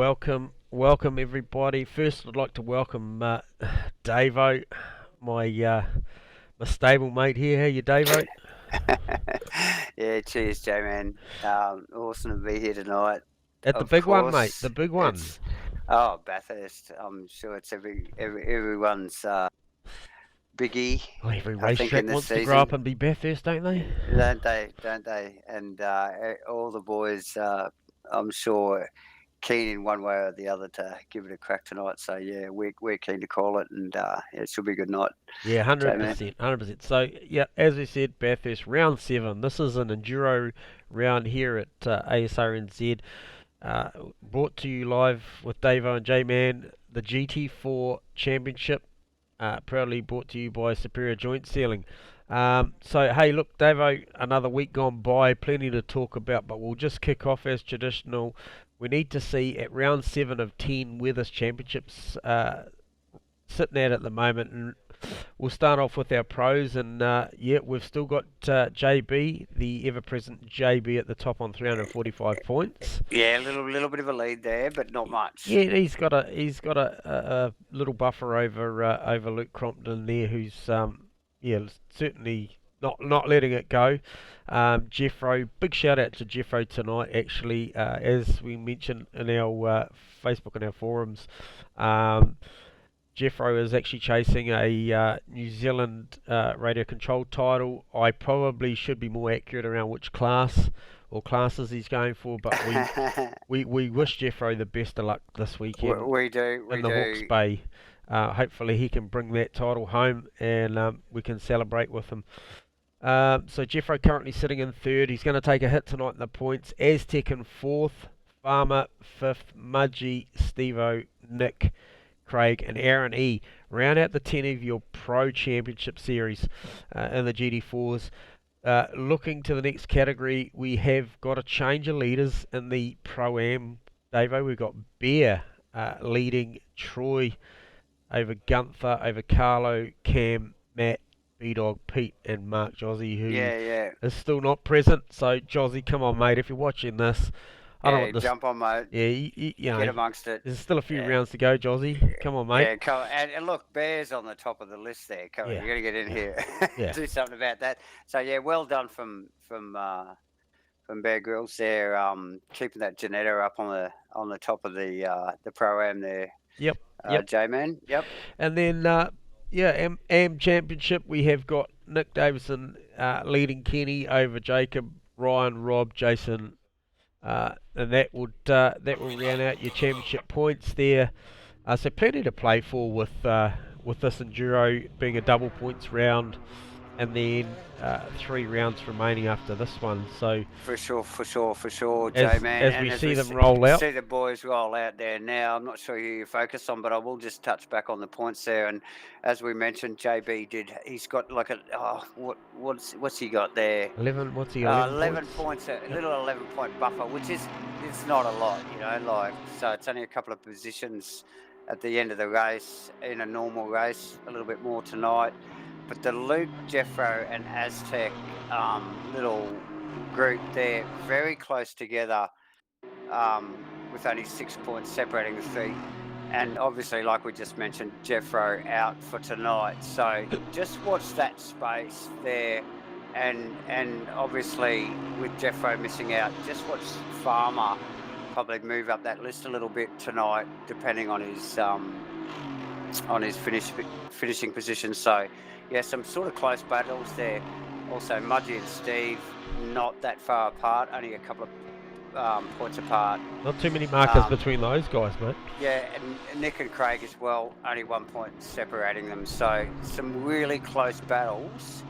welcome everybody. First, I'd like to welcome Davo, my stable mate here. How you, Davo? Yeah, cheers, Joe, man. Awesome to be here tonight. At the Of big one, mate. course, The big one. it's Bathurst. I'm sure it's everyone's biggie. Oh, every I think in racetrack this wants to grow up season, and be Bathurst, don't they? don't they? Don't they? And all the boys, I'm sure, keen in one way or the other to give it a crack tonight. So yeah, we're keen to call it, and it should be a good night, Yeah, Joe, man. 100%, 100%. So, yeah, as we said, Bathurst round 7. This is an Enduro round here at Asrnz. Brought to you live with Davo and J-Man. The GT4 Championship, proudly brought to you by Superior Joint Sealing. So, hey, look, Davo, another week gone by, plenty to talk about, but we'll just kick off as traditional. We need to see at round 7 of 10 where this championship's sitting at the moment, and we'll start off with our pros. And yeah, we've still got JB, the ever-present JB, at the top on 345 points. Yeah, a little bit of a lead there, but not much. Yeah, he's got a little buffer over Luke Crompton there, who's yeah, certainly not letting it go. Jeffro, big shout out to Jeffro tonight. Actually, as we mentioned in our Facebook and our forums, Jeffro is actually chasing a New Zealand radio control title. I probably should be more accurate around which class or classes he's going for, but we wish Jeffro the best of luck this weekend We do. in the Hawke's Bay. Hopefully he can bring that title home, and we can celebrate with him. So Jeffro currently sitting in third. He's going to take a hit tonight in the points. Aztec in fourth. Farmer fifth. Mudgee, Stevo, Nick, Craig and Aaron E. Round out the 10 of your Pro Championship Series in the GT4s. Looking to the next category, we have got a change of leaders in the Pro-Am. Davo, we've got Bear leading Troy over Gunther, over Carlo, Cam, Matt, B-Dog, Pete and Mark Jozzy, who is still not present. So Jozzy, come on mate, if you're watching this, I don't want this. Jump on, mate. Yeah, you know, get amongst it. There's still a few rounds to go, Jozzy. Come on, mate. Yeah, come on. And look, Bear's on the top of the list there. Come on, you got to get in here. Do something about that. So yeah, well done from Bear Grylls there, keeping that Janetta up on the top of the Pro-Am there. Yep. J-Man. Yep. And then Am Championship, we have got Nick Davison leading Kenny over Jacob, Ryan, Rob, Jason. And that will round out your championship points there. So plenty to play for with this Enduro being a double points round, and then 3 rounds remaining after this one. So for sure, J-Man. As we see them roll out, see the boys roll out there now. I'm not sure who you focus on, but I will just touch back on the points there. And as we mentioned, JB he's got like what's he got there? 11. What's he got? 11 points, a little 11-point buffer, which is it's not a lot, so it's only a couple of positions at the end of the race in a normal race. A little bit more tonight. But the Luke, Jeffro and Aztec little group there, very close together, with only 6 points separating the 3. And obviously, like we just mentioned, Jeffro out for tonight. So just watch that space there. And obviously, with Jeffro missing out, just watch Farmer probably move up that list a little bit tonight, depending on his finishing position. So yeah, some sort of close battles there. Also, Mudgee and Steve, not that far apart, only a couple of points apart. Not too many markers between those guys, mate. Yeah, and Nick and Craig as well, only 1 point separating them. So some really close battles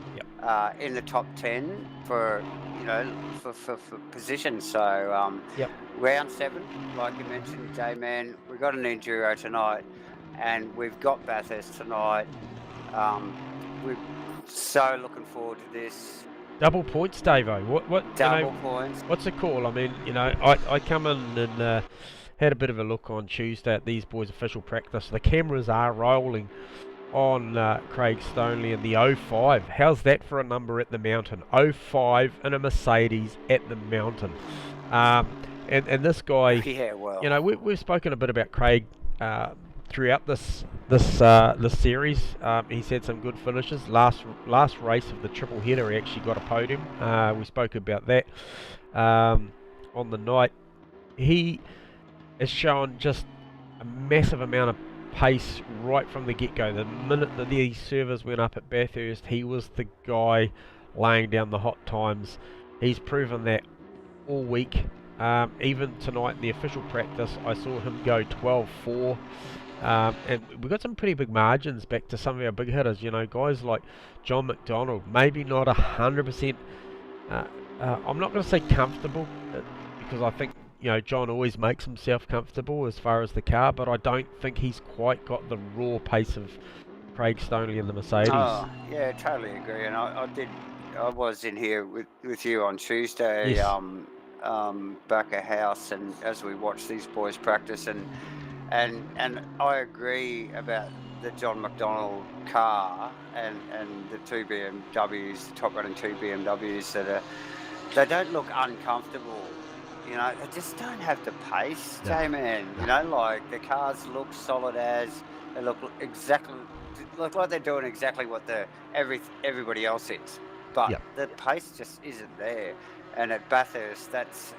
in the top 10 for position. So round 7, like you mentioned, J-Man, we've got an Enduro tonight, and we've got Bathurst tonight. We're so looking forward to this. Double points, Davo. What? Double points. What's the call? I mean, I come in and had a bit of a look on Tuesday at these boys' official practice. The cameras are rolling on Craig Stoneley in the 05. How's that for a number at the mountain? 05 in a Mercedes at the mountain. and this guy, Yeah, well, you know, we've spoken a bit about Craig throughout this series. He's had some good finishes. Last race of the triple header, he actually got a podium. We spoke about that on the night. He has shown just a massive amount of pace right from the get-go. The minute that the servers went up at Bathurst, he was the guy laying down the hot times. He's proven that all week. Even tonight in the official practice, I saw him go 12.4. And we've got some pretty big margins back to some of our big hitters. You know, guys like John McDonald, maybe not 100%. I'm not going to say comfortable, because I think, you know, John always makes himself comfortable as far as the car, but I don't think he's quite got the raw pace of Craig Stoney in the Mercedes. Oh, yeah, totally agree. And I was in here with you on Tuesday, Yes. back at house, and as we watched these boys practice, and I agree about the John McDonald car and the two BMWs, the top running two BMWs they don't look uncomfortable. You know, they just don't have the pace, No. J-Man. You know, like the cars look solid as, they look like they're doing exactly what everybody else is. But Yep. the pace just isn't there. And at Bathurst, that's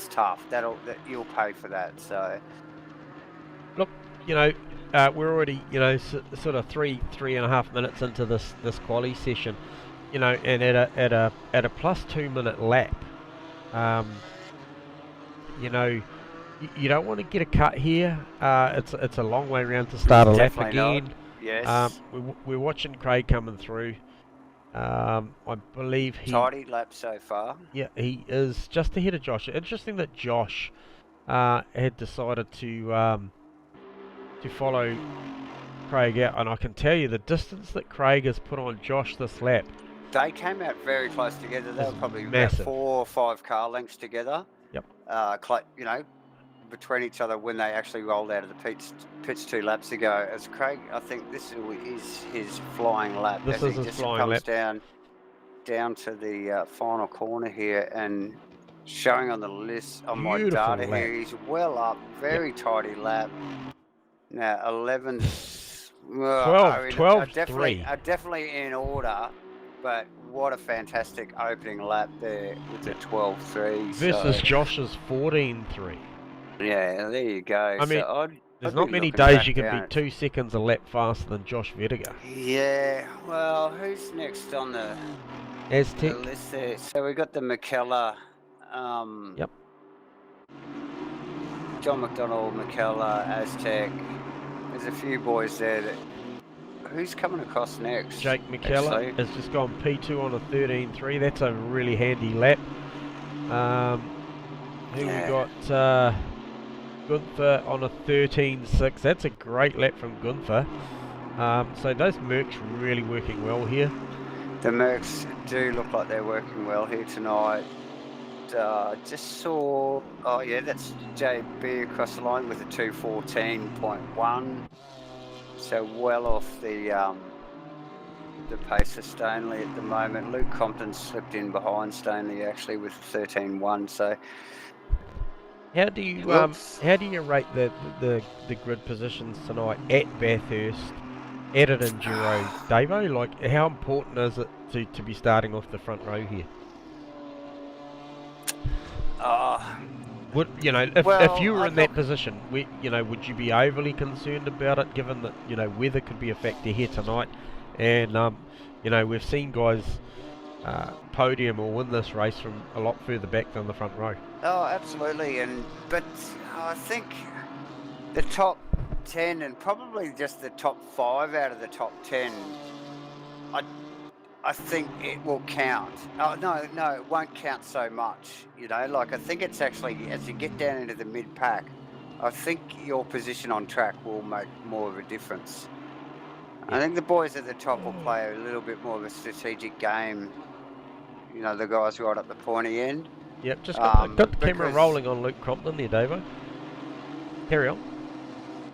tough. You'll pay for that. So Look, you know, we're already, you know, sort of three and a half minutes into this quali session, you know, and at a plus 2 minute lap, you know, you don't want to get a cut here. It's a long way around to start a lap definitely again. not. Yes. We're watching Craig coming through. I believe Tidy lap so far. Yeah, he is just ahead of Josh. Interesting that Josh had decided to follow Craig out, and I can tell you the distance that Craig has put on Josh this lap. They came out very close together. They were It's probably massive. about 4 or 5 car lengths together. Yep. You know, between each other when they actually rolled out of the pits 2 laps ago. As Craig, I think this is his flying lap. This as is he his just flying comes lap. down to the final corner here, and showing on the list on my Beautiful data lap. here, he's well up, very tidy lap. Now 11's 12.3. are definitely in order, but what a fantastic opening lap there with the 12.3 Versus so, Josh's 14.3. yeah, there you go. I mean, so there's I'd not be many looking days back you can down be 2 seconds a lap faster than Josh Vediger. Yeah, well, who's next on the Aztec. list there? So we got the McKellar. Yep. John McDonald, McKellar, Aztec. There's a few boys there that. Who's coming across next? Jake McKellar has just gone P2 on a 13.3. That's a really handy lap. Here we got Gunther on a 13.6. That's a great lap from Gunther. So those Mercs really working well here. The Mercs do look like they're working well here tonight. Just saw, oh yeah, that's JB across the line with a 2:14.1. So well off the pace of Stanley at the moment. Luke Compton slipped in behind Stanley actually with 13.1. So how do you rate the grid positions tonight at Bathurst, at an Enduro, Davo? Like, how important is it to be starting off the front row here? Would you know if you were in that position, would you be overly concerned about it, given that weather could be a factor here tonight, and we've seen guys podium or win this race from a lot further back than the front row. Oh, absolutely, but I think the top 10 and probably just the top 5 out of the top 10. I think it will count. Oh, no, it won't count so much. Like I think it's actually, as you get down into the mid-pack, I think your position on track will make more of a difference. Yeah. I think the boys at the top will play a little bit more of a strategic game. The guys right up the pointy end. Yep, just got the camera rolling on Luke Crompton there, Davo. Carry on.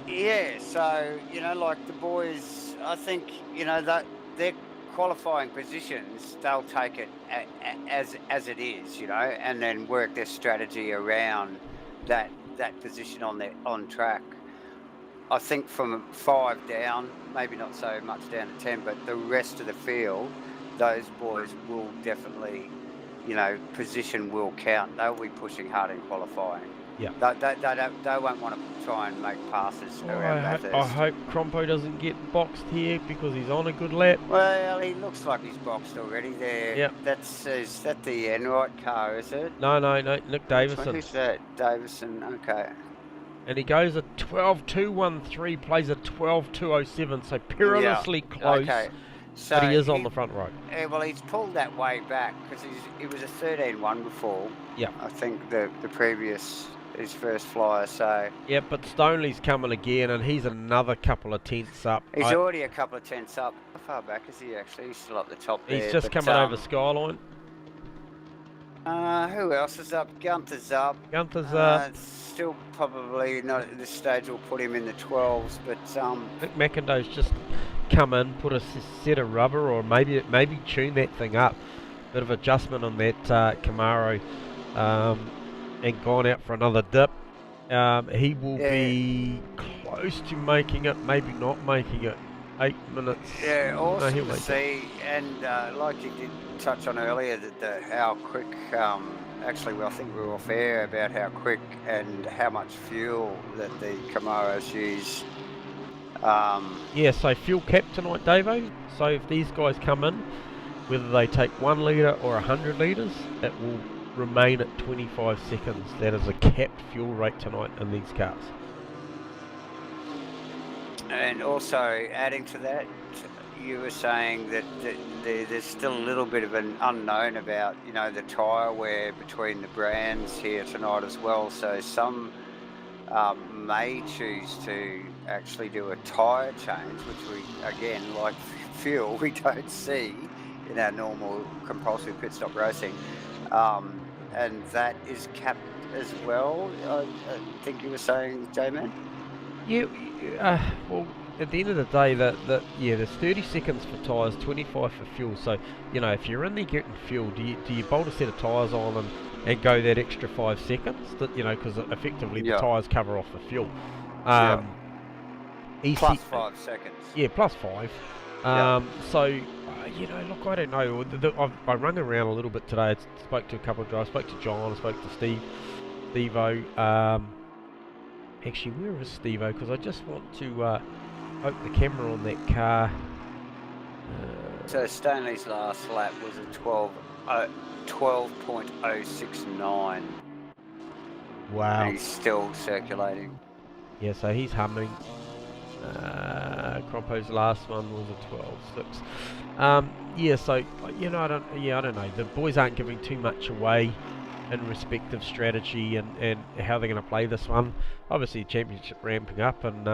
Yeah, so, like the boys, I think, that they're qualifying positions, they'll take it as it is, you know, and then work their strategy around that position on track. I think from 5 down, maybe not so much down to 10, but the rest of the field, those boys will definitely, you know, position will count. They'll be pushing hard in qualifying. Yeah. They won't want to try and make passes around Bathurst. I hope Crompo doesn't get boxed here because he's on a good lap. Well, he looks like he's boxed already there. Yep. Is that the Enright car, is it? No, Nick Davison. Who's that? Davison, okay. And he goes a 12.213, plays a 12.207, so perilously close. Okay. So but he is on the front row. Well, he's pulled that way back because he was a 13.1 before. Yeah. I think the previous, his first flyer, so... Yeah, but Stonley's coming again, and he's another couple of tenths up. He's already a couple of tenths up. How far back is he actually? He's still up the top there. He's just coming over Skyline. Who else is up? Gunther's up. Gunther's up. Still probably not at this stage. We'll put him in the 12s, but Nick McIndoe's just come in, put a set of rubber, or maybe tune that thing up. Bit of adjustment on that Camaro, and gone out for another dip. He will be close to making it, maybe not making it. 8 minutes. Yeah, awesome to see, and like you did touch on earlier, that how quick. Actually, well, I think we were off air about how quick and how much fuel that the Camaros use. Yeah, so fuel cap tonight, Davo. So if these guys come in, whether they take 1 litre or 100 litres, it will remain at 25 seconds. That is a capped fuel rate tonight in these cars. And also adding to that, you were saying that there's still a little bit of an unknown about, you know, the tyre wear between the brands here tonight as well. So some may choose to actually do a tyre change, which we, again, like fuel, we don't see in our normal compulsory pit stop racing. And that is capped as well, I think you were saying, J-Man? Yeah, well, at the end of the day, there's 30 seconds for tyres, 25 for fuel. So, you know, if you're in there getting fuel, do you bolt a set of tyres on and go that extra 5 seconds? That, you know, because effectively the tyres cover off the fuel. Plus 5 seconds. Yeah, plus 5. So, you know, look, I don't know. I rung around a little bit today. I spoke to a couple of drivers. I spoke to John. I spoke to Steve-O. Actually, where is Steve-O? Because I just want to open the camera on that car. So Stanley's last lap was a 12.069. Wow. And he's still circulating. Yeah, so he's humming. Crompo's last one was a 12.6. Yeah, so you know, I don't know. The boys aren't giving too much away in respect of strategy and how they're going to play this one. Obviously, championship ramping up, and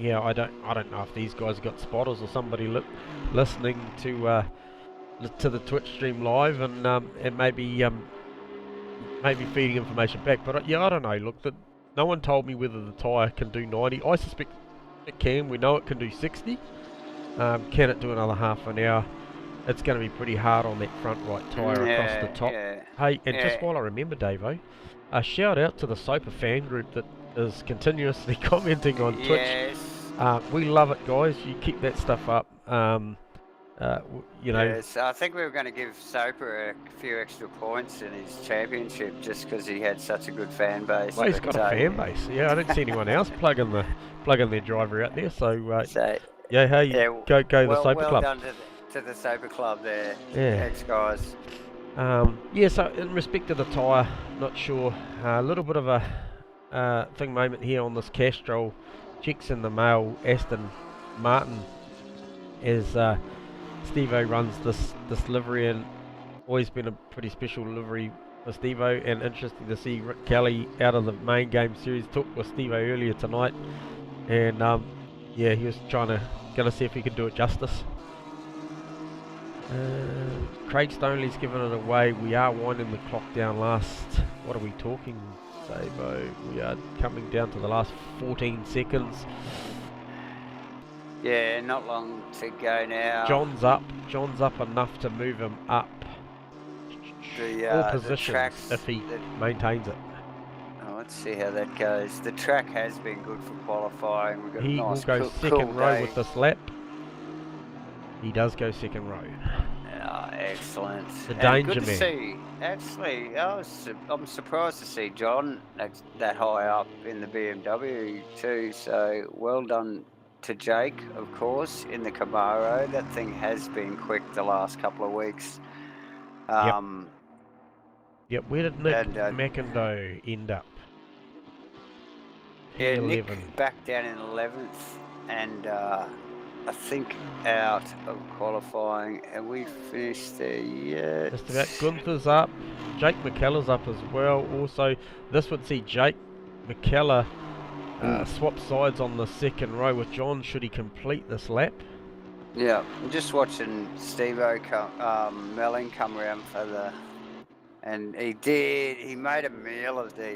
yeah, I don't know if these guys have got spotters or somebody listening to the Twitch stream live, and maybe feeding information back. But yeah, I don't know. Look, no one told me whether the tyre can do 90. I suspect it can. We know it can do 60. Can it do another half an hour? It's going to be pretty hard on that front right tyre across the top. Yeah, hey, and just while I remember, Davo, a shout out to the Soper fan group that is continuously commenting on Twitch. Yes. We love it, guys. You keep that stuff up. You know. Yes, I think we were going to give Soper a few extra points in his championship just because he had such a good fan base. Well, he's got a fan base. Yeah, I didn't see anyone else plugging their driver out there. So, yeah, hey, go the Soper Club. Well done to the Soper Club there, ex-guys. Yeah, so in respect to the tyre, not sure. A little bit of a thing moment here on this Castrol. Checks in the mail, Aston Martin, as Steve-O runs this livery, and always been a pretty special livery for Steve-O, and interesting to see Rick Kelly out of the main game series. Talked with Steve-O earlier tonight, and yeah, he was gonna see if he could do it justice. Craig Stonley's given it away. We are winding the clock down last, what are we talking, Sabo? We are coming down to the last 14 seconds. Yeah, not long to go now. John's up enough to move him up all The positions tracks. if he maintains it. Oh, let's see how that goes. The track has been good for qualifying. We've got a He will nice go cool second row day. with this lap. He does go second row. Excellent. The And danger good to man. see. Actually, I'm surprised to see John that high up in the BMW too. So well done to Jake, of course, in the Camaro. That thing has been quick the last couple of weeks. Yep, where did Nick And McIndoe end up? yeah, Nick P11. back down in 11th, and I think out of qualifying, and we finished there yet. Just about. Gunther's up. Jake McKellar's up as well. Also, this would see Jake McKellar swap sides on the second row with John should he complete this lap. Yeah, I'm just watching Steve-O Melling come around for the, and he made a meal of the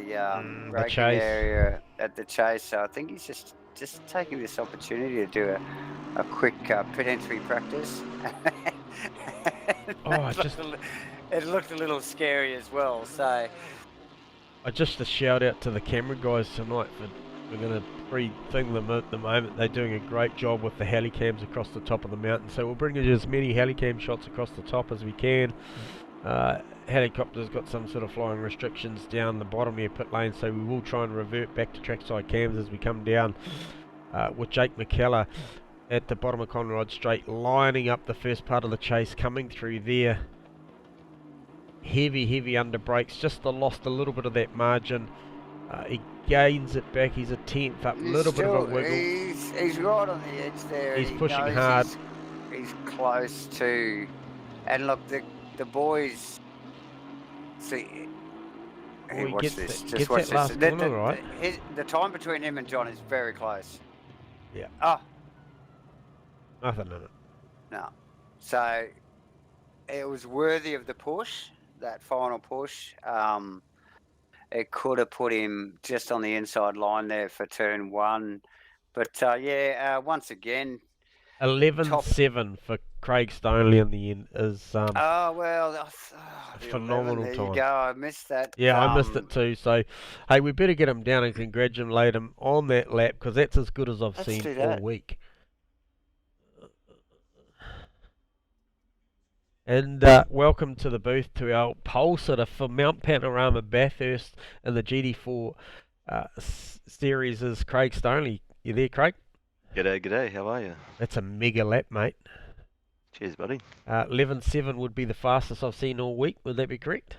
braking chase. area at the chase. So I think he's just taking this opportunity to do a quick pit entry practice. It looked a little scary as well. So Just a shout out to the camera guys tonight for we're going to pre-thing them at the moment. They're doing a great job with the helicams across the top of the mountain. So we'll bring you as many helicam shots across the top as we can. Helicopter's got some sort of flying restrictions down the bottom here pit lane, so we will try and revert back to trackside cams as we come down with Jake McKellar at the bottom of Conrod Straight, lining up the first part of the chase, coming through there. Heavy under brakes, just lost a little bit of that margin. He gains it back, he's a 10th up, a little bit of a wiggle. He's right on the edge there. He's pushing hard. He's close to, and look, the boys. See, Well, watch this. Just watch this. Right? The time between him and John is very close. Yeah. Oh. Nothing in it. No. So it was worthy of the push, that final push. It could have put him just on the inside line there for turn one. But once again, 11.7 for Craig Stoneley in the end is a phenomenal 11, there time. You go. I missed that. Yeah, I missed it too. So, hey, we better get him down and congratulate him on that lap because that's as good as I've seen all week. And welcome to the booth to our pole sitter for Mount Panorama Bathurst in the GT4 series is Craig Stoneley. You there, Craig? G'day, how are you? That's a mega lap, mate. Cheers, buddy. 11.7 would be the fastest I've seen all week, would that be correct?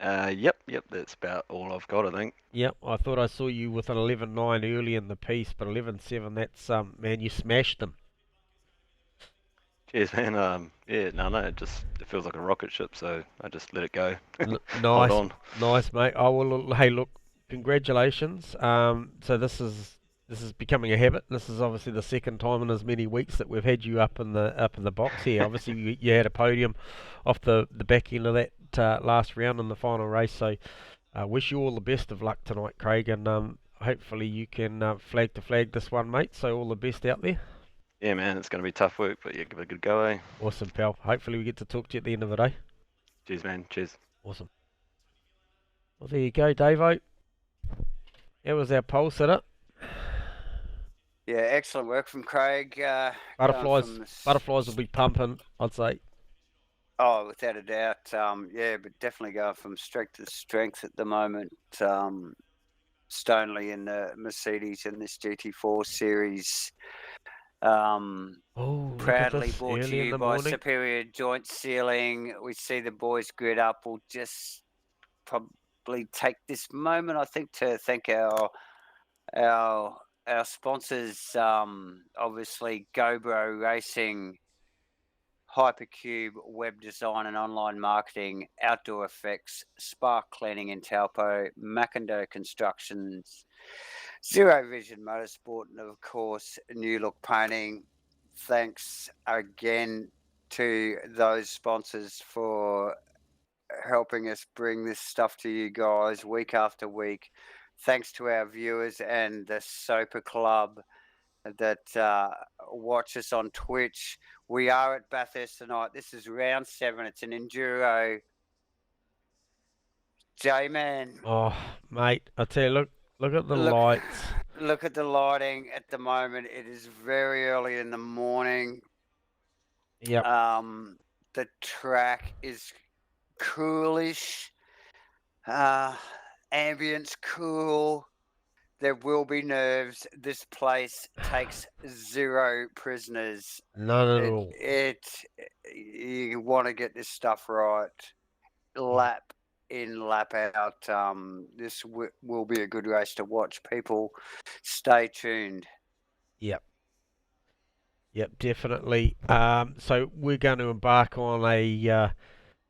Yep, that's about all I've got, I think. Yep, I thought I saw you with an 11.9 early in the piece, but 11.7, that's, man, you smashed them. Cheers, man. It feels like a rocket ship, so I just let it go. Nice, hold on. Nice, mate. Oh, well, hey, look, congratulations. So this is becoming a habit. This is obviously the second time in as many weeks that we've had you up in the box here. Obviously, you had a podium off the back end of that last round in the final race. So, wish you all the best of luck tonight, Craig, and hopefully you can flag to flag this one, mate. So all the best out there. Yeah, man, it's going to be tough work, but yeah, give it a good go, eh? Awesome, pal. Hopefully we get to talk to you at the end of the day. Cheers, man. Cheers. Awesome. Well, there you go, Davo. That was our pole sitter. Yeah, excellent work from Craig. Butterflies will be pumping, I'd say. Oh, without a doubt. But definitely going from strength to strength at the moment. Stoneley in the Mercedes in this GT4 series. Proudly brought to you by Superior Joint Sealing. We see the boys grid up. We'll just probably take this moment, I think, to thank our sponsors. Obviously, GoBro Racing, Hypercube Web Design and Online Marketing, Outdoor Effects, Spark Cleaning in Taupo, McIndoe Constructions, Zero Vision Motorsport, and of course, New Look Painting. Thanks again to those sponsors for helping us bring this stuff to you guys week after week. Thanks to our viewers and the Soper Club. that watch us on Twitch. We are at Bathurst tonight. This is round 7. It's an Enduro. J-Man. Oh, mate, I tell you, look at the lights. Look at the lighting at the moment. It is very early in the morning. Yep. The track is coolish. Ambience cool. There will be nerves. This place takes 0 prisoners. None at all. You want to get this stuff right. Lap in, lap out. This will be a good race to watch. People, stay tuned. Yep. Yep, definitely. So we're going to embark on a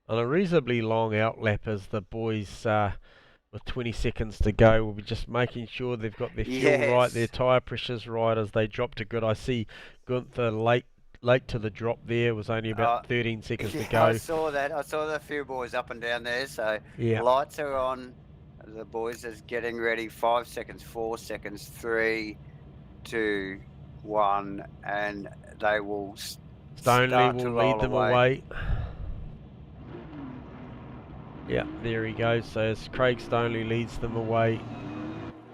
reasonably long outlap as the boys, with 20 seconds to go, will be just making sure they've got their fuel right, their tyre pressures right as they drop to good. I see Gunther late to the drop there, was only about 13 seconds to go. I saw that. I saw the few boys up and down there. So lights are on. The boys are getting ready. 5 seconds, 4 seconds, 3, 2, 1, and they will Stoneley will lead them away. Yeah, there he goes. So as Craig Stoneley leads them away.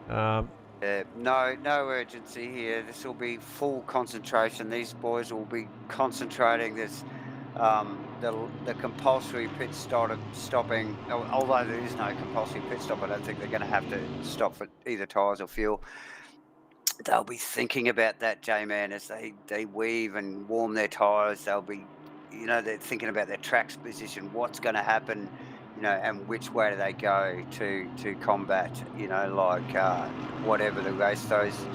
No urgency here. This will be full concentration. These boys will be concentrating. There's the compulsory pit stopping. Although there is no compulsory pit stop, I don't think they're going to have to stop for either tyres or fuel. They'll be thinking about that, J-Man, as they weave and warm their tyres. They'll be, they're thinking about their track's position, what's going to happen, and which way do they go to combat, whatever the race throws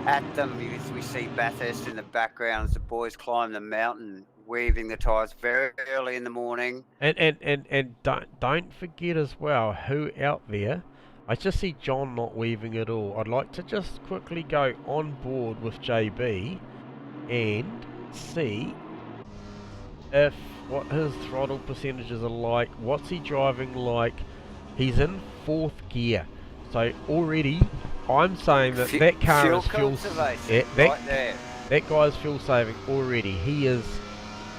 at them. We see Bathurst in the background as the boys climb the mountain, weaving the tyres very early in the morning. And don't forget as well, who out there. I just see John not weaving at all. I'd like to just quickly go on board with JB and see what his throttle percentages are like. What's he driving like? He's in 4th gear. So already I'm saying that car is fuel saving. That guy's fuel saving already. He is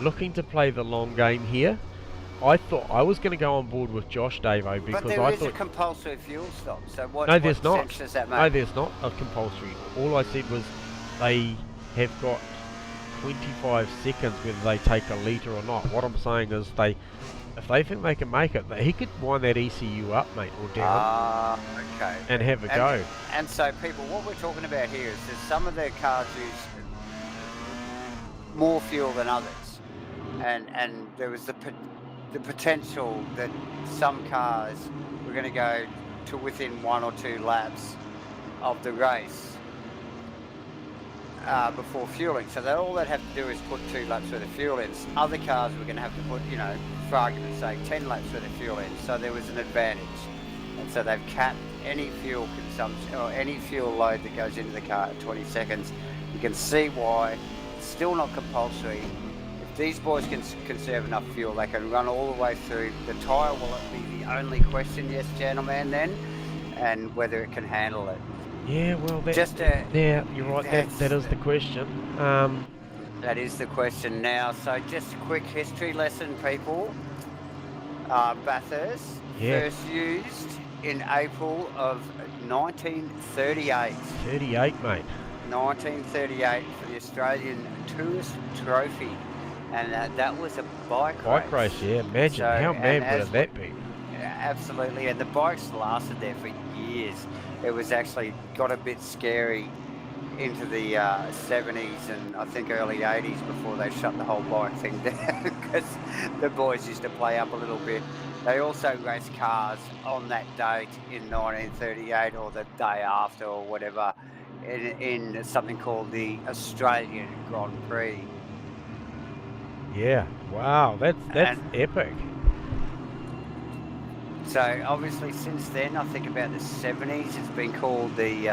looking to play the long game here. I thought I was going to go on board with Josh Davo because I thought a compulsory fuel stop. So what there's not. sense does that make? No, there's not a compulsory. All I said was they have got 25 seconds whether they take a litre or not. What I'm saying is if they think they can make it, he could wind that ECU up, mate, or down. Okay. And have a go. And so, people, what we're talking about here is that some of their cars use more fuel than others, and there was the potential that some cars were going to go to within 1 or 2 laps of the race before fueling. So all they'd have to do is put 2 laps worth of fuel in. Other cars were going to have to put, for argument's sake, 10 laps worth of fuel in. So there was an advantage. And so they've capped any fuel consumption or any fuel load that goes into the car at 20 seconds. You can see why. It's still not compulsory. These boys can conserve enough fuel. They can run all the way through. The tyre will be the only question, yes, gentlemen, then, and whether it can handle it. Yeah, well, you're right. That is the question. That is the question now. So just a quick history lesson, people. Bathurst first used in April of 1938. 38, mate. 1938 for the Australian Tourist Trophy. And that was a bike race, yeah. Imagine how mad would that be? Absolutely, and the bikes lasted there for years. It was actually got a bit scary into the 70s and I think early 80s before they shut the whole bike thing down because the boys used to play up a little bit. They also raced cars on that date in 1938 or the day after or whatever in something called the Australian Grand Prix. Yeah, wow, that's epic. So obviously since then, I think about the 70s, it's been called the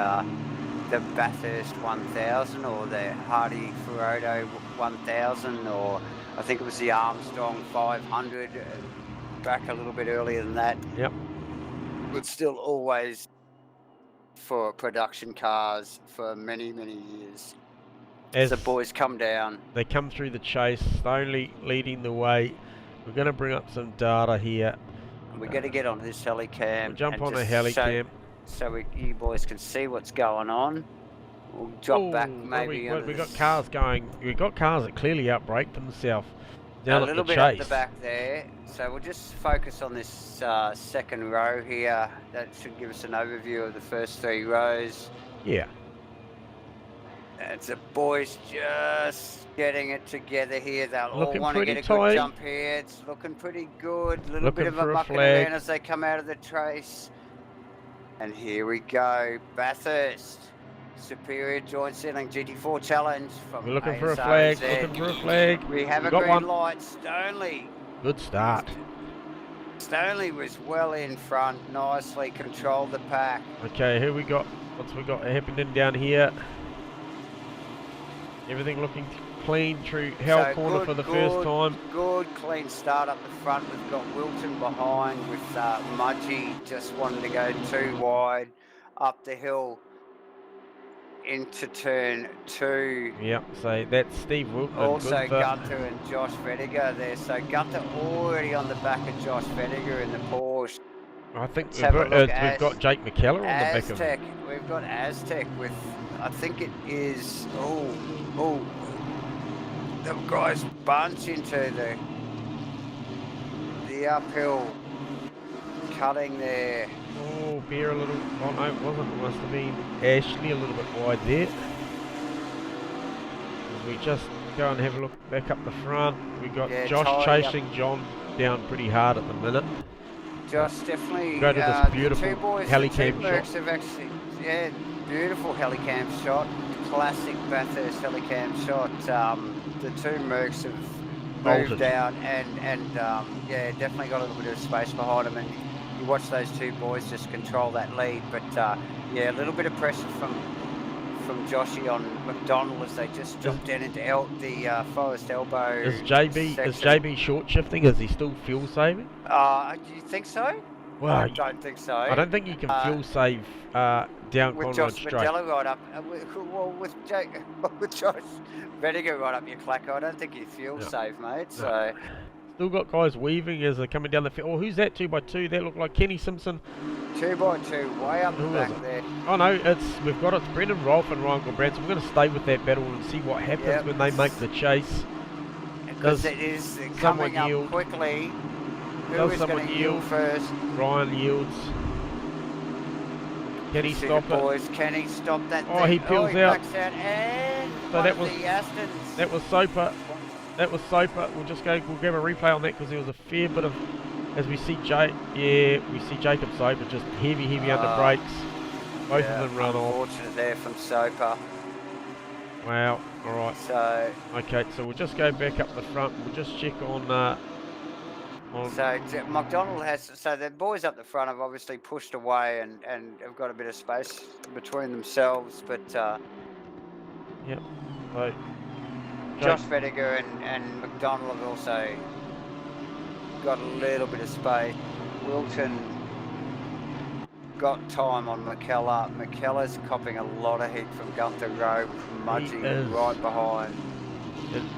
Bathurst 1000 or the Hardy Ferodo 1000, or I think it was the Armstrong 500 back a little bit earlier than that. Yep. But still always for production cars for many, many years. As the boys come down. They come through the chase, slowly leading the way. We're going to bring up some data here. We're going to get on this helicam. We'll jump and on a just helicam. So you boys can see what's going on. We'll drop back maybe. We got cars going. We got cars that clearly outbraked themselves down a at little the bit chase. up the back there. So we'll just focus on this second row here. That should give us an overview of the first 3 rows. Yeah. And the boys just getting it together here. They'll all want to get a tight. good jump here. It's looking pretty good. A little bit of a mucking flag around as they come out of the trace. And here we go. Bathurst. Superior Joint Sealing GT4 Challenge from We're looking for a Asrnz. flag. Looking for a flag. We have a green light. Stoneley. Good start. Stoneley was well in front. Nicely controlled the pack. Okay, who we got? What's we got happening down here? Everything looking clean through Hell Corner for the first time. Good, clean start up the front. We've got Wilton behind with Mudgee just wanting to go too wide up the hill into turn 2. Yep, so that's Steve Wilton. Also Gunter and Josh Vediger there. So Gunter already on the back of Josh Vediger in the Porsche. I think we've got Jake McKellar on the back of him. We've got Aztec with, I think it is, the guys bunch into the uphill cutting there. Oh, Bear a little, oh no, it wasn't, it must have been Ashley a little bit wide there. We just go and have a look back up the front. We got Josh chasing John down pretty hard at the minute. Josh definitely, go to this beautiful the 2 boys, helicam shot. Have actually, beautiful helicam shot. Classic Bathurst helicam shot. The 2 Mercs have moved down and definitely got a little bit of space behind them, and you watch those 2 boys just control that lead. But a little bit of pressure from Joshy on McDonald as they just dropped down into the Forest Elbow. Is JB short shifting? Is he still fuel saving? Do you think so? Well, I don't think so. I don't think you can fuel save down with Conrad Josh straight. Medella right up. With Josh Vediger right up your clacker, I don't think you fuel save, mate. So still got guys weaving as they're coming down the field. Oh, who's that 2x2? That looked like Kenny Simpson. 2x2, way up the back there. Oh no, it's Brendan Rolfe and Ryan Goldbrandt. So we're going to stay with that battle and see what happens when they make the chase. Because it is coming up quickly. Who is going to yield first? Ryan yields. Can he stop it? Boys, can he stop that thing? He peels out. Backs out and so that was the Asrnz. That was Soper. We'll give a replay on that because there was a fair bit of, as we see we see Jacob Soper just heavy under brakes. Both of them run off. Unfortunate there from Soper. Wow. All right. So okay, so we'll just go back up the front. We'll just check on. So McDonald so the boys up the front have obviously pushed away and have got a bit of space between themselves, but yep. So Josh Vediger and McDonald have also got a little bit of space. Wilton got time on McKellar. McKellar's copping a lot of heat from Gunther Rowe, Mudgee right behind.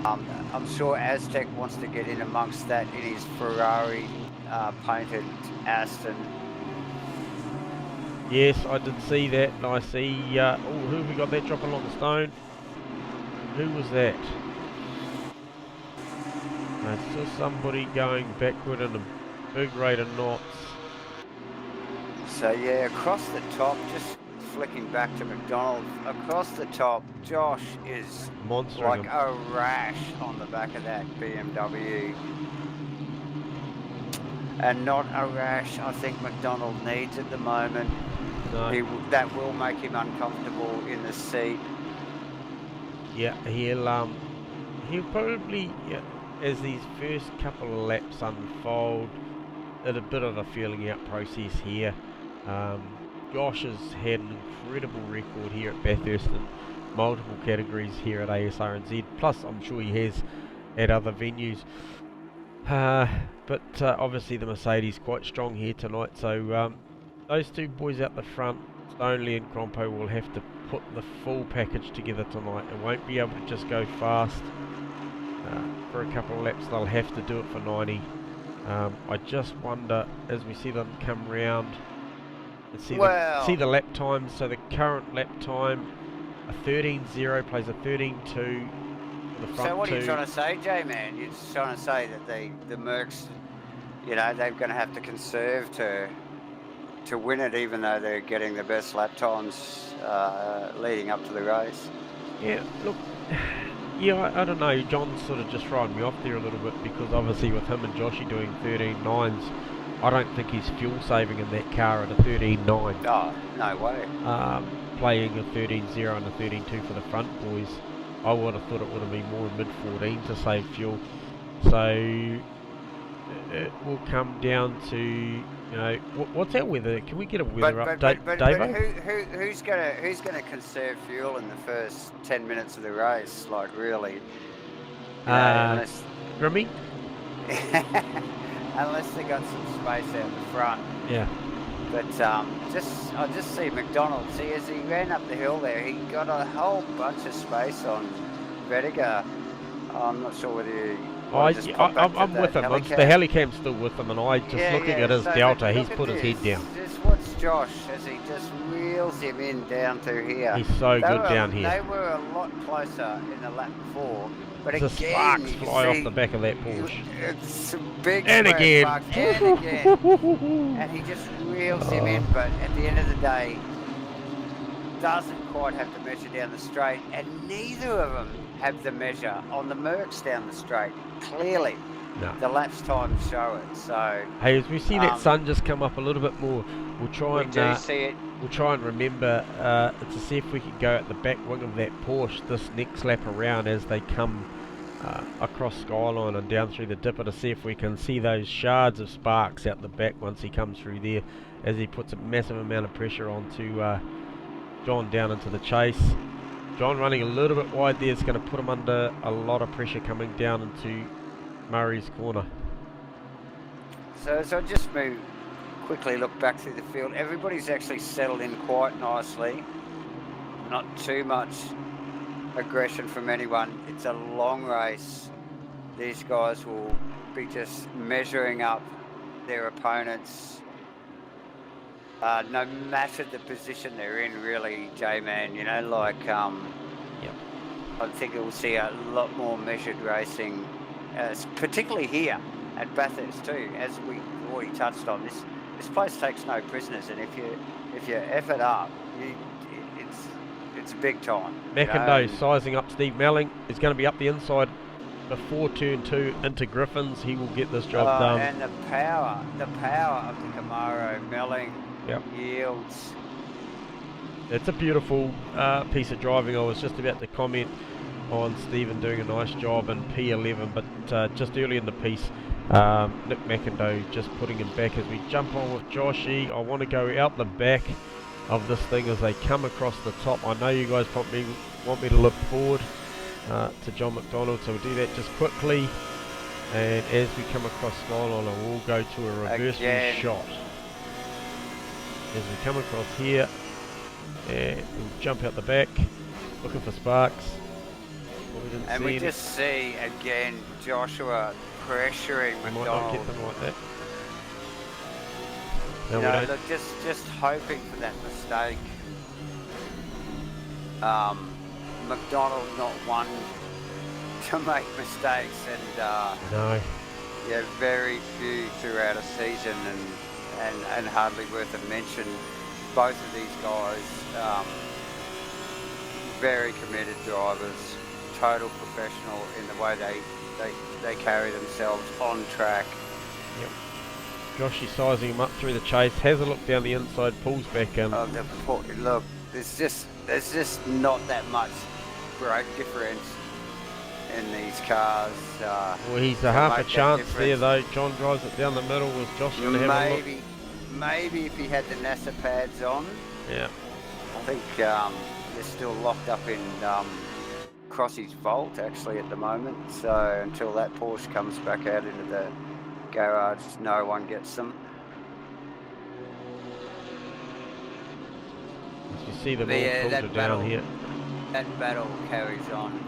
I'm sure Aztec wants to get in amongst that in his Ferrari painted Aston. Yes, I did see that, and I see, who have we got there dropping along the stone? Who was that? I saw somebody going backward in a big rate of knots. So across the top, just flicking back to McDonald, across the top, Josh is like a rash on the back of that BMW. And not a rash I think McDonald needs at the moment. No. That will make him uncomfortable in the seat. Yeah, he'll probably, as these first couple of laps unfold, at a bit of a feeling out process here. Josh has had an incredible record here at Bathurst in multiple categories here at Asrnz, plus I'm sure he has at other venues. But obviously the Mercedes quite strong here tonight, so those 2 boys out the front Stoneley and Crompo will have to put the full package together tonight. It won't be able to just go fast for a couple of laps. They'll have to do it for 90. I just wonder, as we see them come round, and see the lap times. So the current lap time, a 13.0 plays a 13.2 for the front So what two. are you trying to say, J-Man? You're just trying to say that the Mercs, you know, they're going to have to conserve to win it, even though they're getting the best lap times leading up to the race. Yeah, look, yeah, I don't know. John's sort of just throwing me off there a little bit, because obviously with him and Joshy doing 13.9s, I don't think he's fuel saving in that car at a 13.9. Oh, no way. Playing a 13.0 and a 13.2 for the front boys, I would have thought it would have been more mid-14 to save fuel. So it will come down to, you know, what's our weather? Can we get a weather update, Davo? But who's gonna conserve fuel in the first 10 minutes of the race? Like, really? Grimmy? Unless they got some space out the front. Yeah. But I just see McDonald. See, as he ran up the hill there, he got a whole bunch of space on Vetiger. I'm not sure whether you. I'm with him. The helicam's still with him, and I just looking at his delta, he's put his head down. Just watch Josh as he just wheels him in down through here. He's so good down here. They were a lot closer in the lap before. But the again, sparks fly off the back of that Porsche. It's a big and again. And he just reels him in, but at the end of the day, doesn't quite have the measure down the straight, and neither of them have the measure on the Mercs down the straight. Clearly, no. The lapse times show it. So, hey, as we see that sun just come up a little bit more, we'll try and see it. We'll try and remember to see if we can go at the back wing of that Porsche this next lap around as they come across Skyline and down through the dipper, to see if we can see those shards of sparks out the back once he comes through there, as he puts a massive amount of pressure onto John down into the chase. John running a little bit wide there is going to put him under a lot of pressure coming down into Murray's corner. So I just move quickly, look back through the field. Everybody's actually settled in quite nicely. Not too much aggression from anyone. It's a long race. These guys will be just measuring up their opponents, no matter the position they're in, really, J-Man. You know, like, yep. I think we'll see a lot more measured racing, particularly here at Bathurst too, as we already touched on. This place takes no prisoners, and if you F it up, it's big time. McIndoe sizing up Steve Melling. He's going to be up the inside before turn 2 into Griffins. He will get this job done. And the power of the Camaro Melling yields. It's a beautiful piece of driving. I was just about to comment on Stephen doing a nice job in P11, but just early in the piece, Nick McIndoe just putting him back as we jump on with Joshy. I want to go out the back of this thing as they come across the top. I know you guys probably want me to look forward to John McDonald, so we'll do that just quickly. And as we come across Skyline, we'll go to a reverse view shot as we come across here, and we'll jump out the back looking for sparks. And we just see again Joshua pressuring McDonald. Might not get them like that. No, look, just hoping for that mistake. McDonald not one to make mistakes, and no. Yeah, very few throughout a season, and hardly worth a mention. Both of these guys, very committed drivers, total professional in the way they carry themselves on track. Yep. Joshy sizing him up through the chase, has a look down the inside, pulls back in. Look, there's just not that much brake difference in these cars. Well, he's a half a chance there though. John drives it down the middle. Was Josh going to have a look? Maybe if he had the NASA pads on. Yeah. I think they're still locked up in Crossy's vault actually at the moment. So until that Porsche comes back out into the garage, no one gets them. As you see them all Yeah, filter that down battle, here. that battle carries on.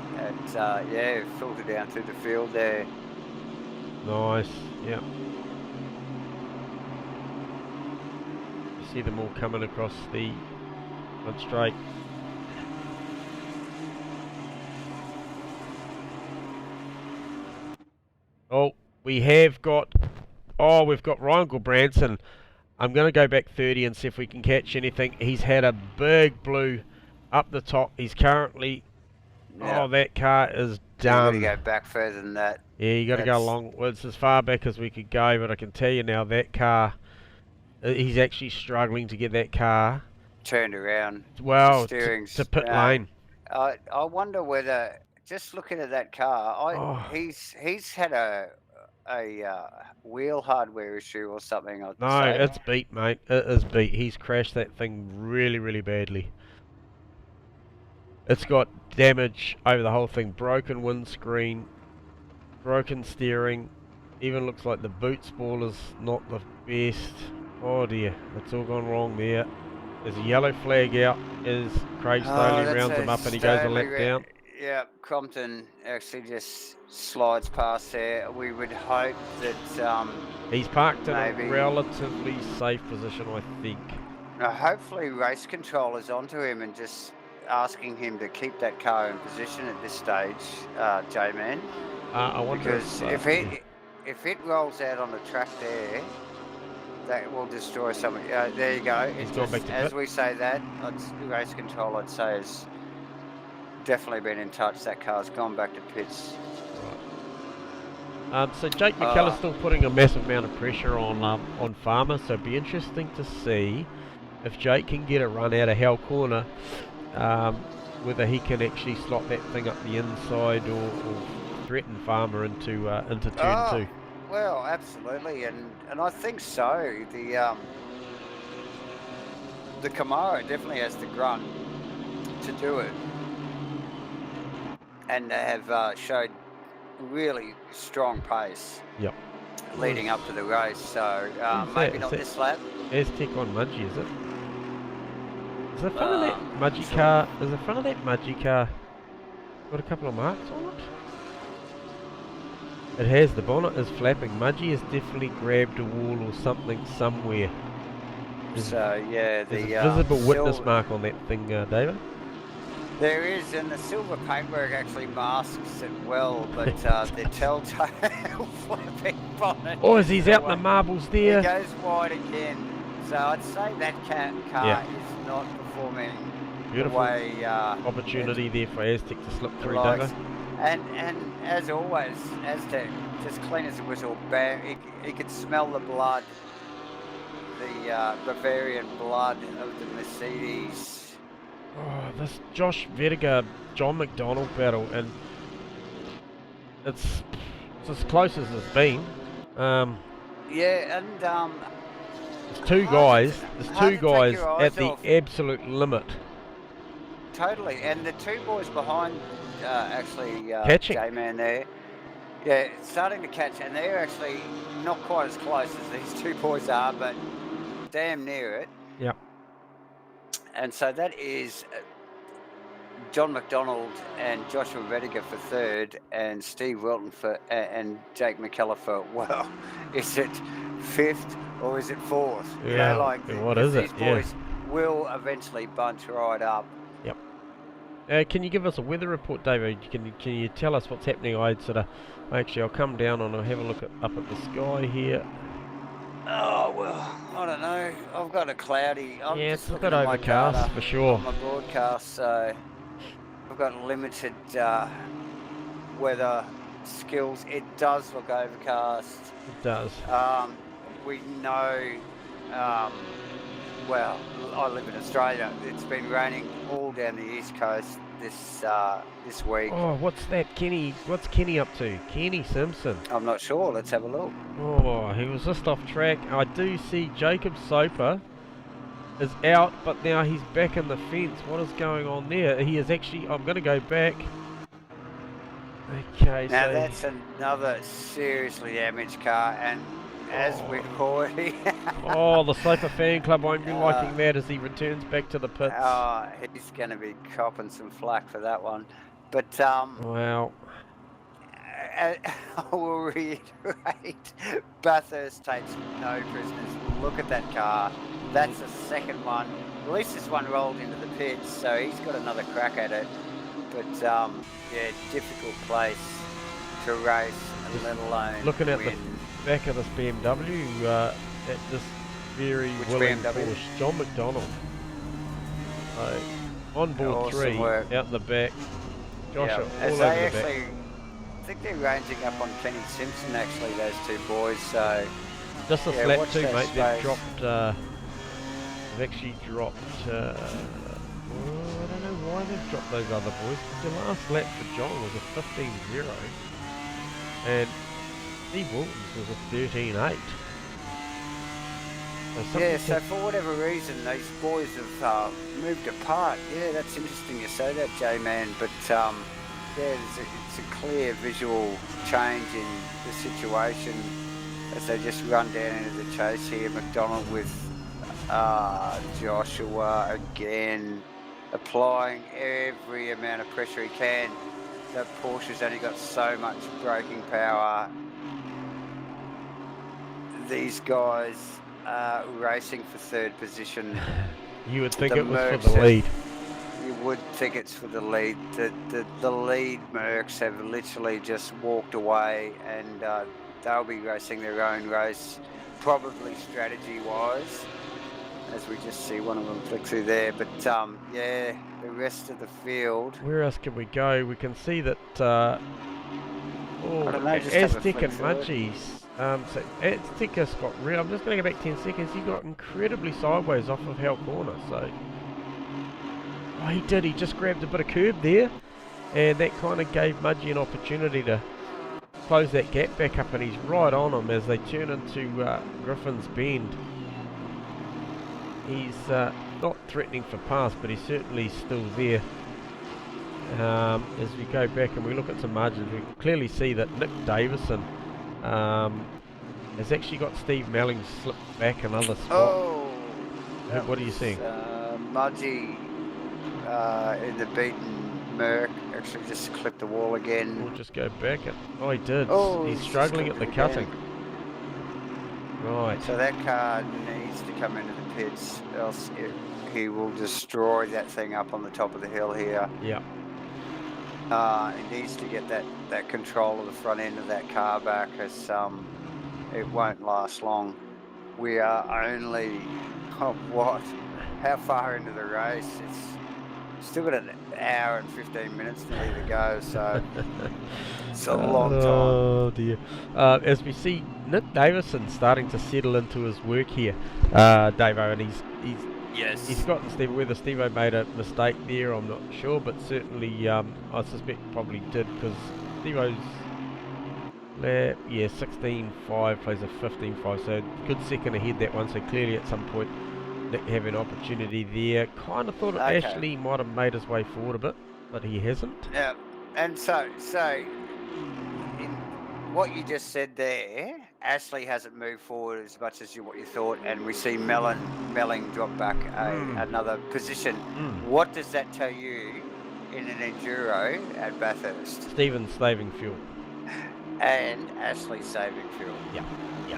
It's yeah, filter down through the field there. Nice, yeah. You see them all coming across the front straight. Oh, we have got, oh, we've got Ryan Gulbranson. I'm going to go back 30 and see if we can catch anything. He's had a big blue up the top. He's currently, Yeah. oh, that car is You got to done. go back further than that. Yeah, you got to go along. Well, it's as far back as we could go, but I can tell you now that car, he's actually struggling to get that car. Turned around. Well, Steering's, to pit lane. I wonder whether, just looking at that car, he's had a wheel hardware issue or something. I'd No, say. it's beat, mate. It is beat. He's crashed that thing really, really badly. It's got damage over the whole thing. Broken windscreen, broken steering. Even looks like the boot spoiler's not the best. Oh dear, it's all gone wrong there. There's a yellow flag out as Craig slowly rounds him up and he goes a lap down. Yeah, Crompton actually just slides past there. We would hope that he's parked in maybe a relatively safe position, I think. Hopefully race controllers onto him and just asking him to keep that car in position at this stage, J-Man. I wonder because if it rolls out on the track there, that will destroy something. There you go. He's gone back to as pit. we say that, race control, I'd say, has definitely been in touch. That car's gone back to pits. Right. So Jake McKellar's still putting a massive amount of pressure on Farmer, so it'd be interesting to see if Jake can get a run out of Hell Corner, whether he can actually slot that thing up the inside or threaten Farmer into turn 2. Well, absolutely, and I think so. The Camaro definitely has the grunt to do it, and they have showed really strong pace. Yep. Leading up to the race, so maybe not this lap. Aztec on Mudgee, is it? Is the front of that Mudgee car? Is the front of that Mudgee car got a couple of marks on it? It has. The bonnet is flapping. Mudgee has definitely grabbed a wall or something somewhere. So yeah, there's a visible witness mark on that thing, David. There is, and the silver paintwork actually masks it well, but the telltale flapping bonnet. Oh, as he's out in the marbles there. He goes wide again. So I'd say that car is not performing beautiful the way opportunity there for Aztec to slip through, David. And as always, Aztec, just clean as a whistle, bam, he could smell the blood, the Bavarian blood of the Mercedes. Oh, this Josh Vediger, John McDonald battle, and it's as close as it's been. Yeah, and there's two guys at the absolute limit. Totally, and the two boys behind catching. J-Man there, yeah, starting to catch, and they're actually not quite as close as these two boys are, but damn near it. Yeah. And so that is John McDonald and Joshua Vediger for third, and Steve Wilton and Jake McKellar for, well, is it fifth or is it fourth? Yeah, you know, like what is it? These boys will eventually bunch right up. Yep. Can you give us a weather report, David? Can you tell us what's happening? I'll come down and I'll have a look up at the sky here. Oh, well, I don't know. I've got a cloudy. I'm it's just a bit overcast for sure. On my broadcast, so I've got limited weather skills. It does look overcast. It does. We know. Well, I live in Australia. It's been raining all down the east coast this week. Oh, what's that, Kenny? What's Kenny up to? Kenny Simpson. I'm not sure. Let's have a look. Oh, he was just off track. I do see Jacob Soper is out, but now he's back in the fence. What is going on there? He is actually. I'm going to go back. Okay. Now so that's another seriously damaged car, and as we've already. Oh, the Sofa Fan Club won't be Uh, liking that as he returns back to the pits. He's going to be copping some flack for that one. But Well, I will reiterate, Bathurst takes no prisoners. Look at that car. That's the second one. At least this one rolled into the pits, so he's got another crack at it. But yeah, difficult place to race, let alone looking at win. the back of this BMW, at this very Which willing BMW? Porsche, John McDonald. So, onboard Awesome 3 work. out in the back. Joshua Yeah, as all they over the back. actually, I think they're ranging up on Kenny Simpson actually, those two boys. So Just a yeah, slap watch too, that mate. They've space. dropped. They've actually dropped. I don't know why they've dropped those other boys. The last lap for John was a 15.0, and Steve Wilton's was a 13.8. Yeah, so for whatever reason, these boys have moved apart. Yeah, that's interesting you say that, J-Man. But yeah, it's a clear visual change in the situation as they just run down into the chase here. McDonald with Joshua again, applying every amount of pressure he can. That Porsche's only got so much braking power. These guys racing for third position. You would think The it was for Mercs the lead. You would think it's for the lead. The lead Mercs have literally just walked away, and they'll be racing their own race, probably strategy-wise, as we just see one of them flick through there. But yeah, the rest of the field. Where else can we go? We can see that. I don't know, just have a Aztec flick and through it. Mudgies. So Aztec has got real. I'm just going to go back 10 seconds. He got incredibly sideways off of Hell Corner. So, oh, he did. He just grabbed a bit of curb there, and that kind of gave Mudgy an opportunity to close that gap back up, and he's right on him as they turn into Griffin's Bend. He's not threatening for pass, but he's certainly still there. As we go back and we look at some margins, we can clearly see that Nick Davison has actually got Steve Melling slipped back another spot. Oh, What are you seeing? Mudgy in the beaten Merc actually just clipped the wall again. We'll just go back. Oh, he did. Oh, He's he's struggling just at the clipped cutting. again. Right. So that car needs to come into the pits, else he will destroy that thing up on the top of the hill here. Yeah. He needs to get that control of the front end of that car back, as it won't last long. We are only, how far into the race? It's still got an hour and 15 minutes nearly to go, so it's a long time. Oh dear. As we see Nick Davison starting to settle into his work here, Davo, and he's gotten Steve. Whether Steve-O made a mistake there, I'm not sure, but certainly I suspect probably did, because Steve-O's lap, 16.5 plays a 15.5, so good second ahead that one. So clearly at some point Nick having an opportunity there. Kind of thought Okay. Ashley might have made his way forward a bit, but he hasn't. Yeah, and so in what you just said there, Ashley hasn't moved forward as much as what you thought, and we see Melling drop back another position. What does that tell you in an Enduro at Bathurst? Stephen's saving fuel. And Ashley saving fuel. Yeah,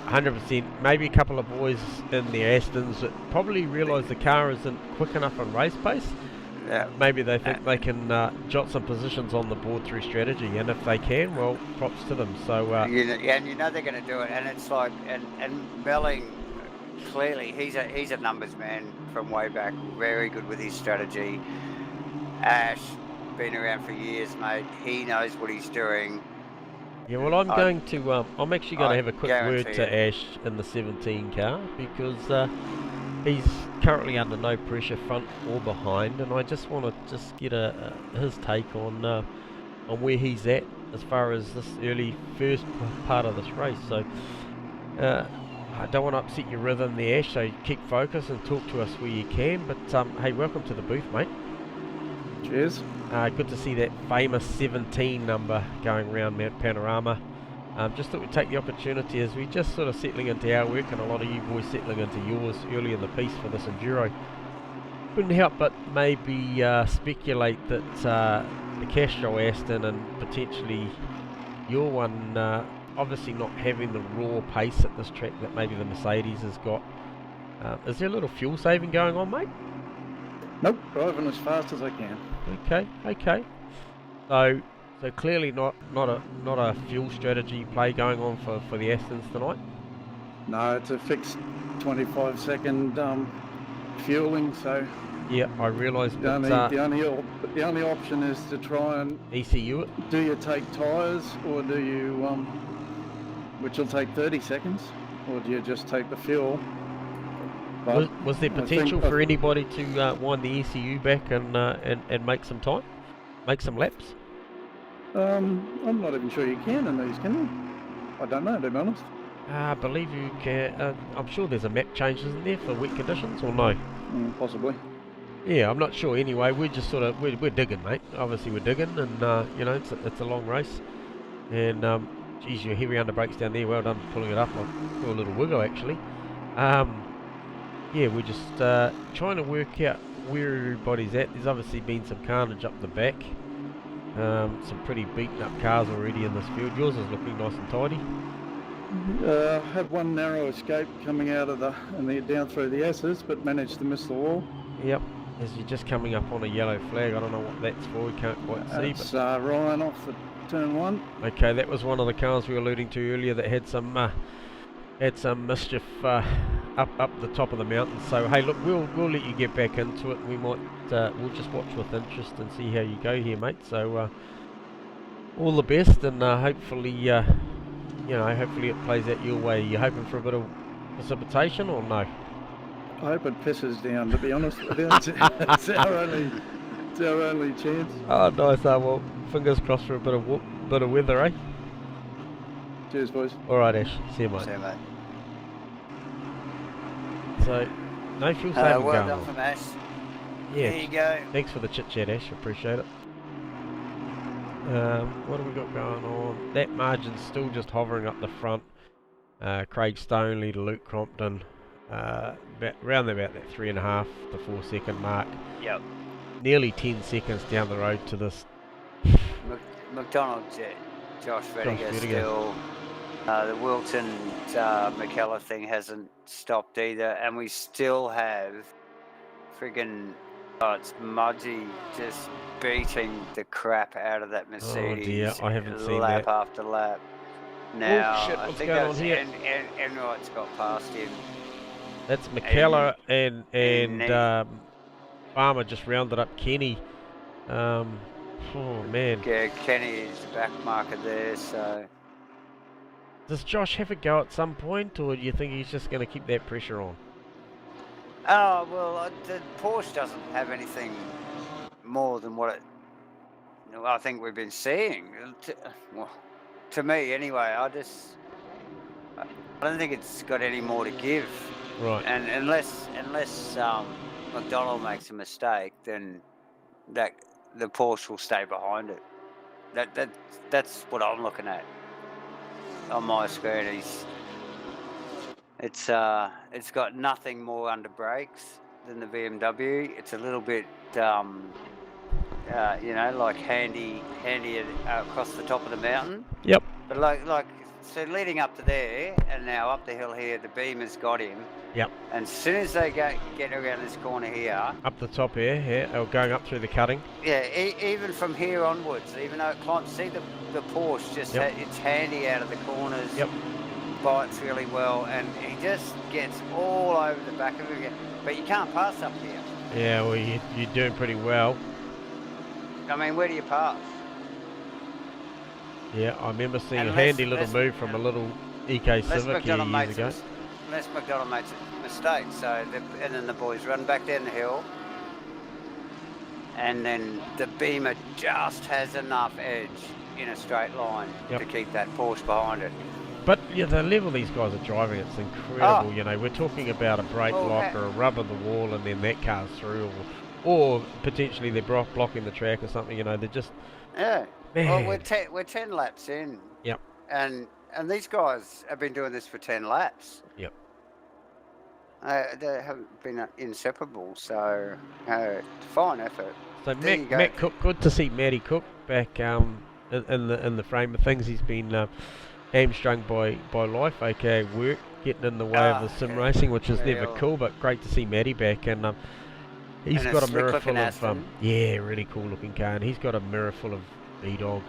100%. Maybe a couple of boys in their Astons that probably realise the car isn't quick enough on race pace. Yeah. Maybe they think they can jot some positions on the board through strategy, and if they can, well, props to them. So And you know they're going to do it, and it's like, and Melling, clearly he's a numbers man from way back, very good with his strategy. Ash, been around for years, mate. He knows what he's doing. yeah, well, I'm actually going to have a quick word guarantee to Ash in the 17 car, because he's currently under no pressure, front or behind, and I just want to get his take on where he's at as far as this early first part of this race. So I don't want to upset your rhythm there, Ash, so keep focused and talk to us where you can. But hey, welcome to the booth, mate. Cheers. Good to see that famous 17 number going around Mount Panorama. Just thought we'd take the opportunity as we just sort of settling into our work and a lot of you boys settling into yours early in the piece for this Enduro. Couldn't help but maybe speculate that the Castro Aston and potentially your one, obviously not having the raw pace at this track that maybe the Mercedes has got. Is there a little fuel saving going on, mate? Nope, driving as fast as I can. Okay. So clearly not a fuel strategy play going on for the Astons tonight. No, it's a fixed 25-second fueling. So yeah, I realise. The only option is to try and ECU it. Do you take tyres, or do you which will take 30 seconds, or do you just take the fuel? Was there potential for anybody to wind the ECU back and make some time, make some laps? I'm not even sure you can in these, can you? I don't know, to be honest. I believe you can. I'm sure there's a map change, isn't there, for wet conditions, or no? Possibly. Yeah, I'm not sure. Anyway, we're just sort of we're digging, mate. Obviously, we're digging, and you know, it's a long race, and geez, your heavy under brakes down there. Well done pulling it up. I feel a little wiggle actually. Yeah, we're just trying to work out where everybody's at. There's obviously been some carnage up the back. Some pretty beaten up cars already in this field. Yours is looking nice and tidy. Had one narrow escape coming out of down through the S's, but managed to miss the wall. Yep, as you're just coming up on a yellow flag. I don't know what that's for. We can't quite see. It's Ryan off the turn one. Okay, that was one of the cars we were alluding to earlier that had some mischief up the top of the mountain. So hey, look, we'll let you get back into it. We might we'll just watch with interest and see how you go here, mate. So all the best, and hopefully hopefully it plays out your way. You're hoping for a bit of precipitation, or no? I hope it pisses down, to be honest with you. It's our only chance. Oh, nice. Well, fingers crossed for a bit of weather, eh? Cheers, boys. All right, Ash. See you, mate. See you, mate. So, no fuel saving well going done on. from Ash. Yeah. There you go. Thanks for the chit chat, Ash. Appreciate it. What have we got going on? That margin's still just hovering up the front. Craig Stoneley to Luke Crompton. Around about that 3.5 to 4 second mark. Yep. Nearly 10 seconds down the road to this. McDonald's, Josh Rediger still. The Wilton McKellar thing hasn't stopped either, and we still have friggin' it's Mudgy just beating the crap out of that Mercedes. Oh dear, I haven't seen lap that. after lap. Now, oh shit, I what's think going on here? Enright's got past him. That's McKellar and Farmer just rounded up Kenny. Oh man. Yeah, Kenny is the back marker there, so. Does Josh have a go at some point, or do you think he's just going to keep that pressure on? Oh, well, the Porsche doesn't have anything more than what I think we've been seeing. To me, anyway, I don't think it's got any more to give. Right. And unless McDonald makes a mistake, then the Porsche will stay behind it. That's what I'm looking at on my screen. It's got nothing more under brakes than the BMW. It's a little bit like handy across the top of the mountain. Yep. But like so leading up to there and now up the hill here, the Beamer's got him. Yep. And as soon as they get around this corner here, up the top here, or going up through the cutting. Yeah, even from here onwards, even though it climbs, see the Porsche just it's handy out of the corners. Yep. Bites really well, and he just gets all over the back of it again. But you can't pass up here. Yeah, well, you're doing pretty well. I mean, where do you pass? Yeah, I remember seeing a handy little move from a little EK Civic here years ago. Unless McDonald makes a mistake, and then the boys run back down the hill, and then the Beamer just has enough edge in a straight line to keep that Porsche behind it. But yeah, the level these guys are driving, it's incredible. You know, we're talking about a brake lock or a rub of the wall, and then that car's through, or potentially they're blocking the track or something. You know, they're just man. Man. Well, we're 10 laps in. Yep. And and these guys have been doing this for 10 laps. Yep. They haven't been inseparable, so fine effort. So There you go. Matt Cook, good to see Matty Cook back in the frame of things. He's been hamstrung by life, aka work, getting in the way of the sim racing, which is never cool, but great to see Matty back. And he's got a mirror full of yeah, really cool looking car, and he's got a mirror full of B-Dog.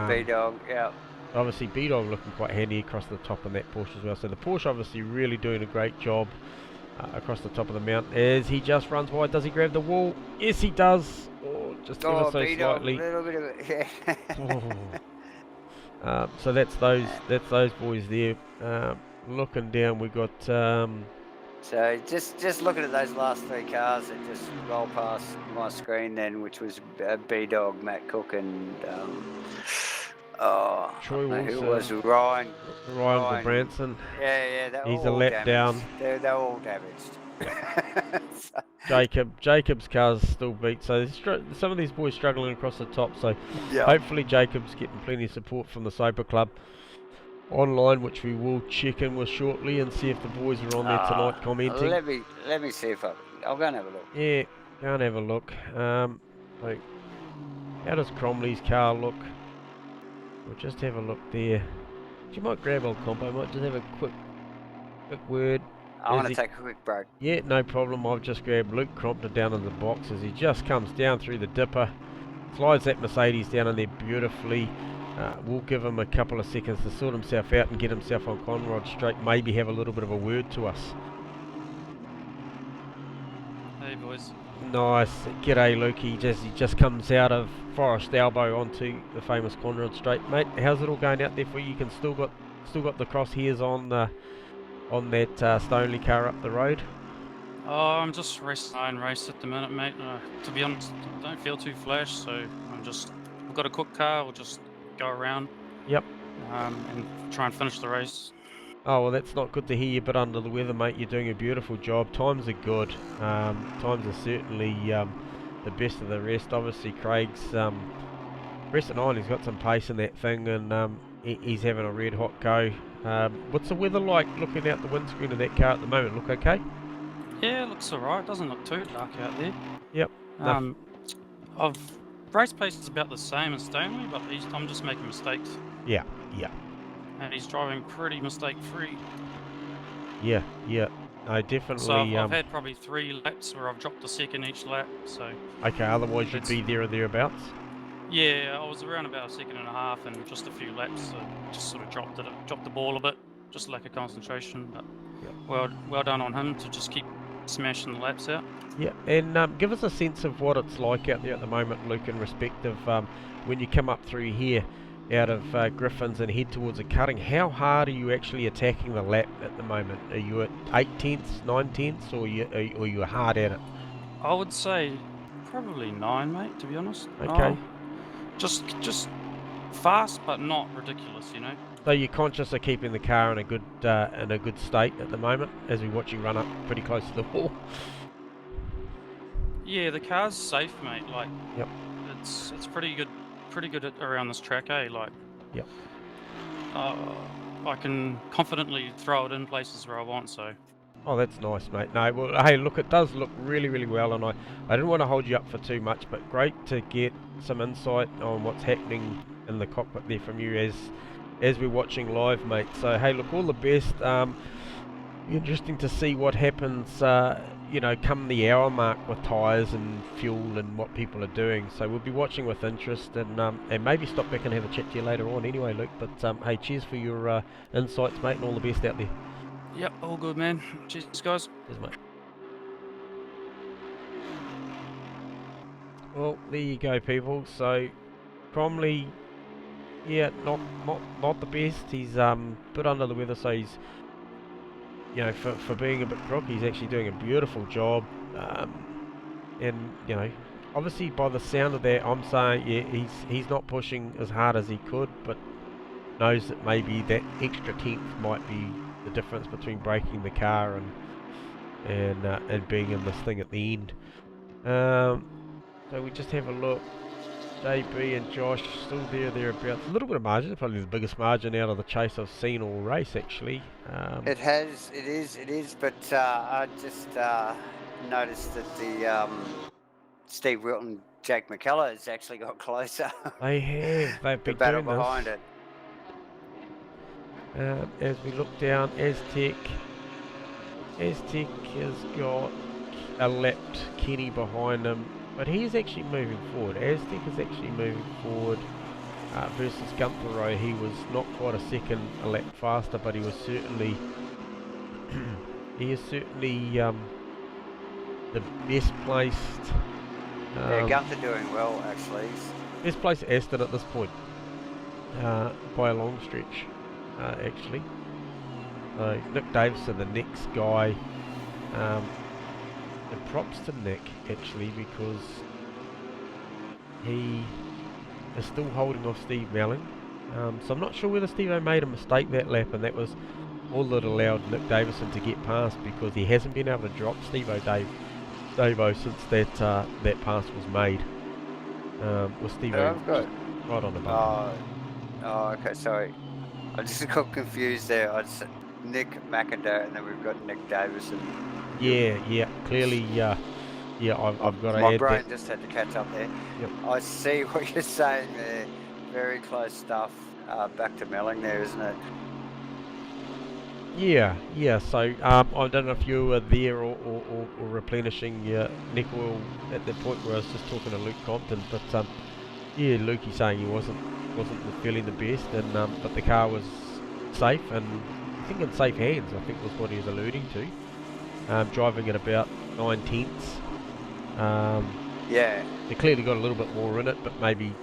B-Dog, yeah. Obviously B-Dog looking quite handy across the top on that Porsche as well. So the Porsche obviously really doing a great job across the top of the mountain. As he just runs wide, does he grab the wall? Yes, he does. Oh, just ever so slightly. A little bit of it, yeah. So that's those boys there. Looking down, we got. So just looking at those last 3 cars that just roll past my screen then, which was B-Dog, Matt Cook, and Troy Wilson. Who was Ryan Branson. Yeah, he's a lap down. They're all damaged. Jacob's car's still beat, so some of these boys struggling across the top. So yeah. Hopefully Jacob's getting plenty of support from the Sober Club online, which we will check in with shortly and see if the boys are on there tonight commenting. Let me see if I'll go and have a look. Yeah, go and have a look. Like, how does Cromley's car look? We'll just have a look there. You might grab old Compo, might just have a quick word. I want to take a quick break. Yeah, no problem. I've just grabbed Luke Crompton down in the box as he just comes down through the dipper, slides that Mercedes down in there beautifully. We'll give him a couple of seconds to sort himself out and get himself on Conrod straight, maybe have a little bit of a word to us. Hey boys. Nice. G'day Luke, he just comes out of Forest Elbow onto the famous Conrod straight. Mate, how's it all going out there for you? You can still got the crosshairs on that Stonely car up the road? Oh, I'm just racing my own race at the minute, mate. To be honest, I don't feel too flash, so I've got a quick car, we'll just go around. Yep. And try and finish the race. Oh, well, that's not good to hear you, but under the weather, mate. You're doing a beautiful job. Times are good. Times are certainly the best of the rest. Obviously, Craig's pressing on. He's got some pace in that thing, and he's having a red hot go. What's the weather like looking out the windscreen of that car at the moment? Look okay? Yeah, it looks alright. Doesn't look too dark out there. Yep. Race pace is about the same as Stonely, but I'm just making mistakes. Yeah. And he's driving pretty mistake-free. Yeah. No, definitely. So I've had probably 3 laps where I've dropped a second each lap. So. Okay. Otherwise, you'd be there or thereabouts. Yeah, I was around about a second and a half, and just a few laps, so just sort of dropped the ball a bit, just lack of concentration. But yep. Well done on him to just keep smashing the laps out. Yeah, and give us a sense of what it's like out there at the moment, Luke, in respect of when you come up through here out of Griffins and head towards a cutting. How hard are you actually attacking the lap at the moment? Are you at 8/10, 9/10, or are you hard at it? I would say probably 9, mate. To be honest. Okay. Just fast, but not ridiculous, you know. So you're conscious of keeping the car in a good state at the moment, as we watch you run up pretty close to the wall. Yeah, the car's safe, mate. Like, yep. It's pretty good around this track, eh? Like, yep. I can confidently throw it in places where I want, so. Oh, that's nice, mate. No, well, hey, look, it does look really, really well, and I didn't want to hold you up for too much, but great to get some insight on what's happening in the cockpit there from you as we're watching live, mate. So, hey, look, all the best. Interesting to see what happens, come the hour mark with tyres and fuel and what people are doing. So we'll be watching with interest, and maybe stop back and have a chat to you later on anyway, Luke. But, hey, cheers for your insights, mate, and all the best out there. Yep, all good, man. Cheers, guys. Cheers, mate. Well, there you go, people. So, Cromley, yeah, not the best. He's a bit under the weather, so he's, for being a bit crook, he's actually doing a beautiful job. And obviously by the sound of that, I'm saying, yeah, he's not pushing as hard as he could, but knows that maybe that extra tenth might be the difference between breaking the car and being in this thing at the end. So we just have a look. JB and Josh still thereabouts. A little bit of margin, probably the biggest margin out of the chase I've seen all race actually. It is. But I just noticed that the Steve Wilton, Jake McKellar has actually got closer. They've the been battle doing behind this. it. As we look down, Aztec has got a lapped Kenny behind him, but he's actually moving forward. Aztec is actually moving forward versus Gunther Rowe. He was not quite a second a lap faster, but he was certainly the best placed. Yeah, Gunther doing well actually. Best placed Aston at this point by a long stretch, actually. So Nick Davison, the next guy. And props to Nick actually, because he is still holding off Steve Melling. So I'm not sure whether Steve-O made a mistake that lap, and that was all that allowed Nick Davison to get past, because he hasn't been able to drop Dave-O since that pass was made. With Steve-O right on the button. Oh, okay, sorry. I just got confused there. I just Nick McIntyre, and then we've got Nick Davison. Yeah, clearly, I've got to My add brain that. just had to catch up there. Yep. I see what you're saying there. Very close stuff. Back to Melling there, isn't it? Yeah. So I don't know if you were there or replenishing your neck oil at the point where I was just talking to Luke Compton, but yeah, Lukey saying he wasn't feeling the best, and but the car was safe, and I think in safe hands, I think was what he was alluding to. Driving at about 9/10. Yeah. They clearly got a little bit more in it, but maybe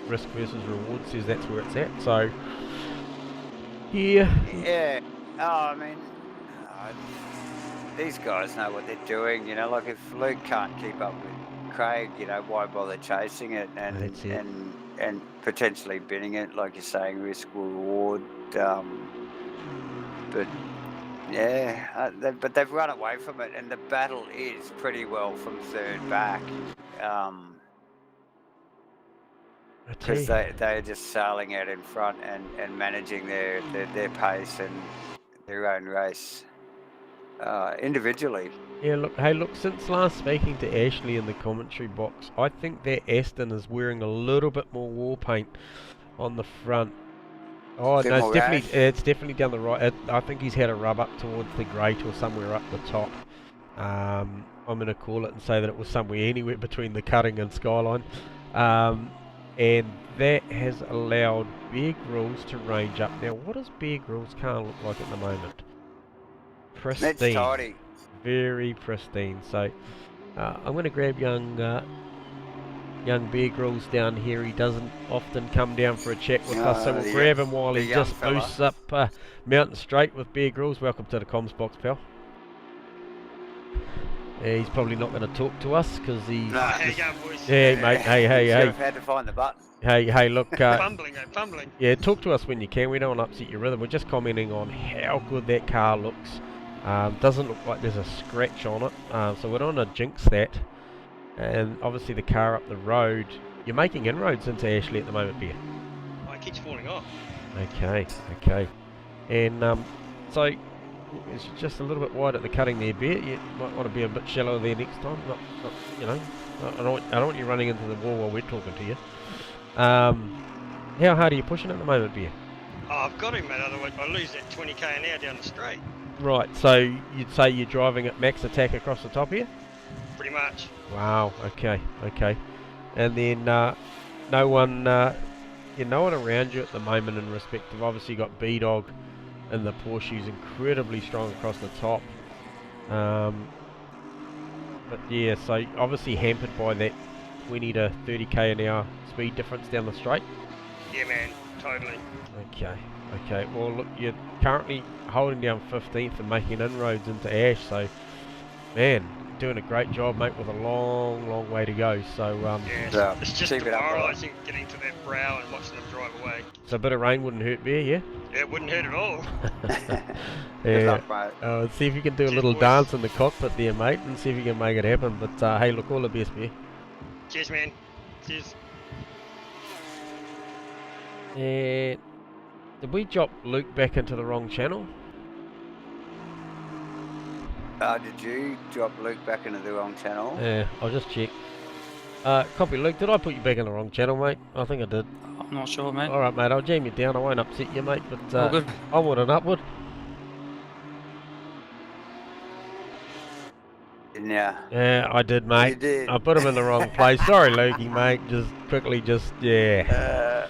risk versus reward says that's where it's at. So yeah. Yeah. Oh, I mean, these guys know what they're doing. You know, like if Luke can't keep up with Craig, you know, why bother chasing it and That's it. and potentially bidding it, like you're saying, risk reward. But yeah, but they've run away from it, and the battle is pretty well from third back. Because they're just sailing out in front and managing their pace and their own race individually. Yeah, look, since last speaking to Ashley in the commentary box, I think that Aston is wearing a little bit more war paint on the front. Oh, no, it's definitely down the right. I think he's had a rub up towards the grate or somewhere up the top. I'm going to call it and say that it was anywhere between the cutting and skyline. And that has allowed Bear Grylls to range up. Now, what does Bear Grylls' car look like at the moment? Pristine. It's tidy. Very pristine. So I'm going to grab young Bear Grylls down here. He doesn't often come down for a chat with us, so we'll grab him while he just boosts up Mountain Straight with Bear Grylls. Welcome to the comms box, pal. He's probably not going to talk to us because he's. How you going, boys? Yeah, mate. Hey. I've had to find the button. Hey, look. Fumbling. Yeah, talk to us when you can. We don't want to upset your rhythm. We're just commenting on how good that car looks. Doesn't look like there's a scratch on it, so we don't want to jinx that. And obviously the car up the road, you're making inroads into Ashley at the moment, Bear. Oh, it keeps falling off. Okay. And so it's just a little bit wide at the cutting there, Bear. You might want to be a bit shallower there next time. Not you know, I don't want you running into the wall while we're talking to you. How hard are you pushing at the moment, Bear? Oh, I've got him, mate. Otherwise, I lose that 20k an hour down the straight. Right. So you'd say you're driving at max attack across the top here? Pretty much. Wow. Okay. And then no one around you at the moment in respect of, obviously you got B-Dog and the Porsche's incredibly strong across the top. But yeah, so obviously hampered by that 20 to 30k an hour speed difference down the straight. Yeah, man. Totally. Okay. Well, look, you're currently holding down 15th and making inroads into Ash. So, man, doing a great job, mate, with a long way to go. So yeah, it's just demoralising getting to that brow and watching them drive away. So a bit of rain wouldn't hurt, Bear, yeah? Yeah, it wouldn't hurt at all. Yeah. Let's see if you can do a little dance in the cockpit there, mate, and see if you can make it happen. But hey, look, all the best, Bear. Cheers, man. Cheers. And did we drop Luke back into the wrong channel? Did you drop Luke back into the wrong channel? Yeah, I'll just check. Copy, Luke. Did I put you back in the wrong channel, mate? I think I did. I'm not sure, mate. All right, mate. I'll jam you down. I won't upset you, mate. But All good. onward and upward. Yeah. Yeah, I did, mate. You did. I put him in the wrong place. Sorry, Lukey, mate. Yeah.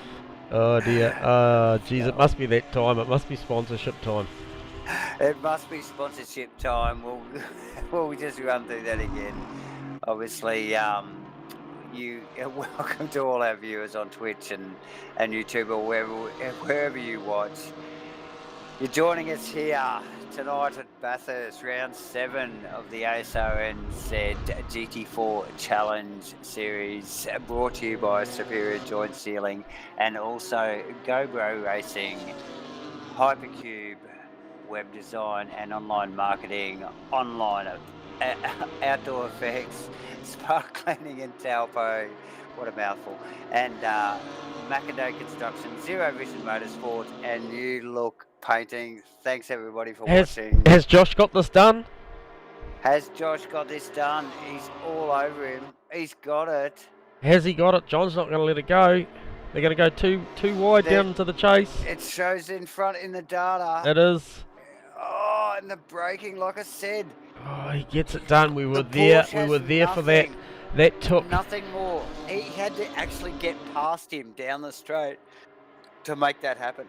Oh dear. Geez, it must be that time. It must be sponsorship time. It must be sponsorship time. We'll just run through that again. Obviously, you welcome to all our viewers on Twitch and YouTube or wherever you watch. You're joining us here tonight at Bathurst, round 7 of the Asrnz GT4 Challenge Series, brought to you by Superior Joint Sealing and also GoBro Racing, Hypercube, web design and online marketing, online outdoor effects, spark cleaning and Taupo, what a mouthful, and Macado Construction, Zero Vision Motorsport, and New Look Painting. Thanks everybody for watching. Has Josh got this done? Has Josh got this done? He's all over him. He's got it. Has he got it? John's not going to let it go. They're going to go too wide down into the chase. It shows in front in the data. It is. Oh, and the braking, like I said. Oh, he gets it done. We were The there. Porsche We were has there for that. nothing. That took. Nothing more. He had to actually get past him down the straight to make that happen.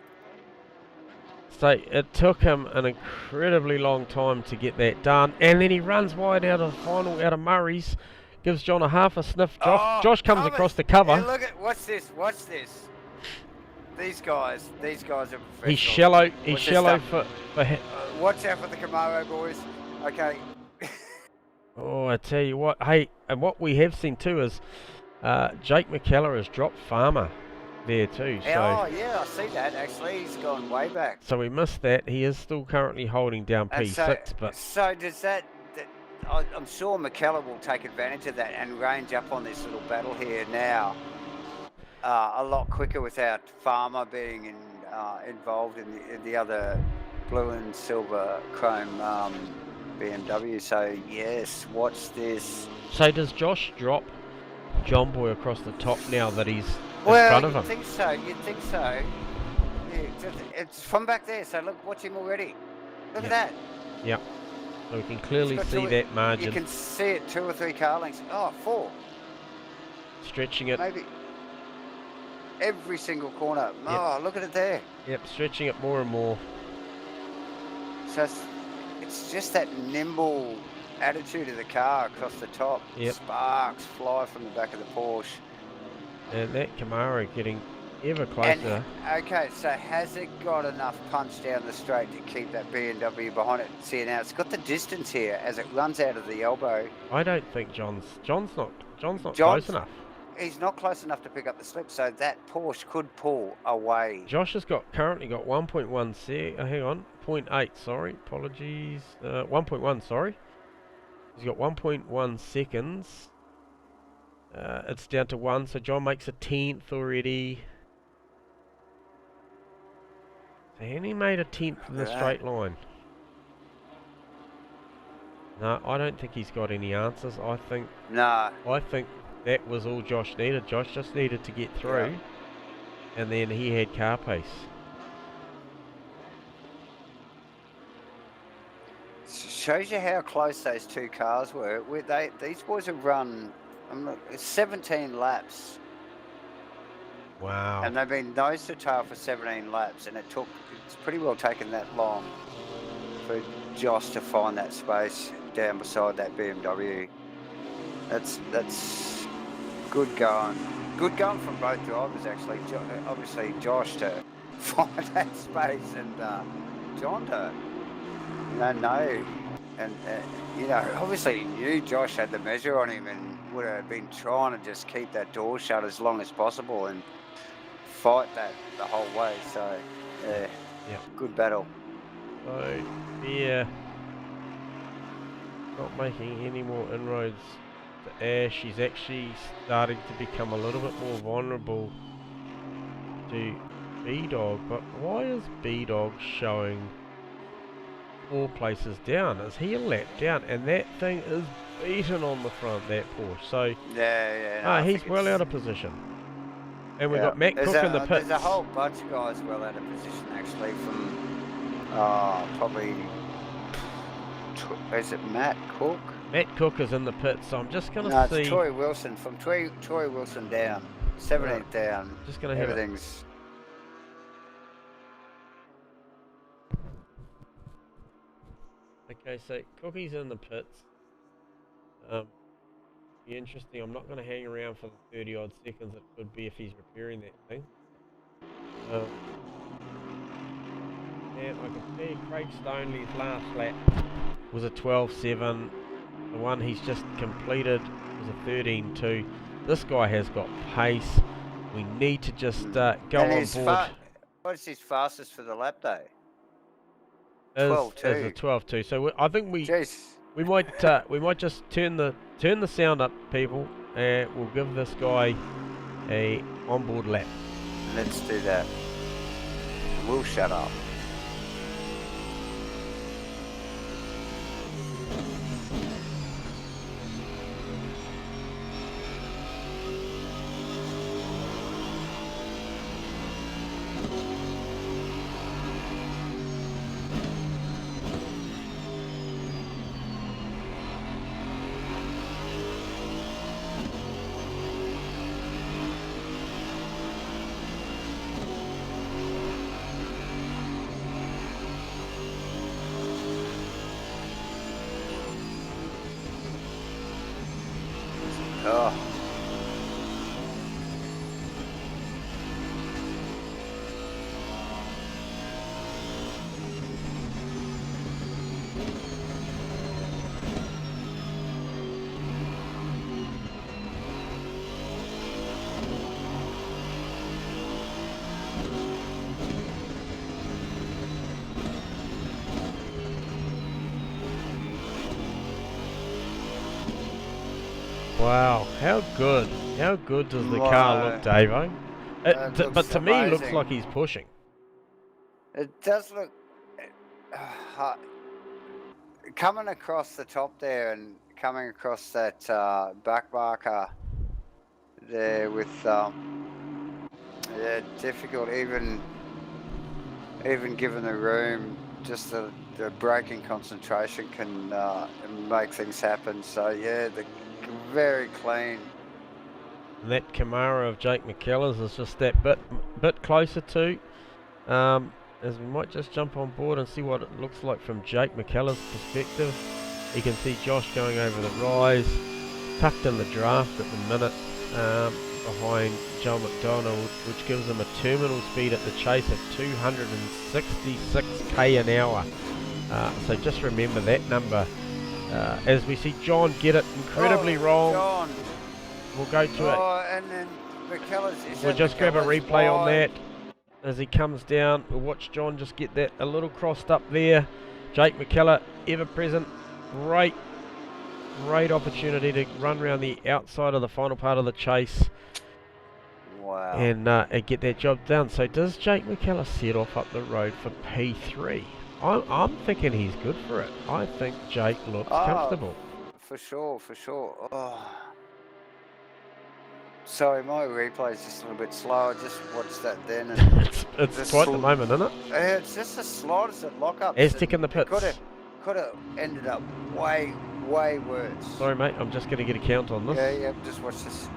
So it took him an incredibly long time to get that done, and then he runs wide out of final, out of Murray's, gives John a half a sniff. Josh comes across the cover. Hey, look at watch this. These guys are professionals. He's shallow. He's Watch this shallow stuff. for. Watch out for the Camaro, boys. Okay. Oh, I tell you what. Hey, and what we have seen too is Jake McKellar has dropped Farmer there too. So. Oh yeah, I see that. Actually, he's gone way back. So we missed that. He is still currently holding down And P6, but so does that. I'm sure McKellar will take advantage of that and range up on this little battle here now. A lot quicker without Farmer being involved in the other blue and silver chrome BMW. So yes, watch this. so does Josh drop John Boy across the top now that he's in front of him? You'd think so. Yeah, it's from back there. So look, watch him already. Look at that. Yep. So we can clearly He's got see two- that margin. You can see it 2 or 3 car lengths. Oh, 4. Stretching it. Maybe. Every single corner. Yep. Oh, look at it there. Yep, stretching it more and more. So it's just that nimble attitude of the car across the top. Yep. Sparks fly from the back of the Porsche. And that Camaro getting ever closer. And, okay, so has it got enough punch down the straight to keep that BMW behind it? See, now it's got the distance here as it runs out of the elbow. I don't think John's not close enough. He's not close enough to pick up the slip, so that Porsche could pull away. Josh has currently got 1.1 hang on, 0.8, sorry, apologies. 1.1, sorry. He's got 1.1 seconds. It's down to 1, so John makes a 10th already. So he only made a 10th in the straight line. No, I don't think he's got any answers. I think that was all Josh needed. Josh just needed to get through, and then he had car pace. Shows you how close those 2 cars were. These boys have run 17 laps. Wow. And they've been nose to tail for 17 laps, and it's pretty well taken that long for Josh to find that space down beside that BMW. That's good going. Good going from both drivers, actually. Obviously, Josh to find that space, and John to know. And obviously, he knew Josh had the measure on him and would have been trying to just keep that door shut as long as possible and fight that the whole way. So, yeah, good battle. So, yeah, not making any more inroads to Ash. She's actually starting to become a little bit more vulnerable to B-Dog, but why is B-Dog showing 4 places down? Is he a lap down? And that thing is beaten on the front, that Porsche. So, Yeah, no, I he's think well it's- out of position. And we've yeah. got Matt Cook in the pits. There's a whole bunch of guys well out of position actually from probably. Is it Matt Cook? Matt Cook is in the pits, so I'm just going No, to see. it's Troy Wilson. From Troy Wilson down, 17th down. Just going to have it. Everything's. Okay, so Cookie's in the pits. Be interesting. I'm not going to hang around for the 30 odd seconds it could be if he's repairing that thing. And I can see Craig Stonley's last lap was a 12.7. The one he's just completed was a 13.2. This guy has got pace. We need to just go And on his board. what's his fastest for the lap day? As 12.2. a 12.2. So I think Jeez. we might just turn the sound up, people, and we'll give this guy a onboard lap. Let's do that. We'll shut up. Oh. Wow, how good does the car look, Davo? It But to me, it looks amazing. like he's pushing. It does look coming across the top there and coming across that back marker there with yeah, difficult even given the room, just the braking concentration can make things happen. So yeah, the very clean. And that Camaro of Jake McKellar's is just that bit closer to. As we might just jump on board and see what it looks like from Jake McKellar's perspective. You can see Josh going over the rise, tucked in the draft at the minute, behind Joe McDonald, which gives him a terminal speed at the chase of 266k an hour. So just remember that number. As we see John get it incredibly wrong. John. We'll go to it. And then McKellar's. We'll just grab a replay on that as he comes down. We'll watch John just get that a little crossed up there. Jake McKellar, ever present. Great opportunity to run around the outside of the final part of the chase. Wow. And get that job done. So does Jake McKellar set off up the road for P3? I'm thinking he's good for it. I think Jake looks comfortable. For sure. Oh. Sorry, my replay's just a little bit slow. I just watched that then. And it's quite the moment, isn't it? It's just the sliders at lockups. Aztec in the pits. Could have ended up way worse. Sorry, mate. I'm just going to get a count on this. Yeah. Just watch this.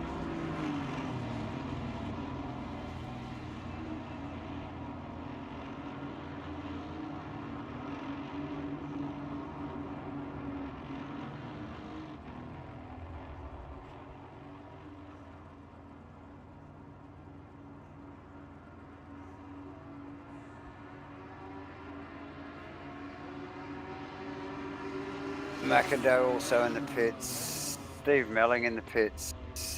McIndoe also in the pits. Steve Melling in the pits.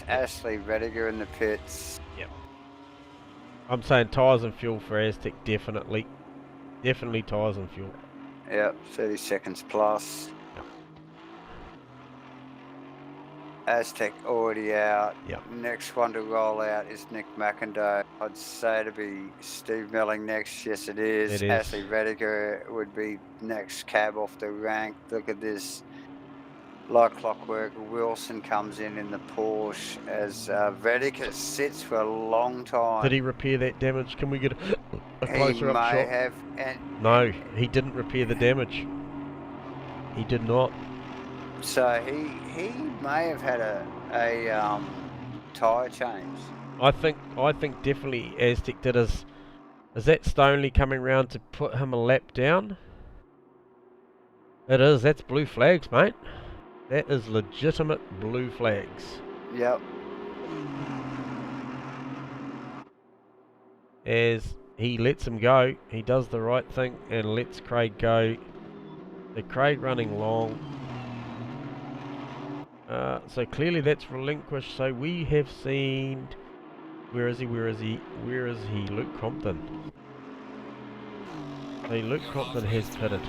Ashley Rediger in the pits. Yep. I'm saying tyres and fuel for Aztec, definitely. Definitely tyres and fuel. Yep, 30 seconds plus. Aztec already out. Yep. Next one to roll out is Nick McIndoe. I'd say to be Steve Melling next. Yes, it is. It is. Ashley Rediger would be next cab off the rank. Look at this. Like clockwork, Wilson comes in the Porsche as Rediger sits for a long time. Did he repair that damage? Can we get a closer He up may shot? have. No, he didn't repair the damage. He did not. So he may have had a tyre change. I think definitely Aztec did his. Is that Stoneley coming round to put him a lap down? It is. That's blue flags, mate. That is legitimate blue flags. Yep. As he lets him go, he does the right thing and lets Craig go. The Craig running long. So clearly that's relinquished. So we have seen. Where is he? Luke Crompton. So Luke Crompton has pitted.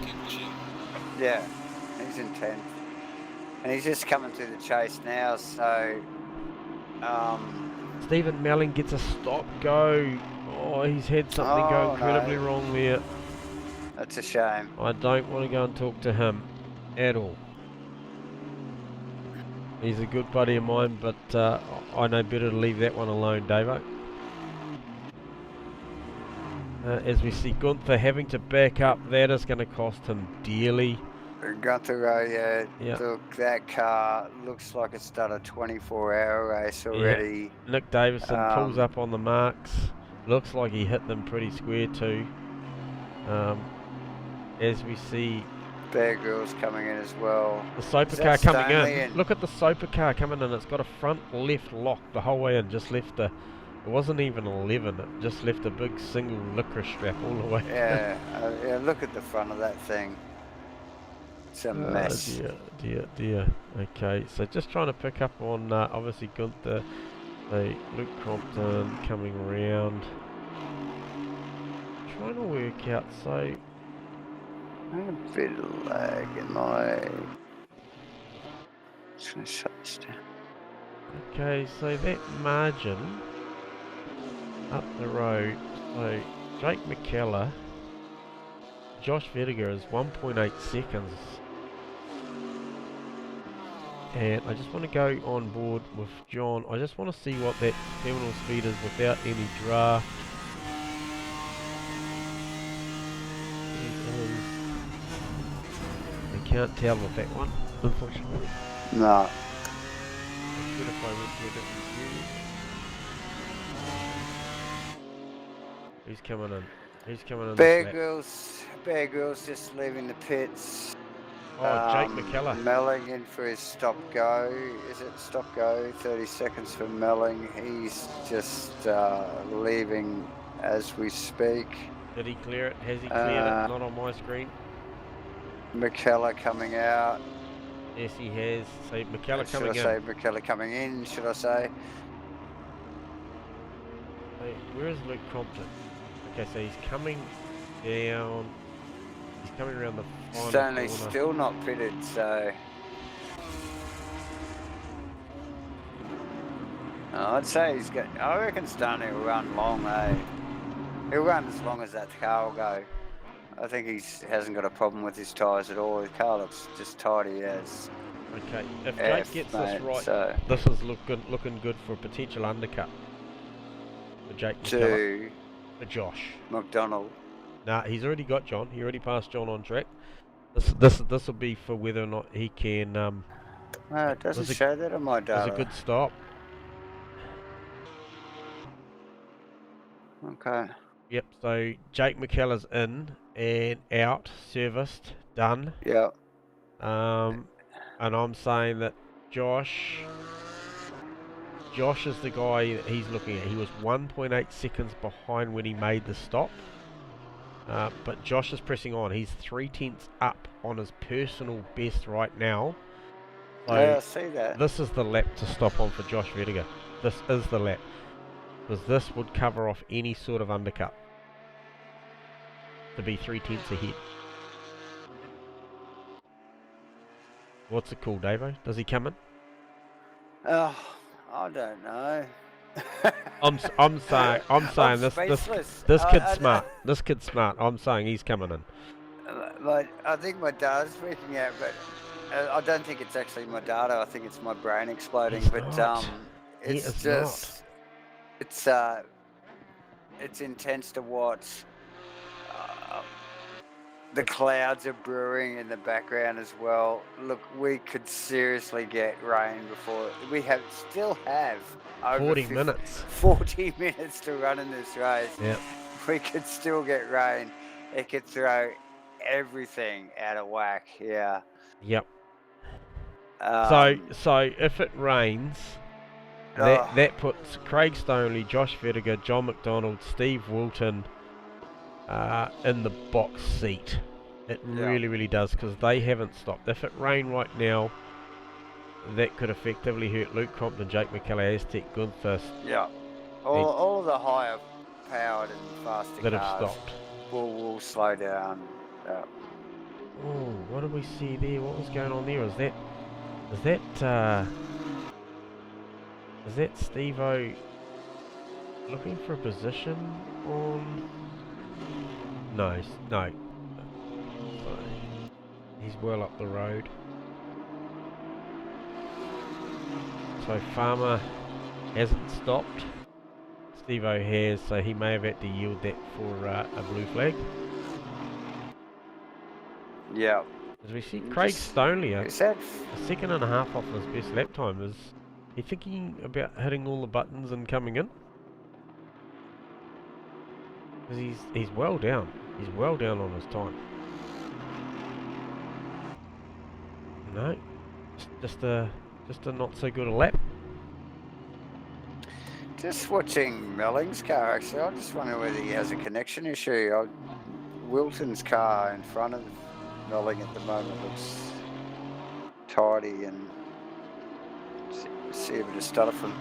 Yeah, he's in 10th. And he's just coming through the chase now, so... Stephen Melling gets a stop go. Oh, he's had something go incredibly wrong there. That's a shame. I don't want to go and talk to him at all. He's a good buddy of mine, but I know better to leave that one alone, Davo. As we see Gunther having to back up, that is going to cost him dearly. Gunther, yeah. Look, that car looks like it's done a 24-hour race already. Yeah. Nick Davison pulls up on the marks. Looks like he hit them pretty square too. As we see... Bear Grylls coming in as well. The Soper car coming in. Look at the Soper car coming in. It's got a front left lock the whole way in. Just left a... It wasn't even 11. It just left a big single licorice strap all the way. Yeah, yeah. Look at the front of that thing. It's a mess. Dear. Okay, so just trying to pick up on obviously Gunther, Luke Crompton coming around. Trying to work out, so... A bit of lag in my... Just going to shut this down. Okay, so that margin up the road, so Jake McKellar, Josh Vediger is 1.8 seconds. And I just want to go on board with John. I just want to see what that terminal speed is without any draft. I can't tell with that one, unfortunately. No. It's good if I went to a different view. Who's coming in? Who's coming in? Bear Grylls just leaving the pits. Oh, Jake McKellar. Melling in for his stop go. Is it stop go? 30 seconds for Melling. He's just leaving as we speak. Did he clear it? Has he cleared it? Not on my screen. McKellar coming out. Yes, he has. So McKellar coming in. Should I say McKellar coming in? Should I say? Hey, where is Luke Crompton? Okay, so he's coming down. He's coming around the final Stanley's corner. still not pitted, so... I'd say he's got... I reckon Stanley will run long, eh? He'll run as long as that car will go. I think he hasn't got a problem with his tyres at all. His car looks just tidy as... Okay, if Jake gets this right, so this is looking good for a potential undercut. For Jake McKellar. For Josh. McDonald. Nah, he's already got John. He already passed John on track. This will be for whether or not he can. No, it doesn't show that on my data. It was a good stop. Okay. Yep. So Jake McKellar's in and out, serviced, done. Yep. And I'm saying that Josh is the guy that he's looking at. He was 1.8 seconds behind when he made the stop. But Josh is pressing on. He's 0.3 up on his personal best right now. So yeah, I see that. This is the lap to stop on for Josh Vediger. This is the lap. Because this would cover off any sort of undercut. To be 0.3 ahead. What's it called, Davo? Does he come in? Oh, I don't know. I'm saying I'm this speechless. kid's smart. This kid's smart. I'm saying he's coming in. I think my data's freaking out, but I don't think it's actually my data. I think it's my brain exploding. He's But not. He it's is just it's intense to watch. The clouds are brewing in the background as well. Look, we could seriously get rain before we still have over 40 minutes. 40 minutes to run in this race. Yeah. We could still get rain. It could throw everything out of whack. Yeah. Yep. Um, So if it rains, that puts Craig Stonley, Josh Vettiger, John McDonald, Steve Wilton in the box seat. It really does, because they haven't stopped. If it rained right now, that could effectively hurt Luke Crompton, Jake McKellar, Aztec, Gunther. Yeah. All of the higher powered and faster that have cars stopped. will slow down. Oh, what did we see there? What was going on there? Is that Steve-O looking for a position on? No. He's well up the road. So Farmer hasn't stopped. Steve-O has, so he may have had to yield that for a blue flag. Yeah. As we see Craig Stonley, a Is that second and a half off his best lap time. Is he thinking about hitting all the buttons and coming in? Because he's well down. He's well down on his time. No, just a not so good a lap. just watching Melling's car? Actually, I just wonder whether he has a connection issue. Wilton's car in front of Melling at the moment looks tidy, and see a bit of stutter from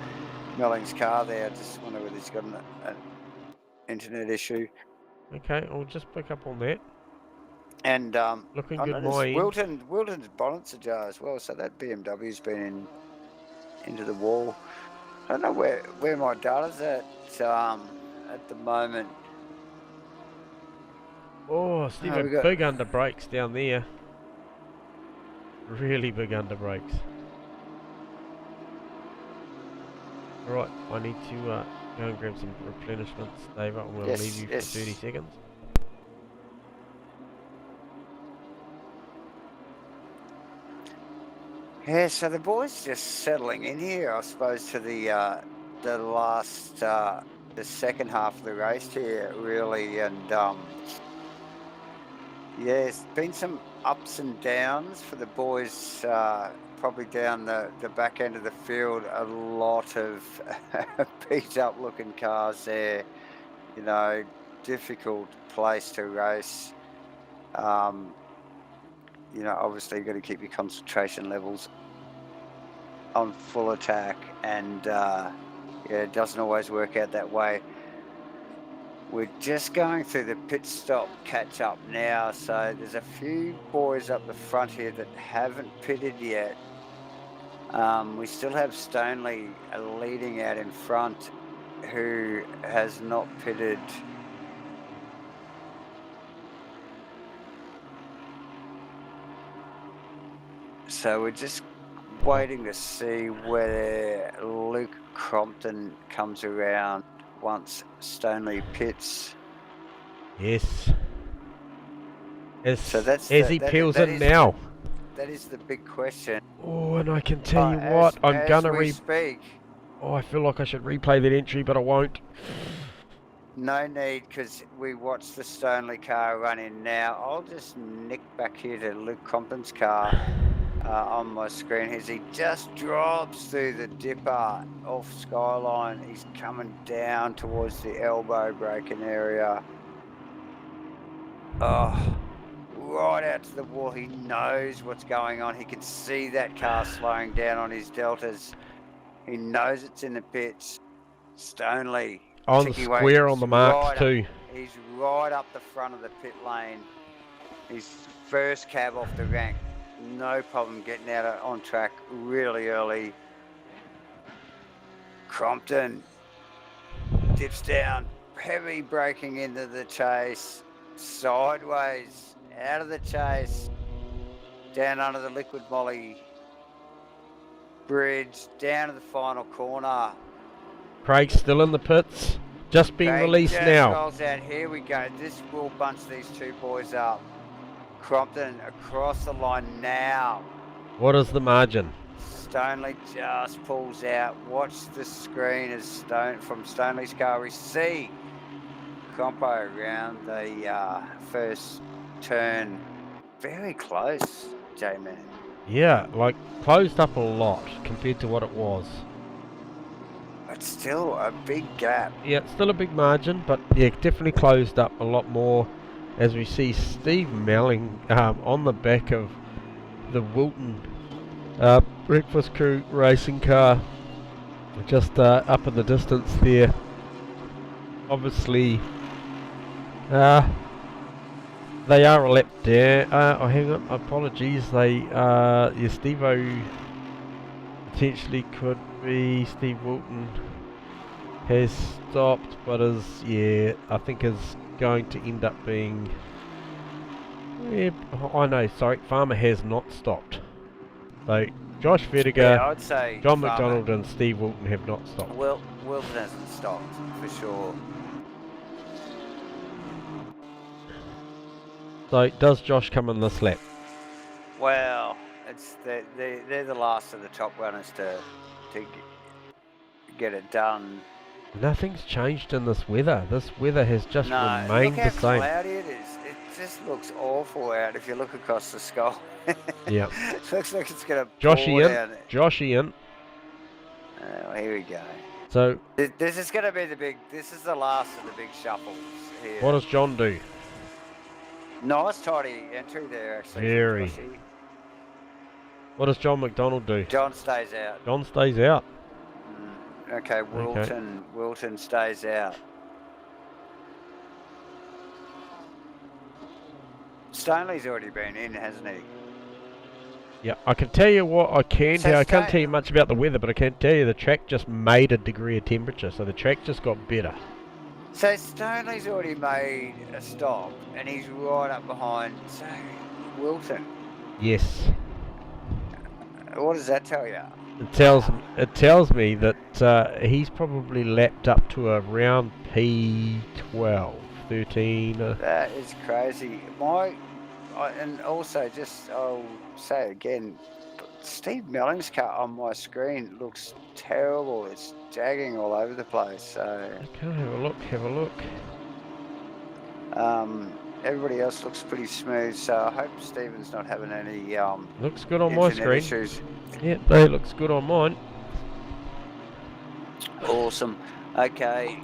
Melling's car there. I just wonder whether he's got an internet issue. Okay, I'll just pick up on that. And Looking I good, noticed my end. Wilton's bonnet's ajar as well, so that BMW's been into the wall. I don't know where my data's at the moment. Oh, Steve, big under brakes down there. Really big under brakes. Right, I need to go and grab some replenishments, Dave. I'm going to leave you for 30 seconds. Yeah, so the boys just settling in here, I suppose, to the last, the second half of the race here, really, and yeah, it's been some ups and downs for the boys, probably down the back end of the field. A lot of beat up looking cars there, you know, difficult place to race. You know, obviously you've got to keep your concentration levels on full attack, and yeah, it doesn't always work out that way. We're just going through the pit stop catch up now, so there's a few boys up the front here that haven't pitted yet. We still have Stonley leading out in front, who has not pitted. So we're just waiting to see whether Luke Crompton comes around once Stonley pits. Yes. So that's as he peels in now. That is the big question. Oh, and I can tell you what, I'm gonna speak. Oh, I feel like I should replay that entry, but I won't. No need, because we watched the Stonley car run in now. I'll just nick back here to Luke Crompton's car on my screen as he just drops through the dipper off Skyline. He's coming down towards the elbow braking area. Oh, right out to the wall. He knows what's going on. He can see that car slowing down on his deltas. He knows it's in the pits. Stonley on the square on the marks too. He's right up the front of the pit lane. His first cab off the rank. No problem getting out on track really early. Crompton dips down, heavy braking into the chase, sideways, out of the chase, down under the liquid molly bridge, down to the final corner. Craig's still in the pits. Just being Craig released just now. rolls out. Here we go. This will bunch these two boys up. Crompton across the line now. What is the margin? Stoneley just pulls out. Watch the screen as from Stoneley's car. We see Compo around the first turn. Very close, J-Man. Yeah, like closed up a lot compared to what it was. But still a big gap. Yeah, it's still a big margin, but yeah, definitely closed up a lot more as we see Steve Melling on the back of the Wilton Breakfast Crew racing car, just up in the distance there. Obviously, they are a lap down. Oh, hang on, apologies. Steve-O potentially could be Steve Wilton has stopped, but I think is going to end up being. Yeah, sorry, Farmer has not stopped. So Josh Vertiger, Yeah, I'd say John Farmer. McDonald and Steve Wilton have not stopped. Wilton hasn't stopped for sure. So does Josh come in this lap? Well, they're the last of the top runners to get it done. Nothing's changed in this weather. This weather has just No, remained look how the same. cloudy it is. It just looks awful out if you look across the sky. Yeah. It looks like it's going to Joshy pour in. down. Joshy in. Oh, here we go. So This is going to be this is the last of the big shuffles here. what does John do? Nice tidy entry there, actually. Very. Joshy. What does John McDonald do? John stays out. John stays out. Okay, Wilton stays out. Stanley's already been in, hasn't he? Yeah, I can tell you what I can So tell. I can't Stan- tell you much about the weather, but I can tell you the track just made a degree of temperature, so the track just got better. So Stanley's already made a stop, and he's right up behind Wilton. Yes. What does that tell you? It tells me that he's probably lapped up to around P12, 13. That is crazy. And also I'll say again, Steve Melling's car on my screen looks terrible. It's jagging all over the place. So Okay, have a look. everybody else looks pretty smooth. So I hope Stephen's not having any Looks good on my internet screen. issues. Yep, that looks good on mine. Awesome. Okay.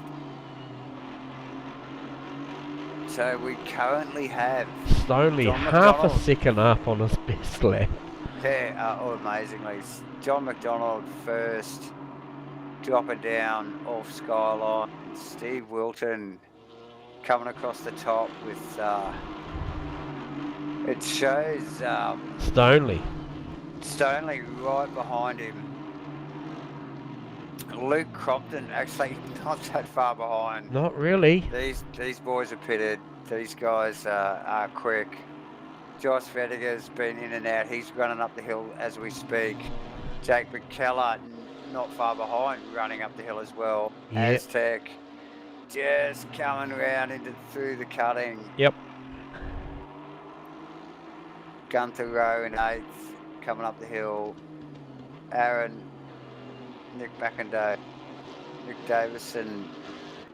So we currently have Stonely John half a McDonald. second up on his best lap. amazingly, John McDonald first, dropping down off Skyline. Steve Wilton coming across the top with, it shows Stonely. Stoneley right behind him. Luke Crompton actually not that far behind. Not really. These boys are pitted. These guys are quick. Josh Vediger's been in and out. He's running up the hill as we speak. Jake McKellar not far behind, running up the hill as well. Yep. Aztec just coming around through the cutting. Yep. Gunther Rowe in 8th, coming up the hill. Aaron, Nick McIndoe, Nick Davison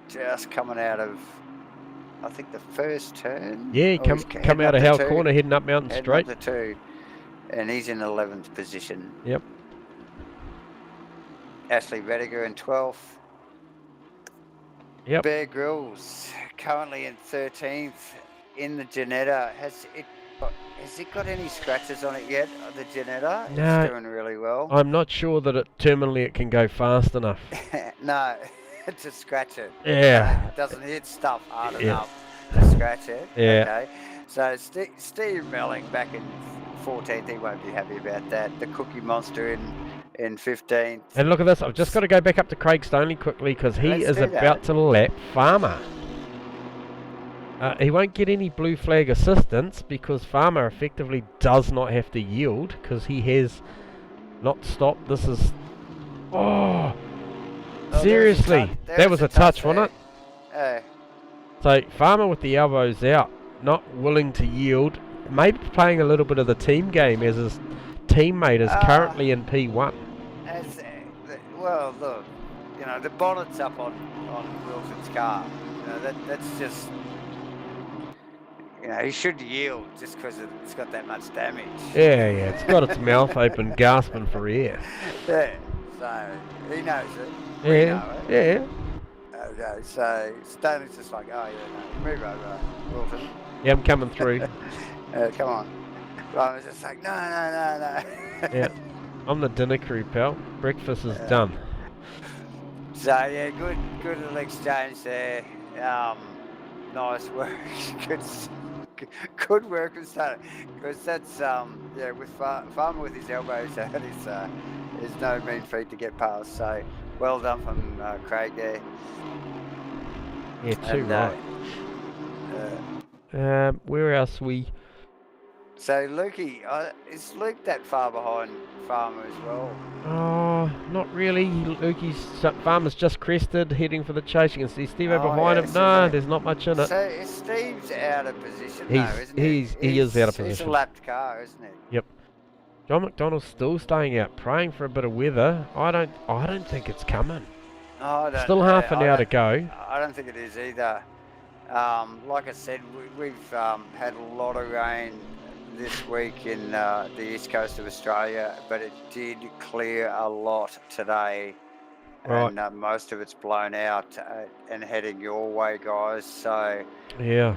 just coming out of, I think, the first turn. Yeah, Oh, he's come heading out up of the Howell two. Corner, heading up Mountain Heading Straight. up the 2. And he's in 11th position. Yep. Ashley Vediger in 12th. Yep. Bear Grylls currently in 13th in the Janetta. Has it got any scratches on it yet? The Janetta? No. It's doing really well. I'm not sure that terminally it can go fast enough. No, to scratch it. Yeah. It doesn't hit stuff hard Yeah. enough to scratch it. Yeah. Okay. So Steve Melling back in 14th, he won't be happy about that. The Cookie Monster in in 15th. And look at this, I've just got to go back up to Craig Stoney quickly because he Let's is do about that. to lap Farmer. He won't get any blue flag assistance because Farmer effectively does not have to yield because he has not stopped. This is... Oh! Seriously! That was a touch, wasn't it? Yeah. So Farmer with the elbows out, not willing to yield, maybe playing a little bit of the team game as his teammate is currently in P1. Well, look, you know, the bonnet's up on Wilson's car. You know, that's just, you know, he should yield just because it's got that much damage. Yeah, it's got its mouth open, gasping for air. Yeah, so he knows it. We know it. Yeah. Okay, so Stanley's just like, oh yeah, no, move over, Wilson. Yeah, I'm coming through. Come on. Ryan was just like, no. Yeah, I'm the dinner crew, pal. Breakfast is done. So yeah, good little exchange there. Nice work. good work with Stanley. Because that's yeah, with Farmer with his elbows out is no mean feat to get past. So well done from Craig there. Yeah, too right. Where else we... So Lukey, is Luke that far behind Farmer as well? Oh, not really. Farmer's just crested, heading for the chase. You can see Steve behind him. No, there's not much in it. So is Steve's out of position though, isn't he? He is out of He's position. a lapped car, isn't he? Yep. John McDonald's still staying out, praying for a bit of weather. I don't think it's coming. Still half an hour to go. I don't think it is either. Like I said, we've had a lot of rain this week in the east coast of Australia, but it did clear a lot today. Right. And most of it's blown out and heading your way, guys. So yeah.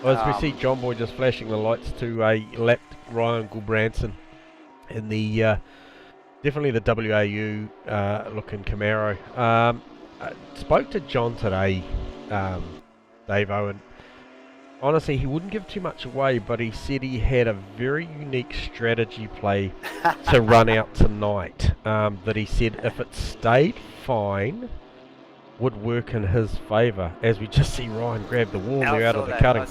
Well, as we see John Boy just flashing the lights to a lapped Ryan Gulbranson in the definitely the WAU looking Camaro. I spoke to John today, Dave Owen. Honestly, he wouldn't give too much away, but he said he had a very unique strategy play to run out tonight. That he said if it stayed fine, would work in his favour. As we just see Ryan grab the wall there out of the cutting. I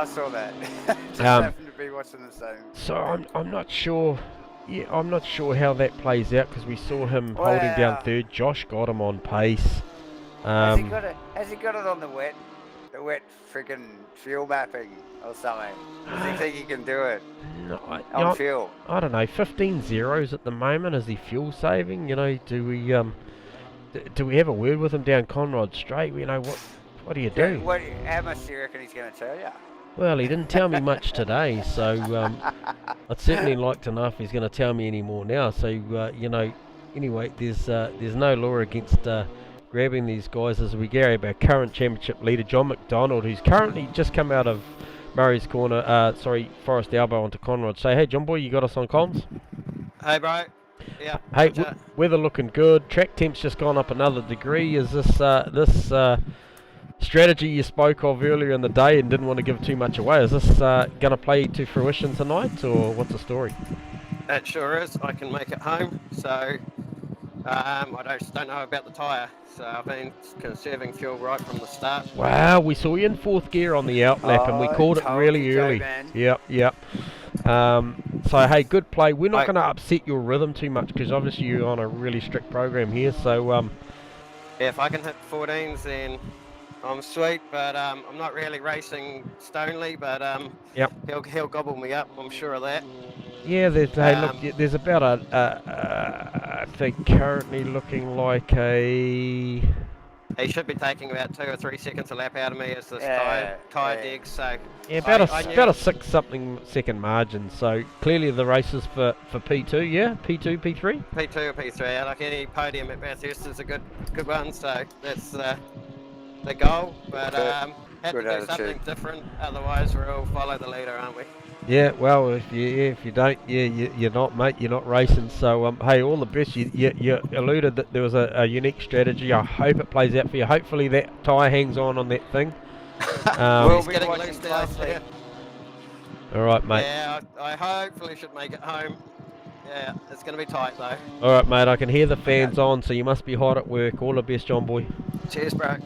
saw that. Just happened to be watching the same. So I'm not sure. Yeah, I'm not sure how that plays out because we saw him holding down third. Josh got him on pace. Has he got it on the wet friggin' fuel mapping or something? Does he think he can do it on fuel? I don't know. 15 zeros at the moment. Is he fuel saving? You know, do we have a word with him down Conrod Straight? You know, what do you do? How much do you reckon he's going to tell you? Well, he didn't tell me much today, so I'd certainly like to know if he's going to tell me any more now. So, you know, anyway, there's no law against grabbing these guys as we grab our current championship leader, John McDonald, who's currently just come out of Murray's Corner, Forest Elbow onto Conrod. Say, hey, John Boy, you got us on comms? Hey, bro. Yeah. Hey, weather looking good. Track temp's just gone up another degree. Is this strategy you spoke of earlier in the day and didn't want to give too much away, is this going to play to fruition tonight, or what's the story? It sure is. I can make it home, so I just don't know about the tyre. So I've been conserving fuel right from the start. Wow, we saw you in fourth gear on the outlap and we called it really early. Yep. So hey, good play. We're not going to upset your rhythm too much because obviously you're on a really strict program here. So yeah, if I can hit 14s, then I'm sweet. But I'm not really racing Stonely, but he'll gobble me up. I'm sure of that. Yeah, there's about I think currently looking like a... He should be taking about 2 or 3 seconds a lap out of me as this tyre digs. So yeah, about a 6-something second margin. So clearly the race is for P2, yeah, P2, P3. P2 or P3. Like any podium at Bathurst is a good one. So that's the goal. But have to do something different. Otherwise, we'll all follow the leader, aren't we? Yeah, well, if you don't, you're not, mate. You're not racing. So, hey, all the best. You alluded that there was a unique strategy. I hope it plays out for you. Hopefully that tyre hangs on that thing. We'll be getting loose down there. All right, mate. Yeah, I hopefully should make it home. Yeah, it's going to be tight though. All right, mate. I can hear the fans on, so you must be hot at work. All the best, John boy. Cheers, bro.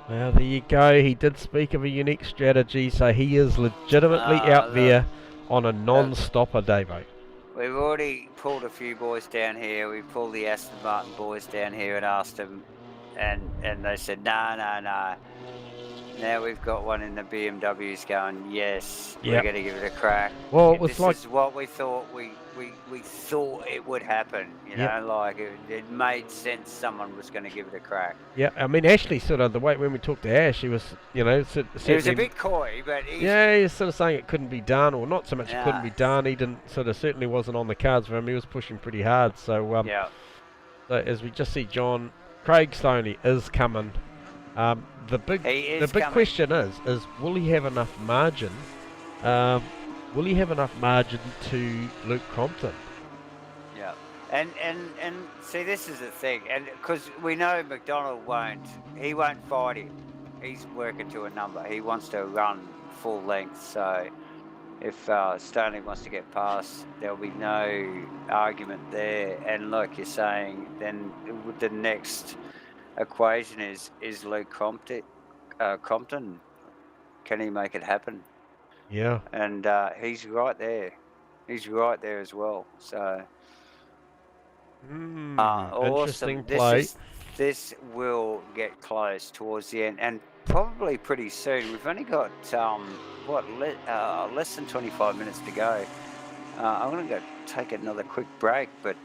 Well, there you go. He did speak of a unique strategy, so he is legitimately out there on a non-stopper, Davo. We've already pulled a few boys down here. We pulled the Aston Martin boys down here and asked them, and they said, no. Now we've got one in the BMWs going, yes, we're going to give it a crack. Well, it was this like is what we thought we thought it would happen. You know, like it made sense. Someone was going to give it a crack. Yeah, I mean, Ashley sort of the way when we talked to Ash, he was, He was a bit coy, but he was sort of saying it couldn't be done, or not so much it couldn't be done. He didn't certainly wasn't on the cards for him. He was pushing pretty hard. So so as we just see, John Craig Stoney is coming. The big question is will he have enough margin? Will he have enough margin to Luke Crompton? Yeah, and see, this is the thing, and because we know McDonald won't fight him. He's working to a number. He wants to run full length. So if Stoney wants to get past, there'll be no argument there. And like you're saying, then the next equation is Luke Crompton. Can he make it happen? Yeah. And he's right there. He's right there as well. So interesting awesome. play. This will get close towards the end, and probably pretty soon. We've only got less than 25 minutes to go. I'm going to go take another quick break, but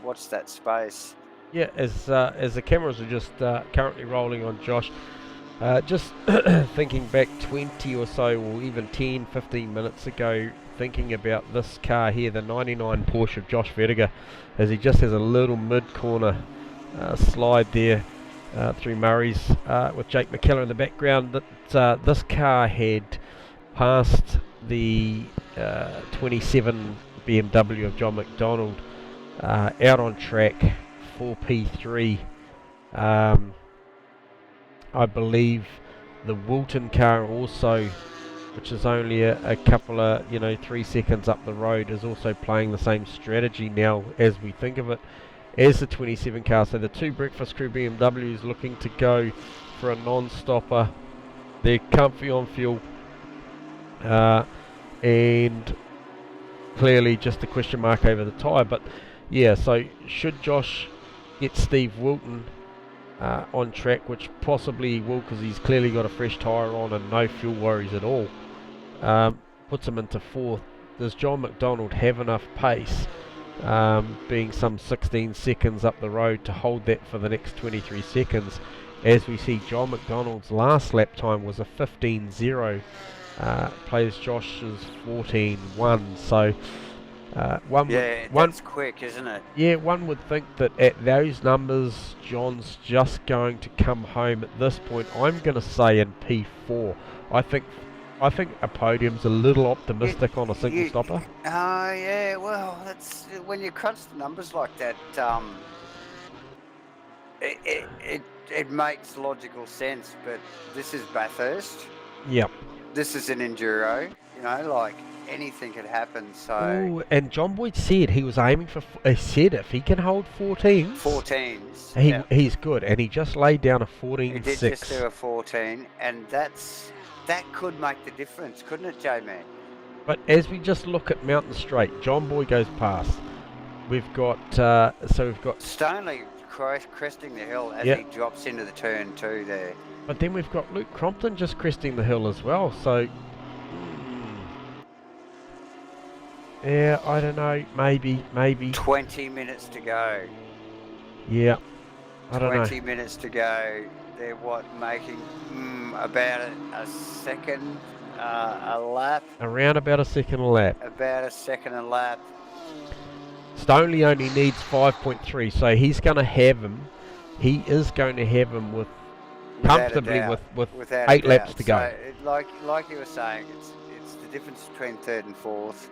watch that space. Yeah, as the cameras are just currently rolling on Josh, just thinking back 20 or so, or even 10, 15 minutes ago, thinking about this car here, the 99 Porsche of Josh Vertiger, as he just has a little mid-corner slide there through Murray's with Jake McKellar in the background. That this car had passed the 27 BMW of John McDonald out on track for P3. I believe the Wilton car also, which is only a couple of 3 seconds up the road, is also playing the same strategy now as we think of it as the 27 car. So the two Breakfast Crew BMWs looking to go for a non-stopper. They're comfy on fuel, and clearly just a question mark over the tyre. But yeah, so should Josh get Steve Wilton on track, which possibly he will, because he's clearly got a fresh tyre on and no fuel worries at all, puts him into fourth. Does John McDonald have enough pace, being some 16 seconds up the road, to hold that for the next 23 seconds? As we see, John McDonald's last lap time was a 15.0, plays Josh's 14.1, so that's quick, isn't it? Yeah, one would think that at those numbers, John's just going to come home at this point. I'm going to say in P4. I think a podium's a little optimistic on a single stopper. Yeah, well, that's when you crunch the numbers like that. It makes logical sense, but this is Bathurst. Yep. This is an enduro. Like anything could happen. So. Ooh, and John Boyd said he was aiming for. He said if he can hold 14s. 14s. He's good, and he just laid down a 14.6. He did just do a 14, and that could make the difference, couldn't it, J-Man? But as we just look at Mountain Straight, John Boyd goes past. We've got Stoney cresting the hill as he drops into the turn 2 there. But then we've got Luke Crompton just cresting the hill as well. So yeah, I don't know. Maybe 20 minutes to go. Yeah, I don't know. 20 minutes to go. They're making about a second a lap. Around about a second a lap. About a second a lap. Stoney only needs 5.3, so he's going to have him. He is going to have him with comfortably with 8 laps to go. So, like you were saying, it's the difference between third and fourth.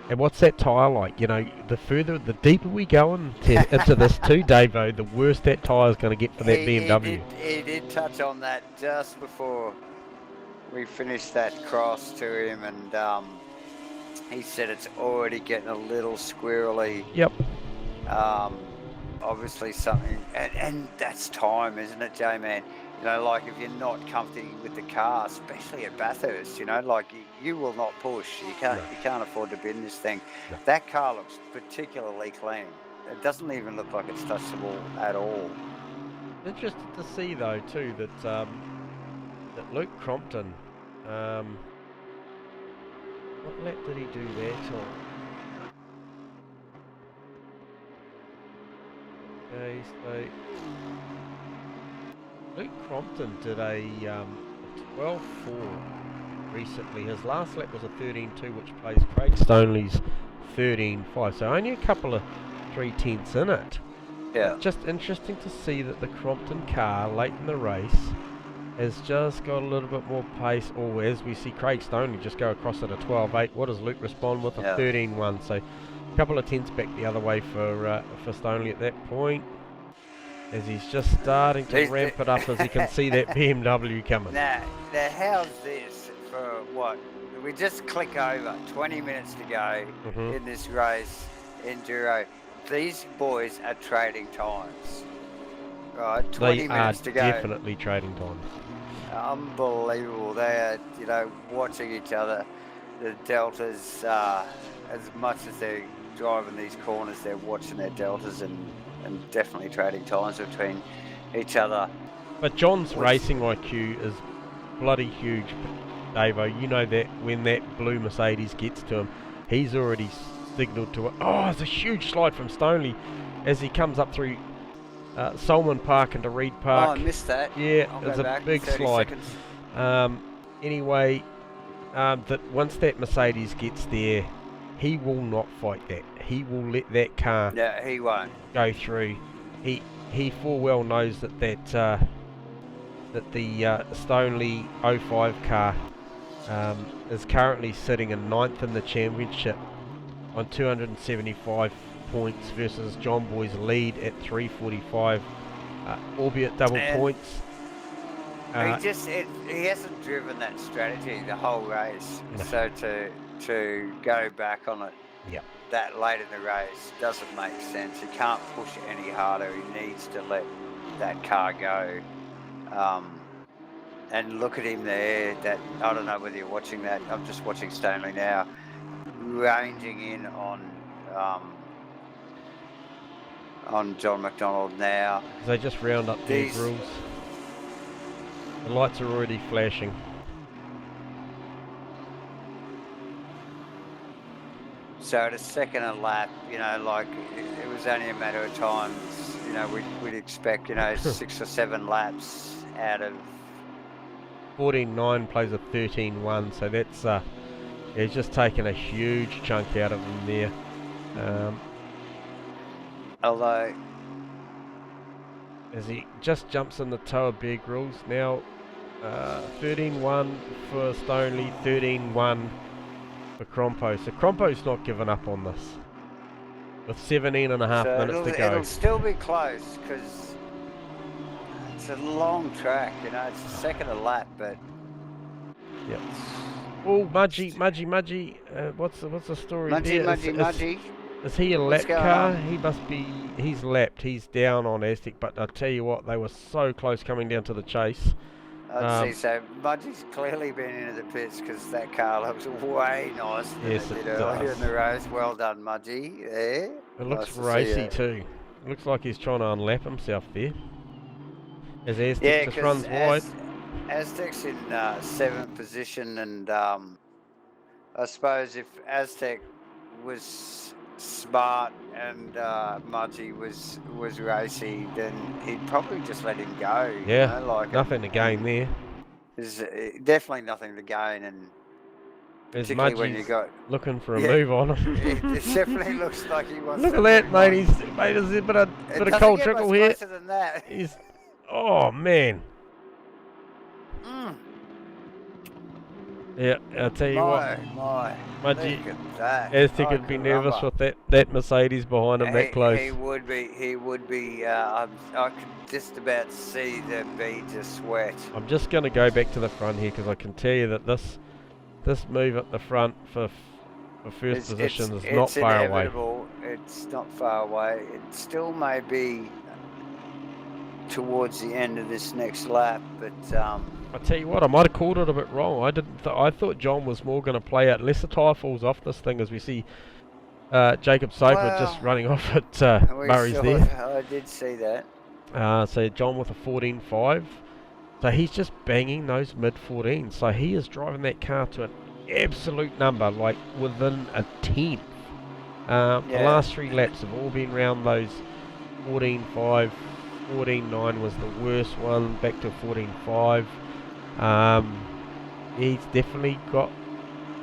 And what's that tyre like? The deeper we go into this too, Davo, the worse that tyre's going to get for that BMW. He did touch on that just before we finished that cross to him, and he said it's already getting a little squirrely. Yep. Obviously something, and that's time, isn't it, J-Man? You know, like if you're not comfy with the car, especially at Bathurst, you know, like you will not push. You can't afford to bin this thing. No. That car looks particularly clean. It doesn't even look like it's touched the wall at all. Interested to see though too that that Luke Crompton, what lap did he do that on? Okay, so Luke Crompton did a 12.4 recently. His last lap was a 13.2, which plays Craig Stoneley's 13.5. So only a couple of 3/10ths in it. Yeah. Just interesting to see that the Crompton car late in the race has just got a little bit more pace. Or as we see Craig Stoneley just go across at a 12.8. What does Luke respond with? A 13.1. So a couple of tenths back the other way for Stoneley at that point, as he's just starting to ramp it up as he can see that BMW coming. Now how's this for what? We just click over, 20 minutes to go in this race, Enduro. These boys are trading times, right? 20 minutes to go. They are definitely trading times. Unbelievable. They are, you know, watching each other. The deltas, as much as they're driving these corners, they're watching their deltas and definitely trading times between each other. But John's racing IQ is bloody huge, Davo. You know that when that blue Mercedes gets to him, he's already signalled to it. Oh, it's a huge slide from Stoneley as he comes up through Solomon Park into Reed Park. Oh, I missed that. Yeah, I'll it's go a back big 30 slide. seconds. Anyway, that once that Mercedes gets there, he will not fight that. He will let that car Yeah, he won't. go through. He full well knows that the Stoneley 05 car is currently sitting in 9th in the championship on 275 points versus John Boy's lead at 345, albeit double points. He hasn't driven that strategy the whole race. No. So to go back on it Yep. that late in the race doesn't make sense. He can't push it any harder. He needs to let that car go. And look at him there. That I don't know whether you're watching that. I'm just watching Stoneley now, ranging in on John McDonald now. They just round up their rules. The lights are already flashing. So at a second a lap, you know, like it was only a matter of time. You know, we'd expect, you know, 6 or 7 laps out of 14.9 plays a 13.1, so that's he's just taken a huge chunk out of him there. Although, as he just jumps in the toe of Bear Grylls now, 13.1 for Stoneley, 13.1 for Crompo. So Crompo's not given up on this with 17 and a half minutes to go. It'll still be close because it's a long track, you know. It's the second a lap, but Yep. Oh, Mudgy. What's the story there? Mudgy. Is he a What's lap going car? on? He must be. He's lapped. He's down on Aztec. But I tell you what, they were so close coming down to the chase. I'd say so. Mudgy's clearly been into the pits because that car looks way nicer than Yes, it it did earlier does. in the race. Well done, Mudgy. There. It looks Nice to see racy it. too. Looks like he's trying to unlap himself there. As Aztec Yeah, just 'cause runs wide. Aztec's in 7th position, and I suppose if Aztec was smart and Mudgy was racy, then he'd probably just let him go. Yeah, you know, like nothing to gain there. There's definitely nothing to gain, and As particularly when you Mudgy's got. looking for a Yeah. move on him. It definitely looks like he wants. Look to at that, move mate. on. There's a bit of It doesn't cold get trickle much here. closer than that. He's, oh man. Mm. Yeah, I'll tell you what. My. Mudgy, Look at that. Aztec Oh, would be nervous caramba. with that Mercedes behind him that close. He would be. I could just about see the beads of sweat. I'm just going to go back to the front here because I can tell you that this move at the front for for first It's, position it's, is not it's far away. inevitable. It's not far away. It still may be towards the end of this next lap, but I tell you what, I might have called it a bit wrong. I didn't. I thought John was more going to play out unless the tyre falls off this thing, as we see Jacob Soper just well, running off at we Murray's saw, there. I did see that. So John with a 14.5. So he's just banging those mid 14s. So he is driving that car to an absolute number, like within a tenth. The Yeah. last 3 laps have all been round those 14.5. 14.9 was the worst one, back to 14.5. He's definitely got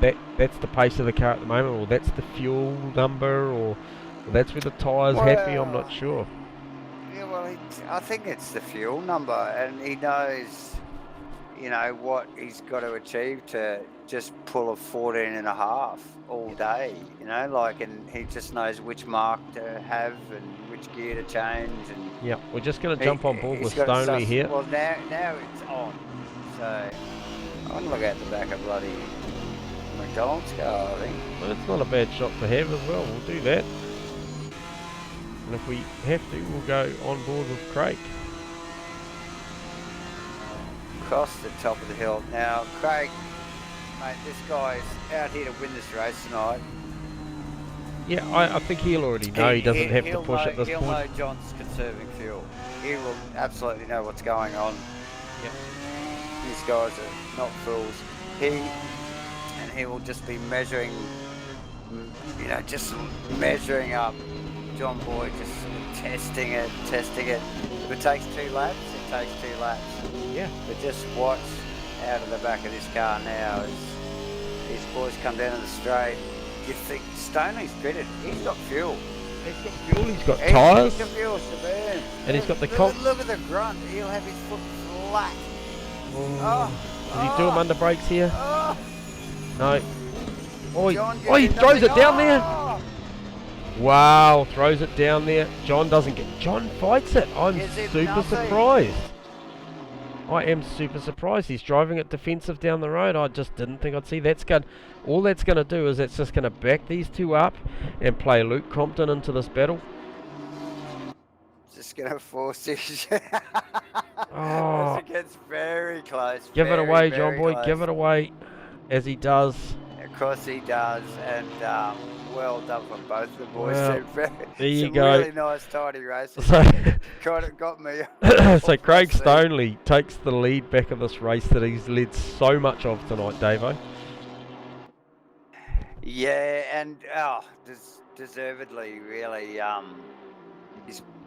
that. That's the pace of the car at the moment, or that's the fuel number, or that's where the tyre's happy. I'm not sure. Yeah, well, I think it's the fuel number, and he knows, you know, what he's got to achieve to just pull a 14.5 all day, you know, like, and he just knows which mark to have and which gear to change. And Yeah, we're just going to jump on board with he's got Stonley such- here. Well, now it's on, so I'm gonna look at the back of bloody McDonald's car, I think. Well, it's not a bad shot to have as well. We'll do that. And if we have to, we'll go on board with Craig. Across the top of the hill. Now, Craig, mate, this guy's out here to win this race tonight. Yeah, I think he'll already know he doesn't have to he'll push know, at this he'll point. know John's conserving fuel. He will absolutely know what's going on. Yep. These guys are not fools. He will just be measuring, you know, just measuring up John Boyd, just testing it. If it takes 2 laps, it takes 2 laps. Yeah. But just watch out of the back of this car now as these boys come down to the straight. You think Stoney's pitted? He's got fuel. He's got fuel, he's got tyres, He's got fuel to burn. and he's got the Look at the grunt. He'll have his foot flat. Does he do him under brakes here? Oh, No. Oh, John he gets throws it nothing. down there. Oh, Wow, throws it down there. John fights it. I'm Gives him super nothing. surprised. I am super surprised. He's driving it defensive down the road. I just didn't think I'd see that. All that's going to do is it's just going to back these two up and play Luke Compton into this battle. Just gonna force it. Oh. It gets very close. Give it away, very John Boy. close. Give it away, as he does. Of course he does, and well done from both the boys. Well, There you some go. really nice, tidy races. So, Got me. so Craig Let's see. Stoneley takes the lead back of this race that he's led so much of tonight, Davo. Yeah, and deservedly, really.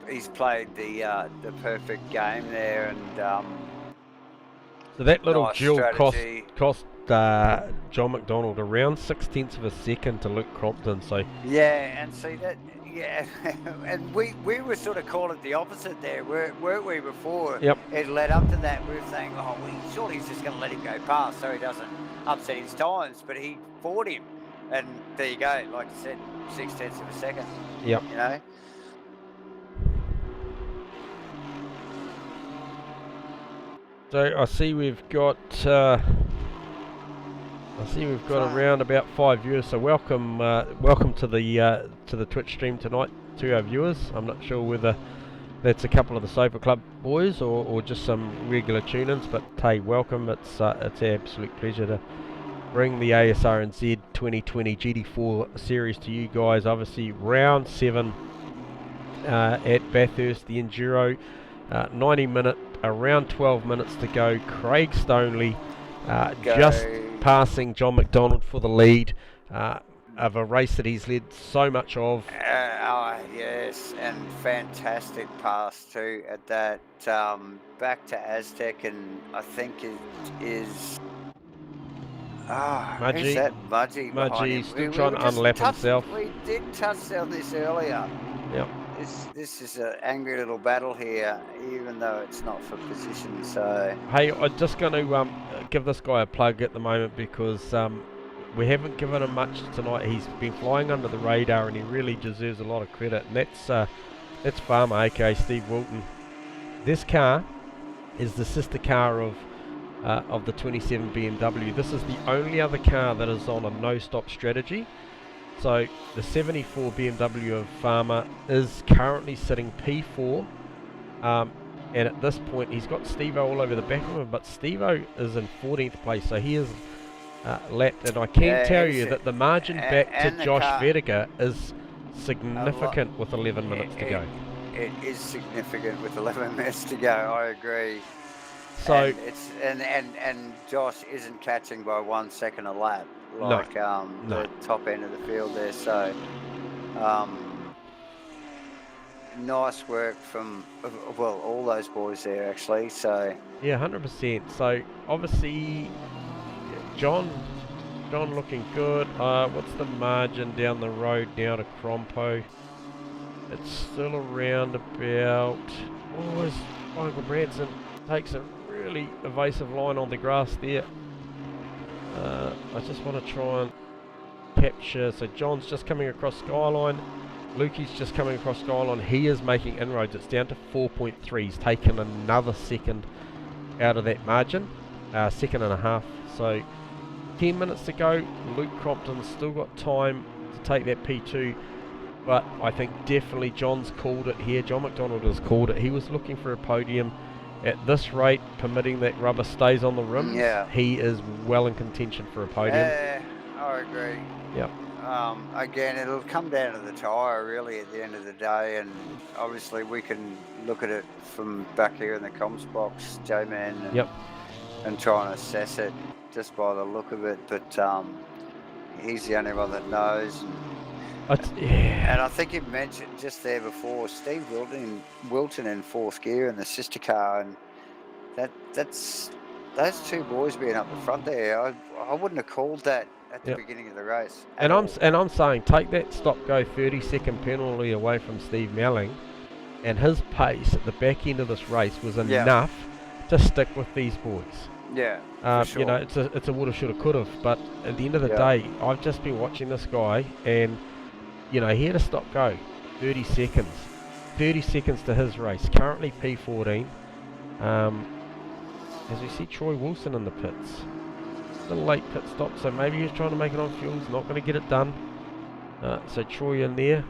He's played the perfect game there, and So that little nice duel strategy. cost John McDonald around 0.6 of a second to Luke Crompton. So Yeah, and see that. Yeah, and we were sort of calling it the opposite there, weren't we? Before Yep. it led up to that, we were saying, surely he's just going to let him go past so he doesn't upset his times, but he fought him, and there you go. Like you said, 0.6 of a second. Yep. You know. So I see we've got around about 5 viewers. So welcome to the Twitch stream tonight to our viewers. I'm not sure whether that's a couple of the Sofa Club boys or just some regular tune-ins, but hey, welcome. It's an absolute pleasure to bring the Asrnz 2020 GT4 series to you guys. Obviously, round 7 at Bathurst, the Enduro, 90-minute. Around 12 minutes to go. Craig Stoneley just passing John McDonald for the lead of a race that he's led so much of. Yes, and fantastic pass too at that. Back to Aztec, and I think it is. Mudgy. Who's that? Mudgy. Mudgy, still We trying to just unlap touched- himself. We did touch on this earlier. Yep. This is an angry little battle here, even though it's not for position. So Hey, I'm just going to give this guy a plug at the moment because we haven't given him much tonight. He's been flying under the radar and he really deserves a lot of credit. And that's Farmer, aka Steve Wilton. This car is the sister car of the 27 BMW. This is the only other car that is on a no-stop strategy. So the 74 BMW of Farmer is currently sitting P4, and at this point he's got Steve-O all over the back of him, but Steve-O is in 14th place, so he is lapped, and I can tell you that the margin back to Josh Vertiger is significant with 11 minutes to go. It is significant with 11 minutes to go. I agree. So and it's and Josh isn't catching by 1 second a lap like the top end of the field there. So nice work from all those boys there actually. So yeah, 100%. So obviously John looking good. What's the margin down the road now to Crompo? It's still around about. Oh, as Michael Branson takes a really evasive line on the grass there. I just want to try and capture. So John's just coming across Skyline. Lukey's just coming across Skyline. He is making inroads. It's down to 4.3. He's taken another second out of that margin. Second and a half. So 10 minutes to go. Luke Crompton's still got time to take that P2. But I think definitely John's called it here. John McDonald has called it. He was looking for a podium. At this rate, permitting that rubber stays on the rims, he is well in contention for a podium. Yeah, I agree. Yep. Again, it'll come down to the tyre really at the end of the day, and obviously we can look at it from back here in the comms box, J-Man, and try and assess it just by the look of it. But he's the only one that knows. And I think you mentioned just there before Steve Wilton in fourth gear in the sister car, and that's those two boys being up the front there. I wouldn't have called that at the beginning of the race. And I'm saying take that stop go 30-second penalty away from Steve Melling, and his pace at the back end of this race was enough to stick with these boys. Yeah, for sure. You know, it's a woulda, shoulda, coulda, but at the end of the day, I've just been watching this guy, and you know, he had a stop go, 30 seconds. 30 seconds to his race. Currently P14. As we see Troy Wilson in the pits. A late pit stop, so maybe he's trying to make it on fuel. He's not going to get it done. So Troy in there.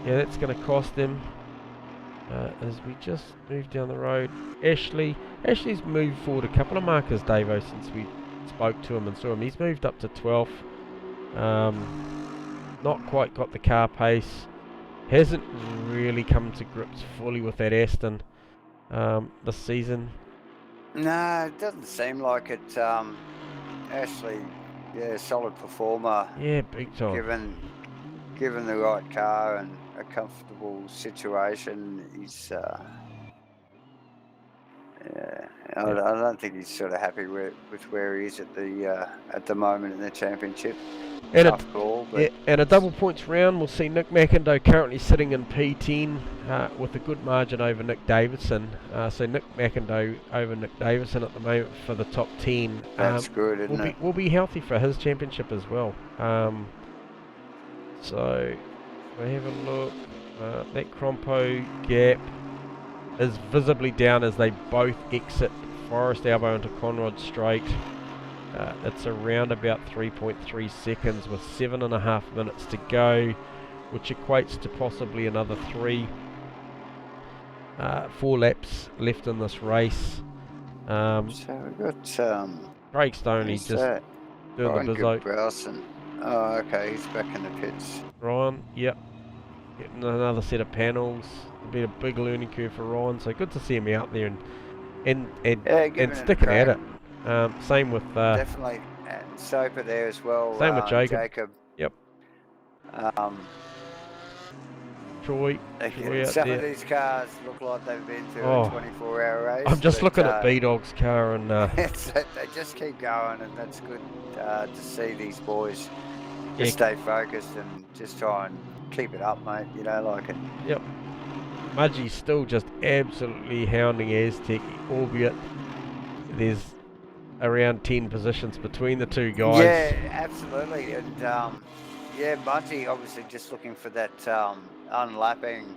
Yeah, that's going to cost him. As we just move down the road. Ashley's moved forward a couple of markers, Davo, since we spoke to him and saw him. He's moved up to 12th. Not quite got the car pace. Hasn't really come to grips fully with that Aston this season. No, it doesn't seem like it. Ashley, solid performer. Yeah, big time. Given the right car and a comfortable situation, he's. I don't think he's sort of happy with where he is at the moment in the championship. And and a double points round, we'll see Nick McIndoe currently sitting in P10 with a good margin over Nick Davidson. So Nick McIndoe over Nick Davidson at the moment for the top 10. That's good, isn't it? Will be healthy for his championship as well. So we have a look. That Crompo gap is visibly down as they both exit Forest Elbow into Conrod Straight. It's around about 3.3 seconds with 7.5 minutes to go, which equates to possibly another 4 laps left in this race. So we've got Craig Stoney just doing the bizzo. Oh, okay, he's back in the pits. Ryan, yep, getting another set of panels. It'll be a big learning curve for Ryan, so good to see him out there and sticking at it. Same with definitely, and Soper there as well. Same with Jacob. Yep. Troy some of these cars look like they've been through a 24-hour race. I'm just looking at B-Dog's car and they just keep going, and that's good to see these boys just stay focused and just try and keep it up, mate. You know, like it. Yep. Mudgie's still just absolutely hounding Aztec, albeit there's around 10 positions between the two guys. Yeah, absolutely. And Mudgie obviously just looking for that unlapping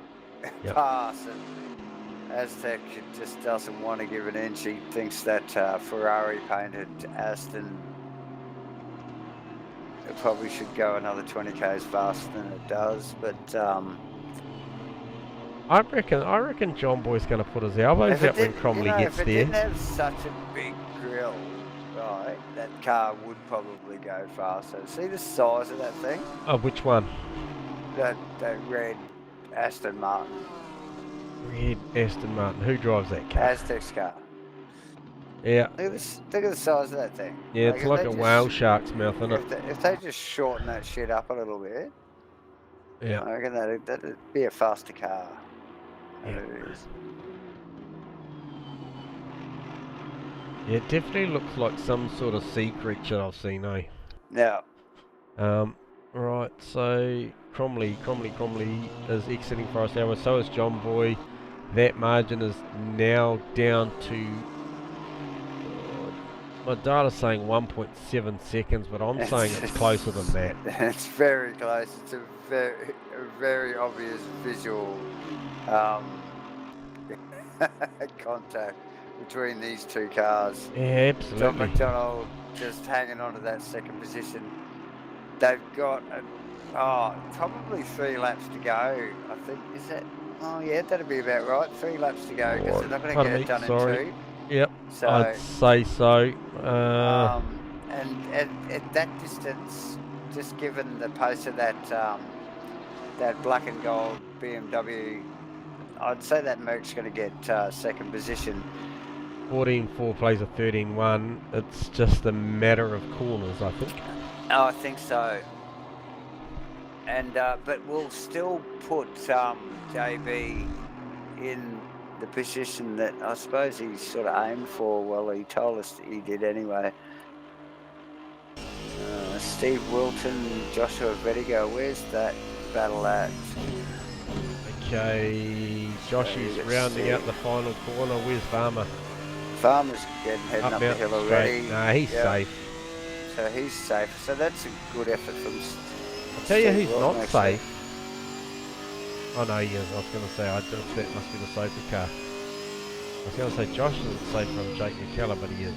pass, and Aztec just doesn't want to give an inch. He thinks that Ferrari painted Aston probably should go another 20 k's faster than it does, but I reckon John Boy's going to put his elbows out when Cromley gets if it there. didn't have such a big grill, right, that car would probably go faster. See the size of that thing? Oh, which one? That red Aston Martin. Red Aston Martin. Who drives that car? Aztec's car. Yeah. Look at the size of that thing. Yeah, it's like if a they whale just- shark's mouth, isn't it? If they just shorten that shit up a little bit, Yeah. I reckon that'd be a faster car. Yeah. It is. Yeah, it definitely looks like some sort of sea creature I've seen, eh? Now, Right, so Cromley is exiting Forest Hour, so is John Boy. That margin is now down to, my data's saying 1.7 seconds, but I'm saying it's closer than that. it's very close. It's a very obvious visual contact between these two cars. Yeah, John absolutely. McDonald just hanging on to that second position. They've got probably 3 laps to go. I think, is that? Oh yeah, that'd be about right. 3 laps to go because they're not going to Pardon get me, it done sorry. in 2. Yep, So, I'd say so. and at that distance, just given the pace of that that black and gold BMW, I'd say that Merc's going to get second position. 14.4 plays a 13.1. It's just a matter of corners, I think. Oh, I think so. And but we'll still put JB in the position that I suppose he sort of aimed for. Well, he told us that he did anyway. Steve Wilton, Joshua Vedigo, where's that battle at? Okay, Joshy's rounding out the final corner. Where's Farmer? Farmer's heading up the Mountain hill straight. already. Nah, he's Yep. safe. So he's safe. So that's a good effort from I'll tell you Steve who's Wilton, not actually. safe. Oh no, he is. I was going to say, that must be the safety car. I was going to say Josh isn't safe from Jake McKellar, but he is.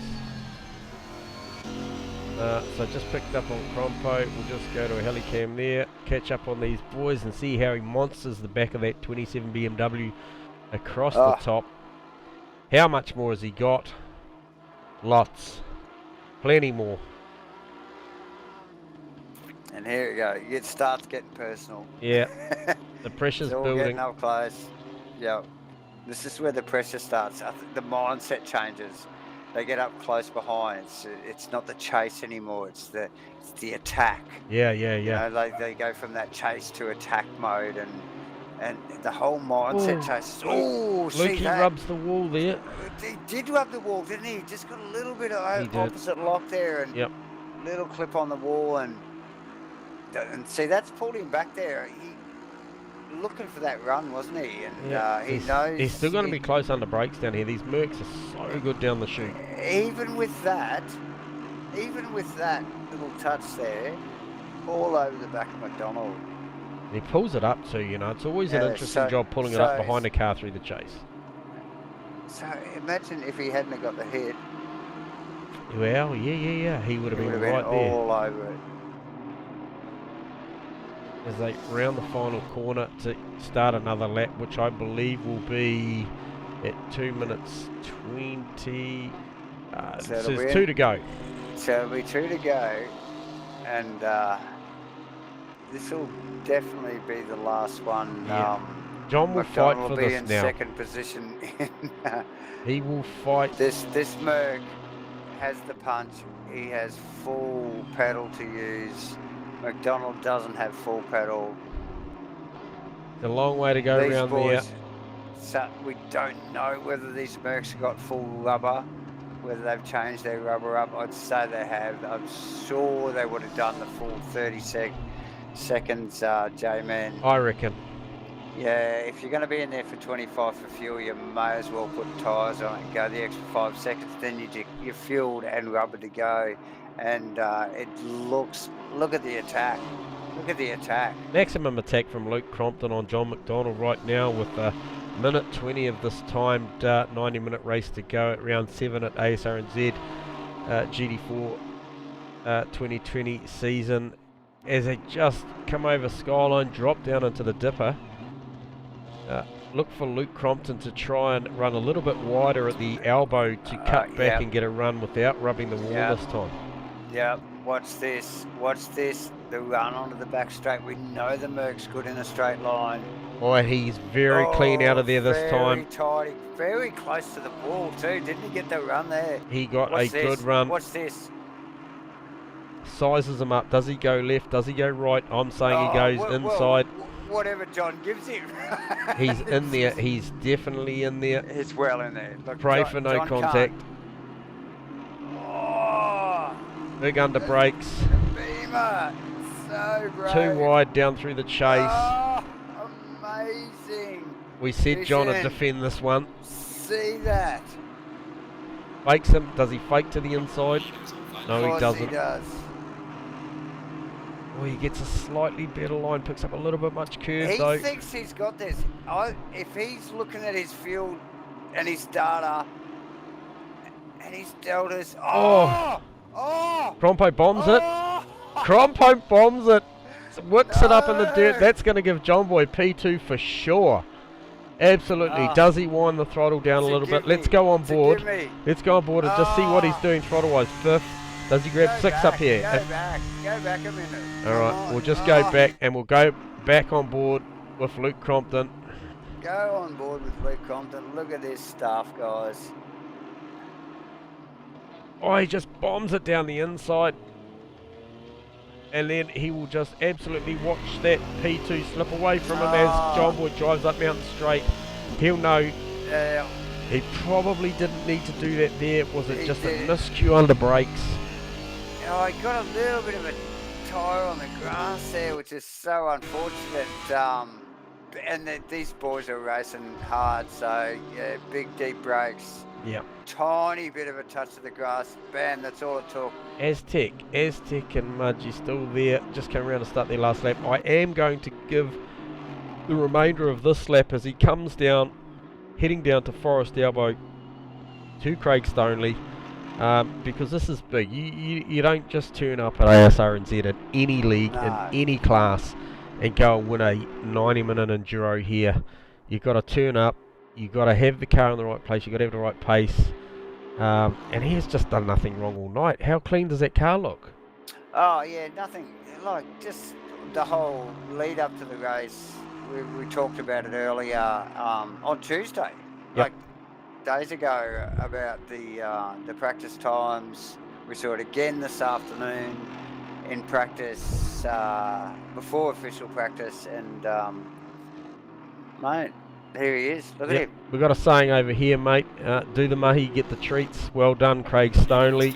So just picked up on Crompo. We'll just go to a helicam there, catch up on these boys and see how he monsters the back of that 27 BMW across the top. How much more has he got? Lots. Plenty more. And here we go. It starts getting personal. Yeah. The pressure's It's all building. getting up close. Yeah. This is where the pressure starts. I think the mindset changes. They get up close behind. It's not the chase anymore. It's the attack. Yeah. You know, they go from that chase to attack mode, and the whole mindset changes. Oh, see Lukey that? rubs the wall there. He did rub the wall, didn't he? Just got a little bit He of did. opposite lock there, and Yep. little clip on the wall, and see that's pulled him back there. He looking for that run, wasn't he? And he knows He's still going to be close under brakes down here. These Mercs are so good down the chute. even with that little touch there, all over the back of McDonald. And he pulls it up too, you know. It's always an Yeah, interesting so- job pulling it up so- behind a car through the chase. So imagine if he hadn't have got the hit, Well, yeah. He would have he been would have right been there. all over it. As they round the final corner to start another lap, which I believe will be at 2 minutes 20. So So it'll there's be 2 to go. So it'll be 2 to go, and this will definitely be the last one. Yeah. John will fight McDonald for will be this in now. second position. He will fight. This Merc has the punch. He has full pedal to use. McDonald doesn't have full pedal. It's a long way to go These around there. boys, so we don't know whether these Mercs have got full rubber, whether they've changed their rubber up. I'd say they have. I'm sure they would have done the full 30 seconds, J-Man. I reckon. Yeah, if you're going to be in there for 25 for fuel, you may as well put tyres on it and go the extra 5 seconds. Then you're fueled and rubber to go. And it looks, look at the attack. Look at the attack. Maximum attack from Luke Crompton on John McDonald right now with a minute 20 of this timed 90-minute race to go at round 7 at Asrnz GT4 2020 season. as they just come over Skyline, drop down into the dipper. Look for Luke Crompton to try and run a little bit wider at the elbow to cut back Yep. and get a run without rubbing the wall Yep. this time. Yep, watch this. Watch this. The run onto the back straight. We know the Merc's good in a straight line. Oh, and he's very clean out of there this time. Very tidy. Very close to the ball too. Didn't he get the run there? He got Watch a good run. Watch this. Sizes him up. Does he go left? Does he go right? I'm saying he goes well, inside. Whatever John gives him. He's in there. He's definitely in there. He's well in there. Look, Pray John- for no John contact. can't. Oh, Big under brakes. Beamer. So great. Too wide down through the chase. Oh, amazing. We said John would Listen. defend this one. See that? Fakes him. Does he fake to the inside? No, Of he course doesn't. He does. Oh, he gets a slightly better line. Picks up a little bit much curve He though. thinks he's got this. If he's looking at his field and his data and his deltas. Oh! Oh! Crompo bombs it. Oh! Crompo bombs it. Wicks it up in the dirt. No. That's going to give John Boy P2 for sure. Absolutely. Ah. Does he wind the throttle down a little bit? Let's go on board. Forgive me. Let's go on board and just see what he's Ah. doing throttle-wise. Fifth. Does he grab Go six back, up here? Go back. Go back a minute. All Come right. on. We'll just go Oh, back and we'll go back on board with Luke Crompton. Go on board with Luke Compton. Look at this stuff, guys. Oh, he just bombs it down the inside. And then he will just absolutely watch that P2 slip away from him as John Boy drives up Mountain Straight. He'll know he probably didn't need to do that there. Was it He just a did. miscue under brakes? Oh, he got a little bit of a tire on the grass there, which is so unfortunate. These boys are racing hard, so yeah, big deep brakes. Yeah. Tiny bit of a touch of the grass, bam, that's all it took. Aztec and Mudgee still there. Just came around to start their last lap. I am going to give the remainder of this lap as he comes down, heading down to Forest Elbow to Craig Stoneley, because this is big. You don't just turn up at Asrnz at any league No. in any class and go and win a 90-minute enduro here. You've got to turn up. You've got to have the car in the right place. You've got to have the right pace. And he has just done nothing wrong all night. How clean does that car look? Oh yeah, nothing, like just the whole lead up to the race. We talked about it earlier on Tuesday, Yep. like days ago, about the practice times. We saw it again this afternoon in practice, before official practice, and mate, here he is. Look at Yep. him. We've got a saying over here, mate. Do the mahi, get the treats. Well done, Craig Stoneley.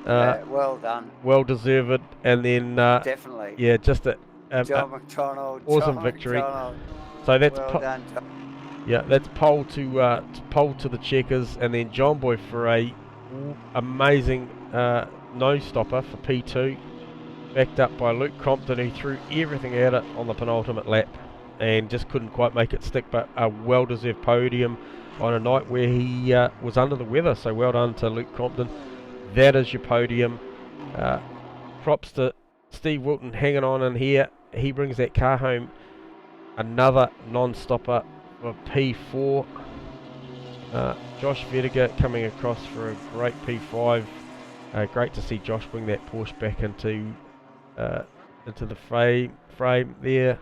Well done, Well deserved. And then, definitely. yeah, just a John McDonald. awesome John victory. McDonald. so that's Well done, John. yeah, that's pole to the checkers, and then John Boy for a amazing no stopper for P2, backed up by Luke Crompton, who threw everything at it on the penultimate lap and just couldn't quite make it stick, but a well-deserved podium on a night where he was under the weather. So well done to Luke Crompton. That is your podium. Props to Steve Wilton hanging on in here. He brings that car home. Another non-stopper for P4. Josh Vediger coming across for a great P5. Great to see Josh bring that Porsche back into the frame there.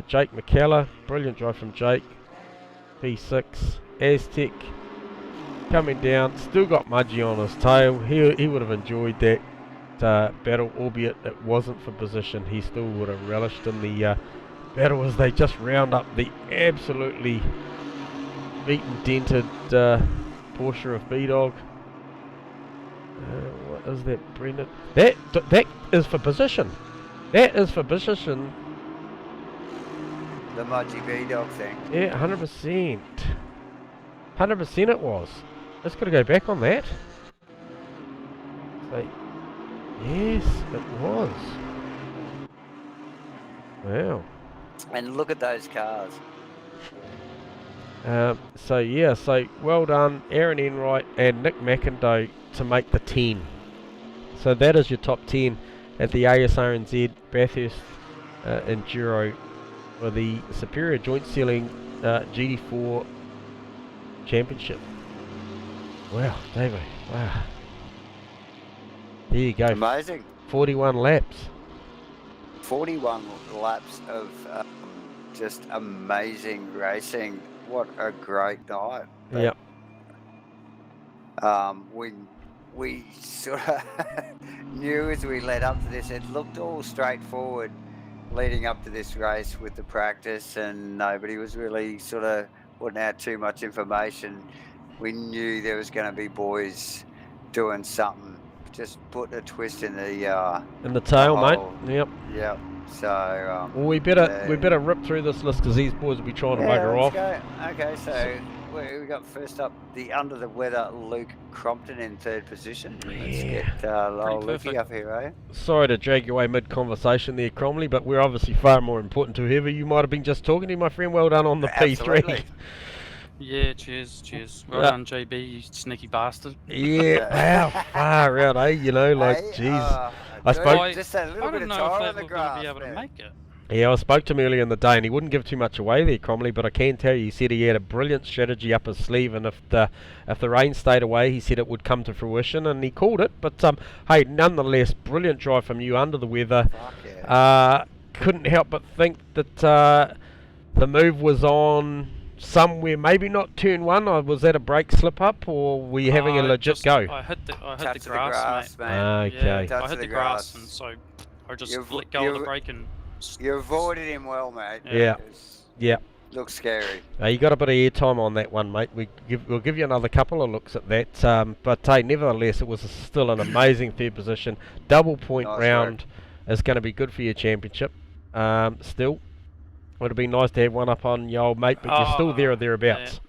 Jake McKellar, brilliant drive from Jake. P6. Aztec coming down, still got Mudgee on his tail. He would have enjoyed that battle, albeit it wasn't for position. He still would have relished in the battle as they just round up the absolutely beaten, dented Porsche of B-Dog. What is that, Brendan? That is for position. That is for position. The Mudgee B-Dog thing. Yeah, 100%. 100% it was. Just got to go back on that. So, yes, it was. Wow. And look at those cars. So yeah, so well done Aaron Enright and Nick McIndoe to make the 10. So that is your top 10. at the Asrnz Bathurst Enduro for the Superior Joint Sealing GT4 Championship. Wow, David, wow. There you go. Amazing. 41 laps. 41 laps of just amazing racing. What a great night. Yep. We sort of knew as we led up to this, it looked all straightforward leading up to this race with the practice, and nobody was really sort of putting out too much information. We knew there was going to be boys doing something, just put a twist in the tail, mate. hole. Yep. Yep. So Well, we better rip through this list because these boys will be trying to bugger off. Go. Okay, so we got first up the under the weather Luke Crompton in third position. Let's get old Lukey up here, eh? Sorry to drag you away mid-conversation there, Cromley, but we're obviously far more important to whoever you might have been just talking to, my friend. Well done on the P3. Yeah, cheers. Well done, JB, you sneaky bastard. Yeah, wow, far out, eh? You know, like, jeez. I spoke. Just a little I bit don't of know tire if on they the were going to grass be able to there. make it. Yeah, I spoke to him earlier in the day, and he wouldn't give too much away there, Cromley. But I can tell you, he said he had a brilliant strategy up his sleeve, and if the rain stayed away, he said it would come to fruition, and he called it. But hey, nonetheless, brilliant drive from you under the weather. Fuck yeah. Couldn't help but think that the move was on somewhere, maybe not turn one. Was that a brake slip up, or were you having a legit go? I hit the Touch the grass, mate. man. Okay. Yeah, I Touch hit the the grass, grass. and so I just You've- let go of the you've- brake and... You avoided him well, mate. Yeah. It's- Yeah. Looks scary. You got a bit of airtime on that one, mate. We'll give you another couple of looks at that. But hey, nevertheless, it was still an amazing third position. Double point Nice round is going to be good for your championship. Still, would have been nice to have one up on your old mate, but you're still there or thereabouts.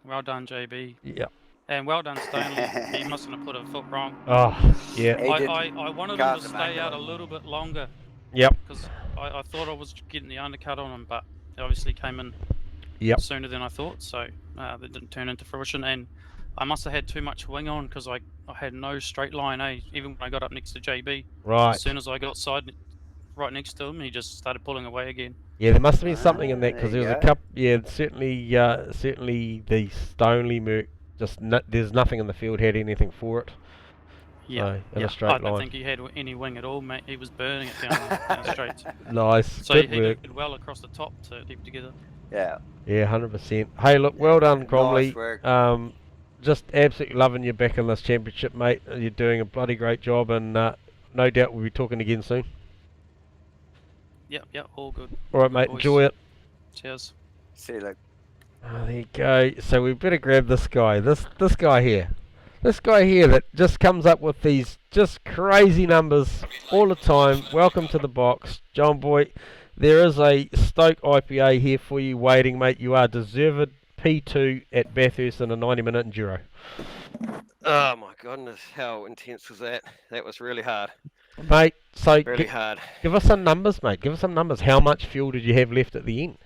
Yeah. Well done, JB. Yeah. And well done, Stanley. He mustn't have put a foot wrong. Oh, yeah. He did. I wanted him Cars to are stay out a manual. little bit longer Yep. because I thought I was getting the undercut on him, but it obviously came in Yep. sooner than I thought, so that didn't turn into fruition. And I must have had too much wing on because I had no straight line, even when I got up next to JB. Right. As soon as I got right next to him, he just started pulling away again. Yeah, there must have been something in that because there there was you a couple. Yeah, certainly the Stonely Merc. There's nothing in the field had anything for it. Yeah, So, in a straight I line. don't think he had any wing at all, mate. He was burning it down the straights. Nice. So Good he work. did well across the top to keep together. Yeah. Yeah, 100%. Hey, look, well done, Cromley. Nice work. Just absolutely loving you back in this championship, mate. You're doing a bloody great job, and no doubt we'll be talking again soon. Yep, all good. All right, mate. boys. Enjoy it. Cheers. See you later. Oh, there you go. So we better grab this guy. This guy here. This guy here that just comes up with these just crazy numbers all the time. Welcome to the box, John Boy. There is a Stoke IPA here for you waiting, mate. You are deserved P2 at Bathurst in a 90-minute enduro. Oh my goodness, how intense was that? That was really hard. Mate, so Really hard. give us some numbers, mate. Give us some numbers. How much fuel did you have left at the end?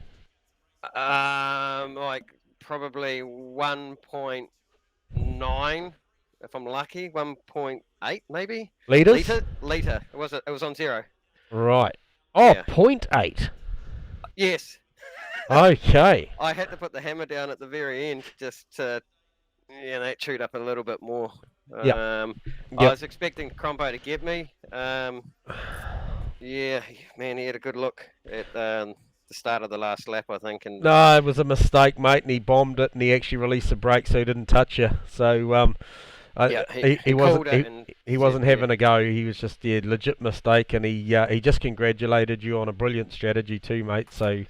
Like probably 1.9 if I'm lucky. 1.8 maybe. Litres? Liter. It was on zero. Right. Oh, Yeah. 0.8. Yes. Okay. I had to put the hammer down at the very end just to, that chewed up a little bit more. Yep. I Yep. was expecting Crombo to get me. Yeah, man, he had a good look at the start of the last lap, I think. And No, it was a mistake, mate, and he bombed it, and he actually released the brake, so he didn't touch you. So yeah, he wasn't called it and he wasn't said, having a go. He was just legit mistake, and he just congratulated you on a brilliant strategy too, mate. So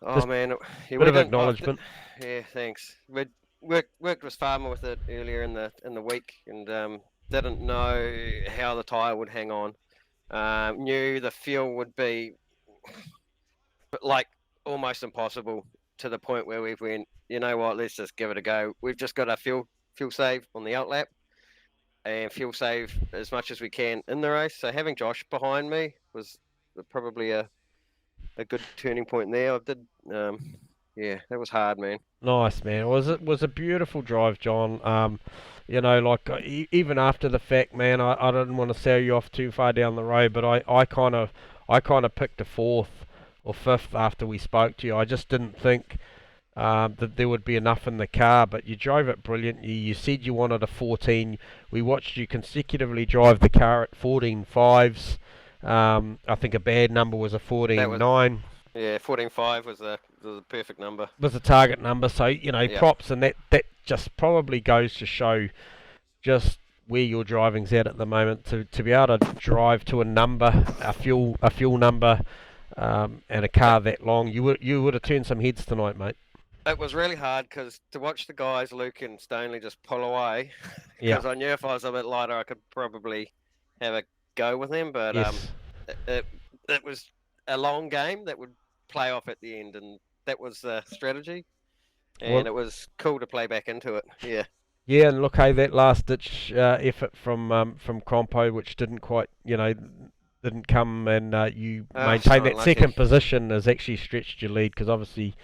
Oh just man, bit of acknowledgement. Yeah, thanks. We worked with Farmer with it earlier in the week, and didn't know how the tyre would hang on. Knew the fuel would be, but like almost impossible to the point where we went, you know what? Let's just give it a go. We've just got a fuel save on the outlap, and fuel save as much as we can in the race. So having Josh behind me was probably a good turning point there. I did Yeah, that was hard, man. Nice, man. It was a beautiful drive, John. Even after the fact, man, I didn't want to sell you off too far down the road, but I kind of picked a fourth or fifth after we spoke to you. I just didn't think that there would be enough in the car, but you drove it brilliantly. You said you wanted a 14. We watched you consecutively drive the car at 14.5s. I think a bad number was a 14.9. Yeah, 14.5 was a perfect number. Was a target number, so Yeah. props, and that just probably goes to show just where your driving's at the moment to be able to drive to a number, a fuel number, and a car that long. You would have turned some heads tonight, mate. It was really hard because to watch the guys, Luke and Stonley, just pull away, Yeah. because I knew if I was a bit lighter, I could probably have a go with them. But Yes. it was a long game that would play off at the end, and that was the strategy. And Well- it was cool to play back into it. Yeah. Yeah, and look, hey, that last ditch effort from Crompo, which didn't quite, didn't come, and you Oh, maintained so that unlucky. second position, has actually stretched your lead, because obviously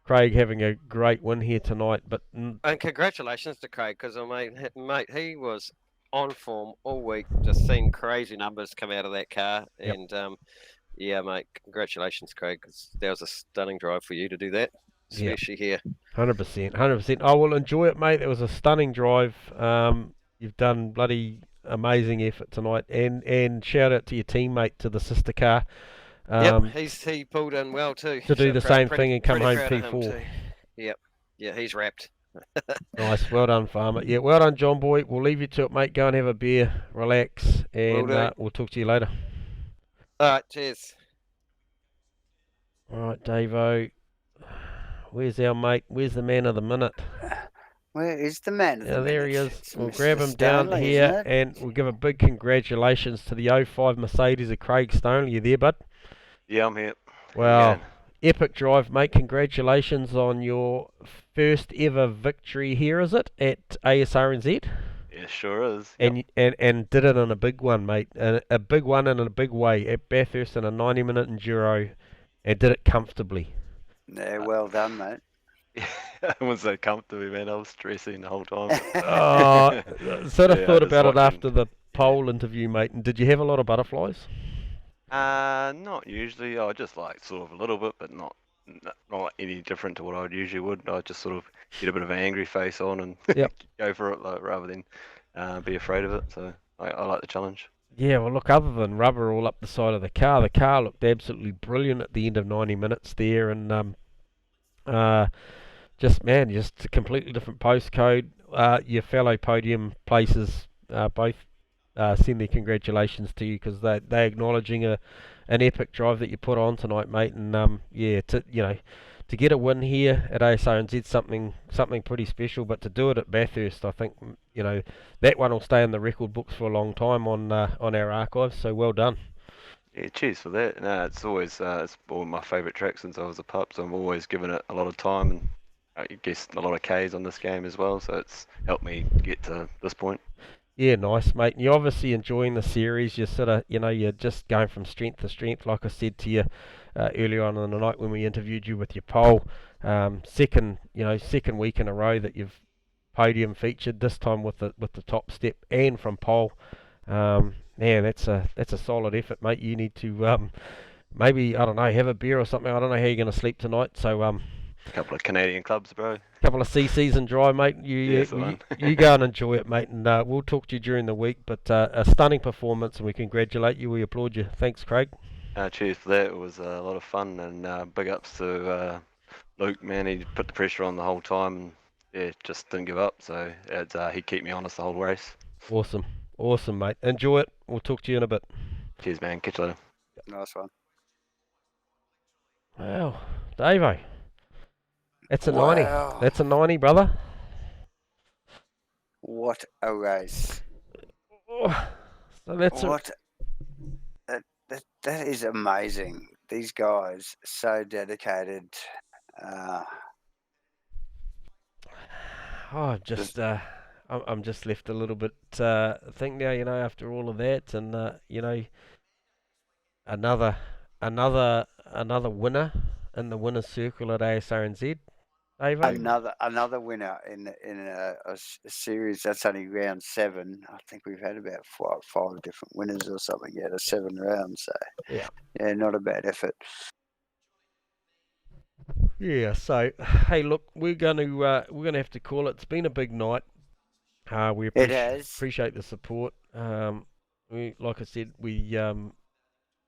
Craig having a great win here tonight, but And congratulations to Craig, because mate, he was on form all week. Just seen crazy numbers come out of that car, Yep. and yeah, mate, congratulations, Craig, because that was a stunning drive for you to do that, Yeah. especially here. 100%, 100%. I will enjoy it, mate. It was a stunning drive. You've done bloody amazing effort tonight, and shout out to your teammate, to the sister car. Yep, he pulled in well too. to do the same pretty- thing and come pretty home proud of him P4. too. Yep, yeah, he's wrapped. Nice, well done, Farmer. Yeah, well done, John Boy. We'll leave you to it, mate. Go and have a beer, relax, and do. we'll talk to you later. All right, cheers. All right, Davo. Where's our mate? Where's the man of the minute? Where is the man of the Yeah, there he minute? is. It's We'll Mr. grab him down Stanley, here, isn't it? and we'll give a big congratulations to the 05 Mercedes of Craig Stoney. You there, bud? Yeah, I'm here. Well, Again. epic drive, mate. Congratulations on your first ever victory here, is it, at Asrnz? Yeah, sure is. Yep. And did it in a big one, mate. A big one and in a big way at Bathurst in a 90-minute enduro, and did it comfortably. Yeah, well done, mate. I wasn't so comfortable, man. I was stressing the whole time. Oh, sort of Yeah, thought just about it watching. after the poll interview, mate. And did you have a lot of butterflies? Not usually. I just like sort of a little bit, but not any different to what I usually would. I just sort of get a bit of an angry face on and Yep. go for it, like, rather than be afraid of it. So I like the challenge. Yeah, well, look, other than rubber all up the side of the car looked absolutely brilliant at the end of 90 minutes there, and just a completely different postcode. Your fellow podium places both send their congratulations to you, because they're acknowledging an epic drive that you put on tonight, mate. And to get a win here at Asrnz, something pretty special. But to do it at Bathurst, I think that one will stay in the record books for a long time on our archives. So well done. Yeah, cheers for that. No, it's always it's one of my favourite tracks since I was a pup, so I'm always giving it a lot of time, and I guess a lot of Ks on this game as well. So it's helped me get to this point. Yeah, nice, mate. And you're obviously enjoying the series. You're sort of, you're just going from strength to strength, like I said to you earlier on in the night when we interviewed you with your pole. Second week in a row that you've podium featured. This time with the top step and from pole. Man, that's a solid effort, mate. You need to maybe, I don't know, have a beer or something. I don't know how you're going to sleep tonight. So A couple of Canadian clubs, bro. couple of CCs and dry, mate. Yes, I won. You go and enjoy it, mate, and we'll talk to you during the week. But a stunning performance, and we congratulate you. We applaud you. Thanks, Craig. Cheers for that. It was a lot of fun, and big ups to Luke, man. He put the pressure on the whole time, and yeah, just didn't give up. So he kept me honest the whole race. Awesome, mate. Enjoy it. We'll talk to you in a bit. Cheers, man. Catch you later. Nice one. Wow, Davo. That's a 90. Wow. That's a 90, brother. What a race. Oh, so that's What that is amazing. These guys are so dedicated. I'm just left a little bit think now, after all of that, and another winner in the winner's circle at Asrnz, Davo? Another winner in a series that's only round 7. I think we've had about five different winners or something out of 7 rounds. So Yeah. yeah, not a bad effort. Yeah. So hey, look, we're gonna have to call it. It's been a big night. We It has. appreciate the support. Like I said, we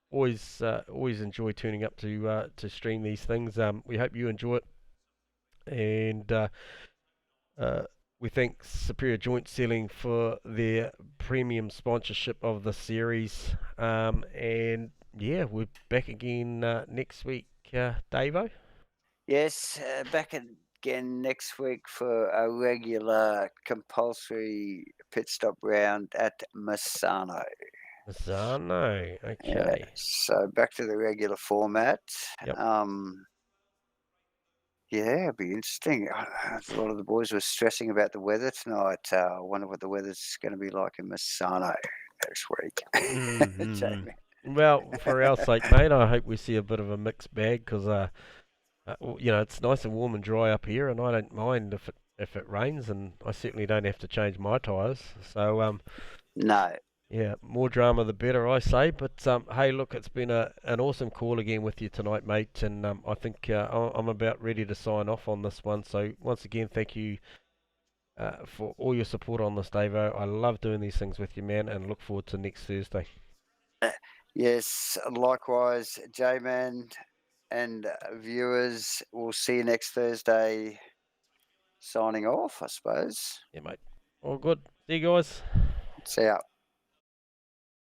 always enjoy turning up to stream these things. We hope you enjoy it, and we thank Superior Joint Selling for their premium sponsorship of the series. And yeah, we're back again next week, Davo. Yes, back again next week for a regular compulsory pit stop round at Misano. Zano, okay. So back to the regular format. Yep. Yeah, it'll be interesting. A lot of the boys were stressing about the weather tonight. I wonder what the weather's going to be like in Misano next week. Jamie. Well, for our sake, mate, I hope we see a bit of a mixed bag because it's nice and warm and dry up here, and I don't mind if it rains, and I certainly don't have to change my tyres. So No. yeah, more drama the better, I say. But hey, look, it's been an awesome call again with you tonight, mate, and I think I'm about ready to sign off on this one. So once again, thank you for all your support on this, Davo. I love doing these things with you, man, and look forward to next Thursday. Yes, likewise, J-Man and viewers. We'll see you next Thursday. Signing off, I suppose. Yeah, mate. All good. See you guys. See ya.